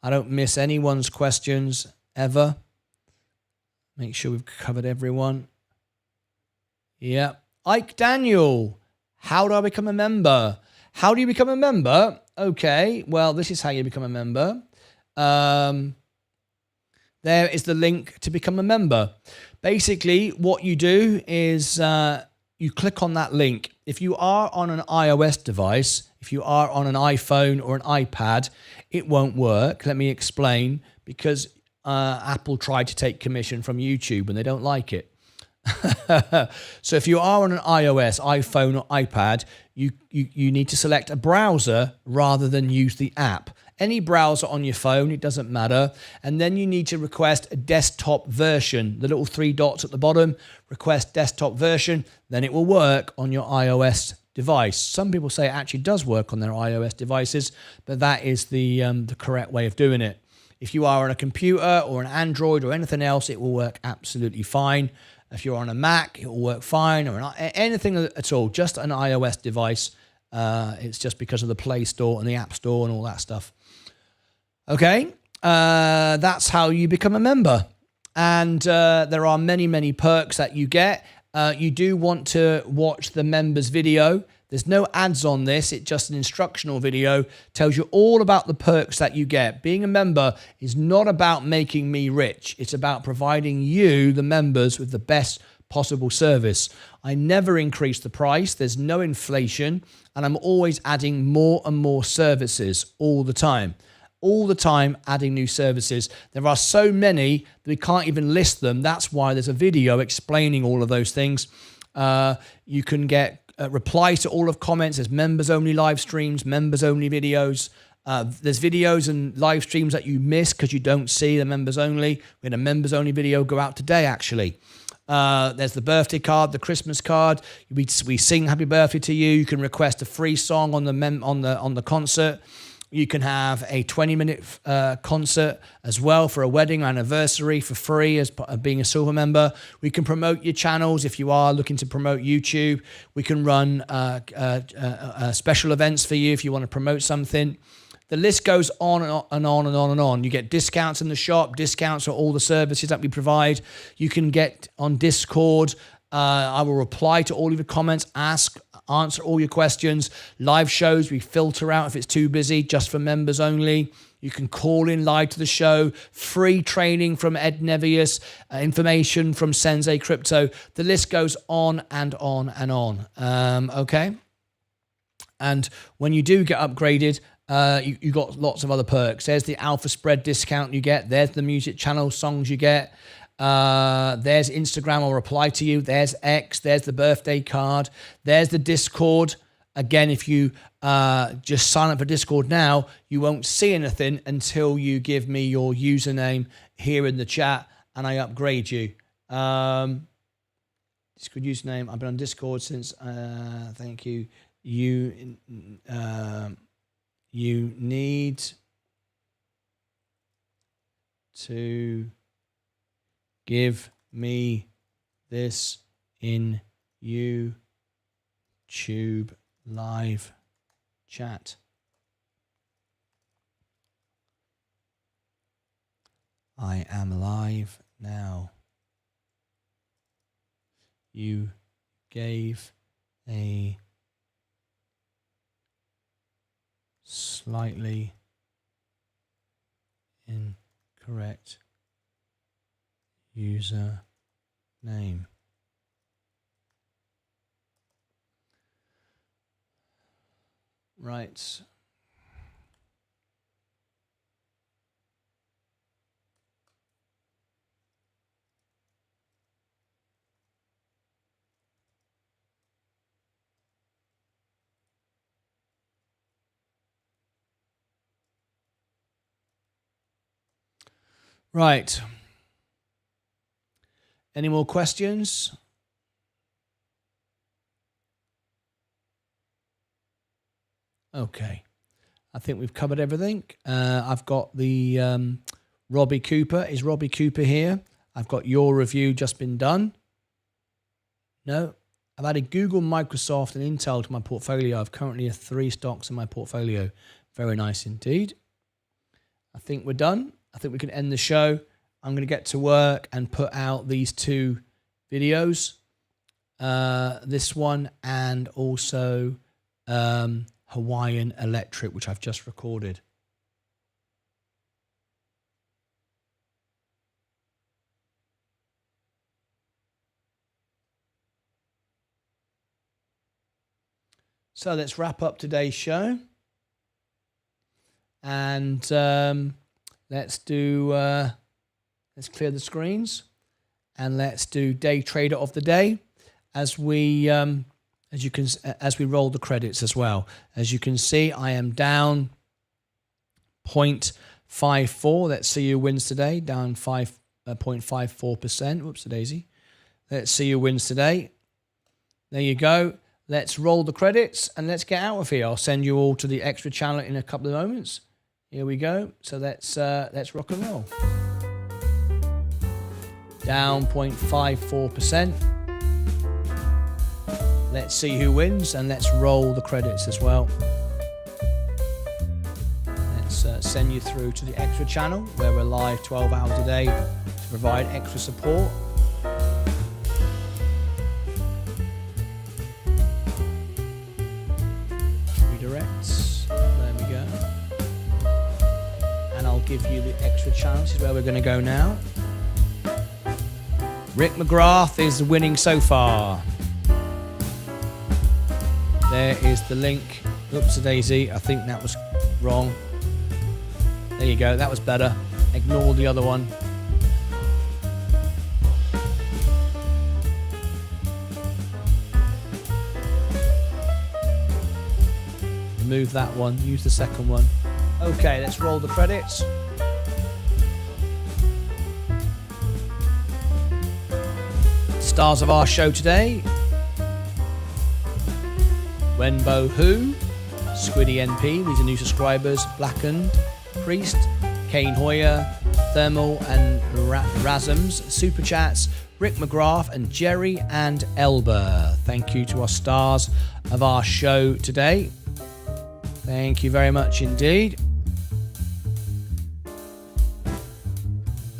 I don't miss anyone's questions ever. Make sure we've covered everyone. Yeah. Ike Daniel, how do I become a member? How do you become a member? Okay, well, this is how you become a member. There is the link to become a member. Basically, what you do is you click on that link. If you are on an iOS device, if you are on an iPhone or an iPad, it won't work. Let me explain, because Apple tried to take commission from YouTube and they don't like it. So if you are on an iOS, iPhone or iPad, you need to select a browser rather than use the app. Any browser on your phone, it doesn't matter. And then you need to request a desktop version. The little 3 dots at the bottom, request desktop version, then it will work on your iOS device. Some people say it actually does work on their iOS devices, but that is the correct way of doing it. If you are on a computer or an Android or anything else, it will work absolutely fine. If you're on a Mac, it will work fine, or anything at all, just an iOS device. It's just because of the Play Store and the App Store and all that stuff. Okay, that's how you become a member. And there are many, many perks that you get. You do want to watch the members video. There's no ads on this. It's just an instructional video. Tells you all about the perks that you get. Being a member is not about making me rich. It's about providing you, the members, with the best possible service. I never increase the price. There's no inflation. And I'm always adding more and more services all the time. all the time adding new services. There are so many that we can't even list them. That's why there's a video explaining all of those things. You can get replies to all of comments. There's members-only live streams, members-only videos. There's videos and live streams that you miss because you don't see the members-only. We had a members-only video go out today, actually. There's the birthday card, the Christmas card. We sing happy birthday to you. You can request a free song on the concert. You can have a 20-minute concert as well for a wedding or anniversary for free as being a silver member. We can promote your channels if you are looking to promote YouTube. We can run special events for you if you want to promote something. The list goes on and on and on and on and on. You get discounts in the shop, discounts on all the services that we provide. You can get on Discord. I will reply to all of your comments, answer all your questions. Live shows, we filter out if it's too busy, just for members only. You can call in live to the show. Free training from Ed Nevius, information from Sensei Crypto. The list goes on and on and on. Okay? And when you do get upgraded, you got lots of other perks. There's the Alpha Spread discount you get. There's the music channel songs you get. There's Instagram, I'll reply to you. There's X. There's the birthday card. There's the Discord. Again, if you just sign up for Discord now, you won't see anything until you give me your username here in the chat and I upgrade you. Discord username. I've been on Discord since, thank you. You need to give me this in YouTube live chat. I am live now. You gave a slightly incorrect user name. Right. Right. Any more questions? Okay. I think we've covered everything. I've got the Robbie Cooper. Is Robbie Cooper here? I've got your review just been done. No. I've added Google, Microsoft, and Intel to my portfolio. I've currently 3 stocks in my portfolio. Very nice indeed. I think we're done. I think we can end the show. I'm going to get to work and put out these 2 videos. This one and also Hawaiian Electric, which I've just recorded. So let's wrap up today's show. And let's clear the screens. And let's do day trader of the day as we roll the credits as well. As you can see, I am down 0.54. Let's see who wins today. Down 5.54%. Whoops, a daisy. Let's see who wins today. There you go. Let's roll the credits and let's get out of here. I'll send you all to the extra channel in a couple of moments. Here we go. So let's rock and roll. Down 0.54%. Let's see who wins and let's roll the credits as well. Let's send you through to the extra channel where we're live 12 hours a day to provide extra support. Redirects. There we go. And I'll give you the extra channel. This is where we're going to go now. Rick McGrath is winning so far. There is the link. Oops, a daisy. I think that was wrong. There you go. That was better. Ignore the other one. Remove that one. Use the second one. Okay, let's roll the credits. Stars of our show today: Wenbo Hu, Squiddy NP, these are new subscribers, Blackened, Priest, Kane Hoyer, Thermal and Razums, Super Chats, Rick McGrath and Jerry and Elber. Thank you to our stars of our show today. Thank you very much indeed.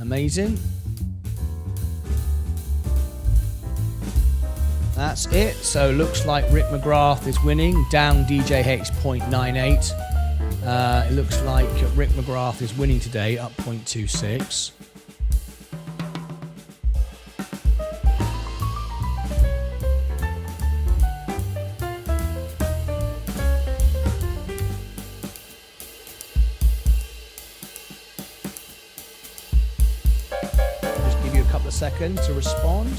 Amazing. That's it. So looks like Rick McGrath is winning, down DJH 0.98. It looks like Rick McGrath is winning today, up 0.26. Just give you a couple of seconds to respond.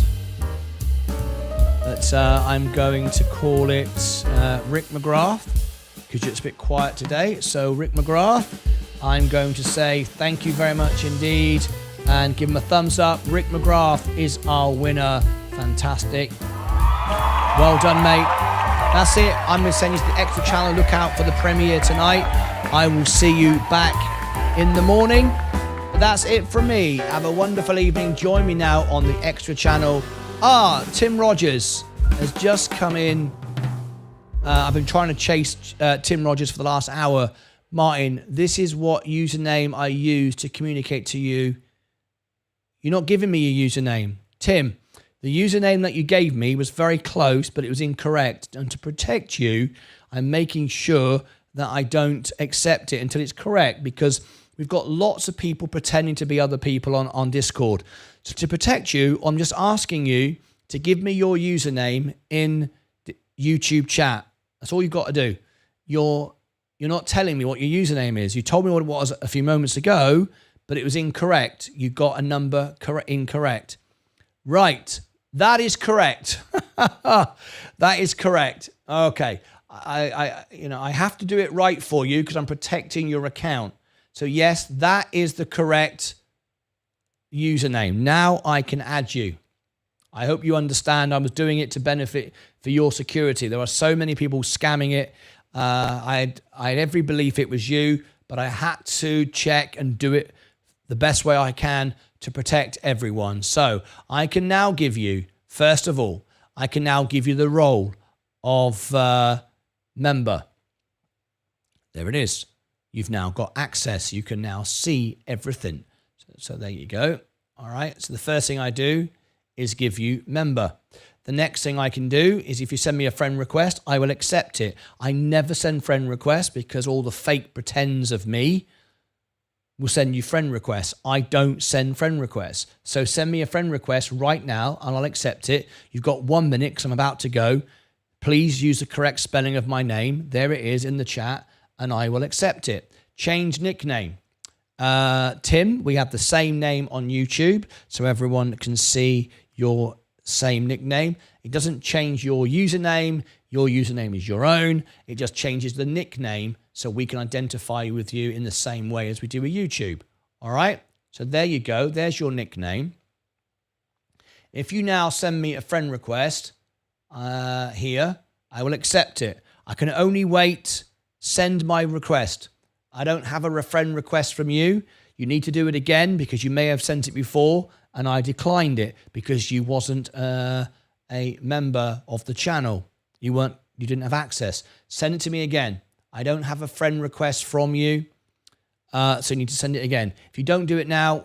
But I'm going to call it Rick McGrath, because it's a bit quiet today. So Rick McGrath, I'm going to say thank you very much indeed and give him a thumbs up. Rick McGrath is our winner. Fantastic. Well done, mate. That's it. I'm going to send you to the extra channel. Look out for the premiere tonight. I will see you back in the morning. But that's it from me. Have a wonderful evening. Join me now on the extra channel. Tim Rogers has just come in. I've been trying to chase Tim Rogers for the last hour. Martyn, this is what username I use to communicate to you. You're not giving me your username. Tim, the username that you gave me was very close, but it was incorrect. And to protect you, I'm making sure that I don't accept it until it's correct, because we've got lots of people pretending to be other people on Discord. So to protect you, I'm just asking you to give me your username in the YouTube chat. That's all you've got to do. You're not telling me what your username is. You told me what it was a few moments ago, but it was incorrect. You got a number incorrect. Right. That is correct. That is correct. Okay. I have to do it right for you because I'm protecting your account. So yes, that is the correct username. Now I can add you. I hope you understand I was doing it to benefit for your security. There are so many people scamming it. I had every belief it was you, but I had to check and do it the best way I can to protect everyone. So I can now give you, first of all, I can now give you the role of member. There it is. You've now got access. You can now see everything. So there you go. All right. So the first thing I do is give you member. The next thing I can do is if you send me a friend request, I will accept it. I never send friend requests because all the fake pretends of me will send you friend requests. I don't send friend requests. So send me a friend request right now and I'll accept it. You've got 1 minute because I'm about to go. Please use the correct spelling of my name. There it is in the chat and I will accept it. Change nickname. Tim, we have the same name on YouTube so everyone can see your same nickname. It doesn't change your username. Your username is your own. It just changes the nickname so we can identify with you in the same way as we do with YouTube. All right? So there you go. There's your nickname. If you now send me a friend request here, I will accept it. I can only wait. Send my request. I don't have a friend request from you. You need to do it again because you may have sent it before and I declined it because you wasn't a member of the channel. You didn't have access. Send it to me again. I don't have a friend request from you, so you need to send it again. If you don't do it now,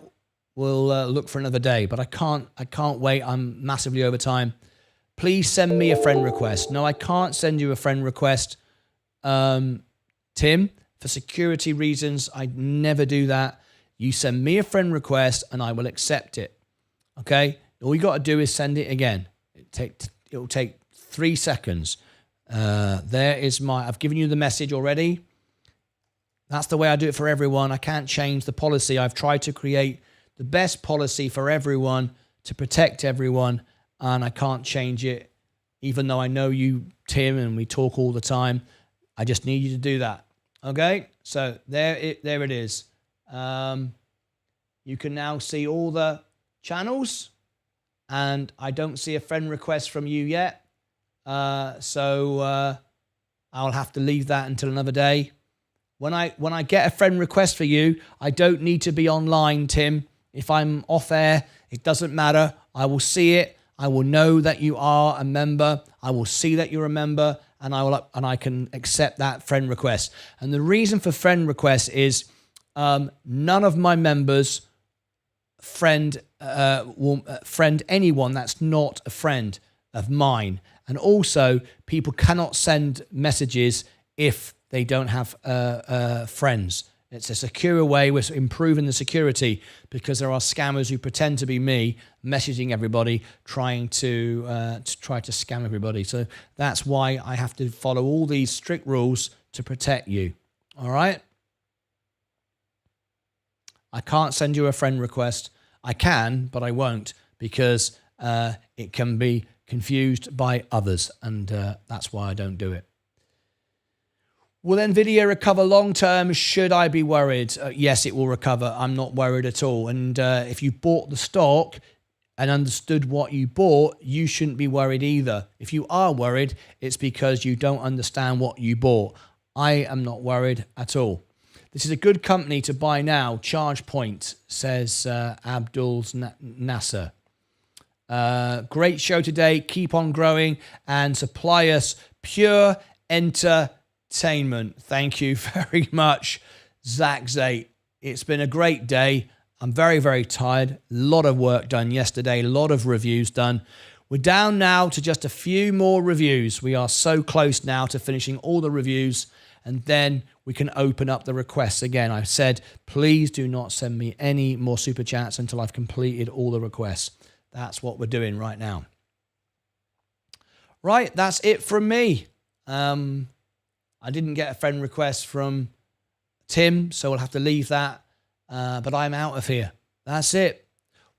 we'll look for another day. But I can't wait. I'm massively over time. Please send me a friend request. No, I can't send you a friend request, Tim. For security reasons, I never do that. You send me a friend request and I will accept it. Okay? All you got to do is send it again. It'll take 3 seconds. There is I've given you the message already. That's the way I do it for everyone. I can't change the policy. I've tried to create the best policy for everyone to protect everyone, and I can't change it, even though I know you, Tim, and we talk all the time. I just need you to do that. Okay? So there it is. You can now see all the channels, and I don't see a friend request from you yet. So I'll have to leave that until another day. When I get a friend request for you, I don't need to be online, Tim. If I'm off air, it doesn't matter. I will see it. I will know that you are a member. I will see that you're a member, and I can accept that friend request. And the reason for friend request is none of my members friend anyone that's not a friend of mine. And also, people cannot send messages if they don't have friends. It's a secure way. We're improving the security because there are scammers who pretend to be me, messaging everybody, trying to scam everybody. So that's why I have to follow all these strict rules to protect you. All right? I can't send you a friend request. I can, but I won't, because it can be confused by others, and that's why I don't do it. Will NVIDIA recover long term? Should I be worried? Yes, it will recover. I'm not worried at all. And if you bought the stock and understood what you bought, you shouldn't be worried either. If you are worried, it's because you don't understand what you bought. I am not worried at all. This is a good company to buy now. ChargePoint, says Abdul Nasser. Great show today. Keep on growing and supply us pure entertainment. Thank you very much, Zach Zate. It's been a great day. I'm very, very tired. A lot of work done yesterday. A lot of reviews done. We're down now to just a few more reviews. We are so close now to finishing all the reviews, and then we can open up the requests again. I said, please do not send me any more super chats until I've completed all the requests. That's what we're doing right now. Right, that's it from me. I didn't get a friend request from Tim, so we'll have to leave that. But I'm out of here. That's it.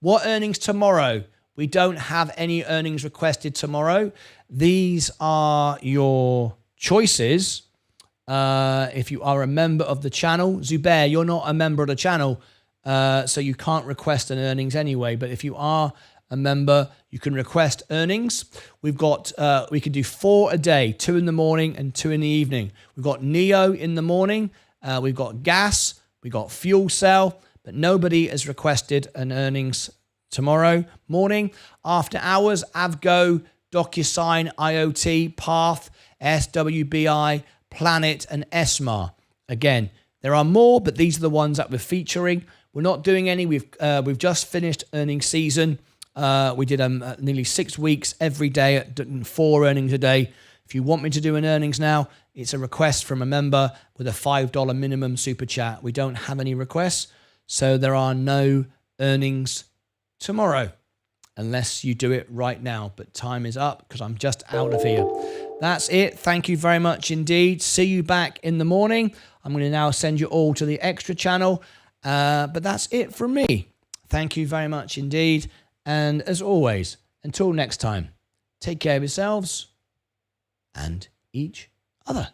What earnings tomorrow? We don't have any earnings requested tomorrow. These are your choices. If you are a member of the channel, Zubair, you're not a member of the channel, so you can't request an earnings anyway. But if you are a member, you can request earnings. We've got, we can do 4 a day, 2 in the morning and 2 in the evening. We've got NEO in the morning. We've got gas. We've got fuel cell, but nobody has requested an earnings tomorrow morning. After hours, Avgo, DocuSign, IoT, Path, SWBI, Planet, and ESMA. Again, there are more, but these are the ones that we're featuring. We're not doing any. We've just finished earnings season. We did nearly 6 weeks every day, 4 earnings a day. If you want me to do an earnings now, it's a request from a member with a $5 minimum super chat. We don't have any requests, so there are no earnings tomorrow unless you do it right now. But time is up because I'm just out of here. That's it. Thank you very much indeed. See you back in the morning. I'm going to now send you all to the extra channel. But that's it from me. Thank you very much indeed. And as always, until next time, take care of yourselves and each other.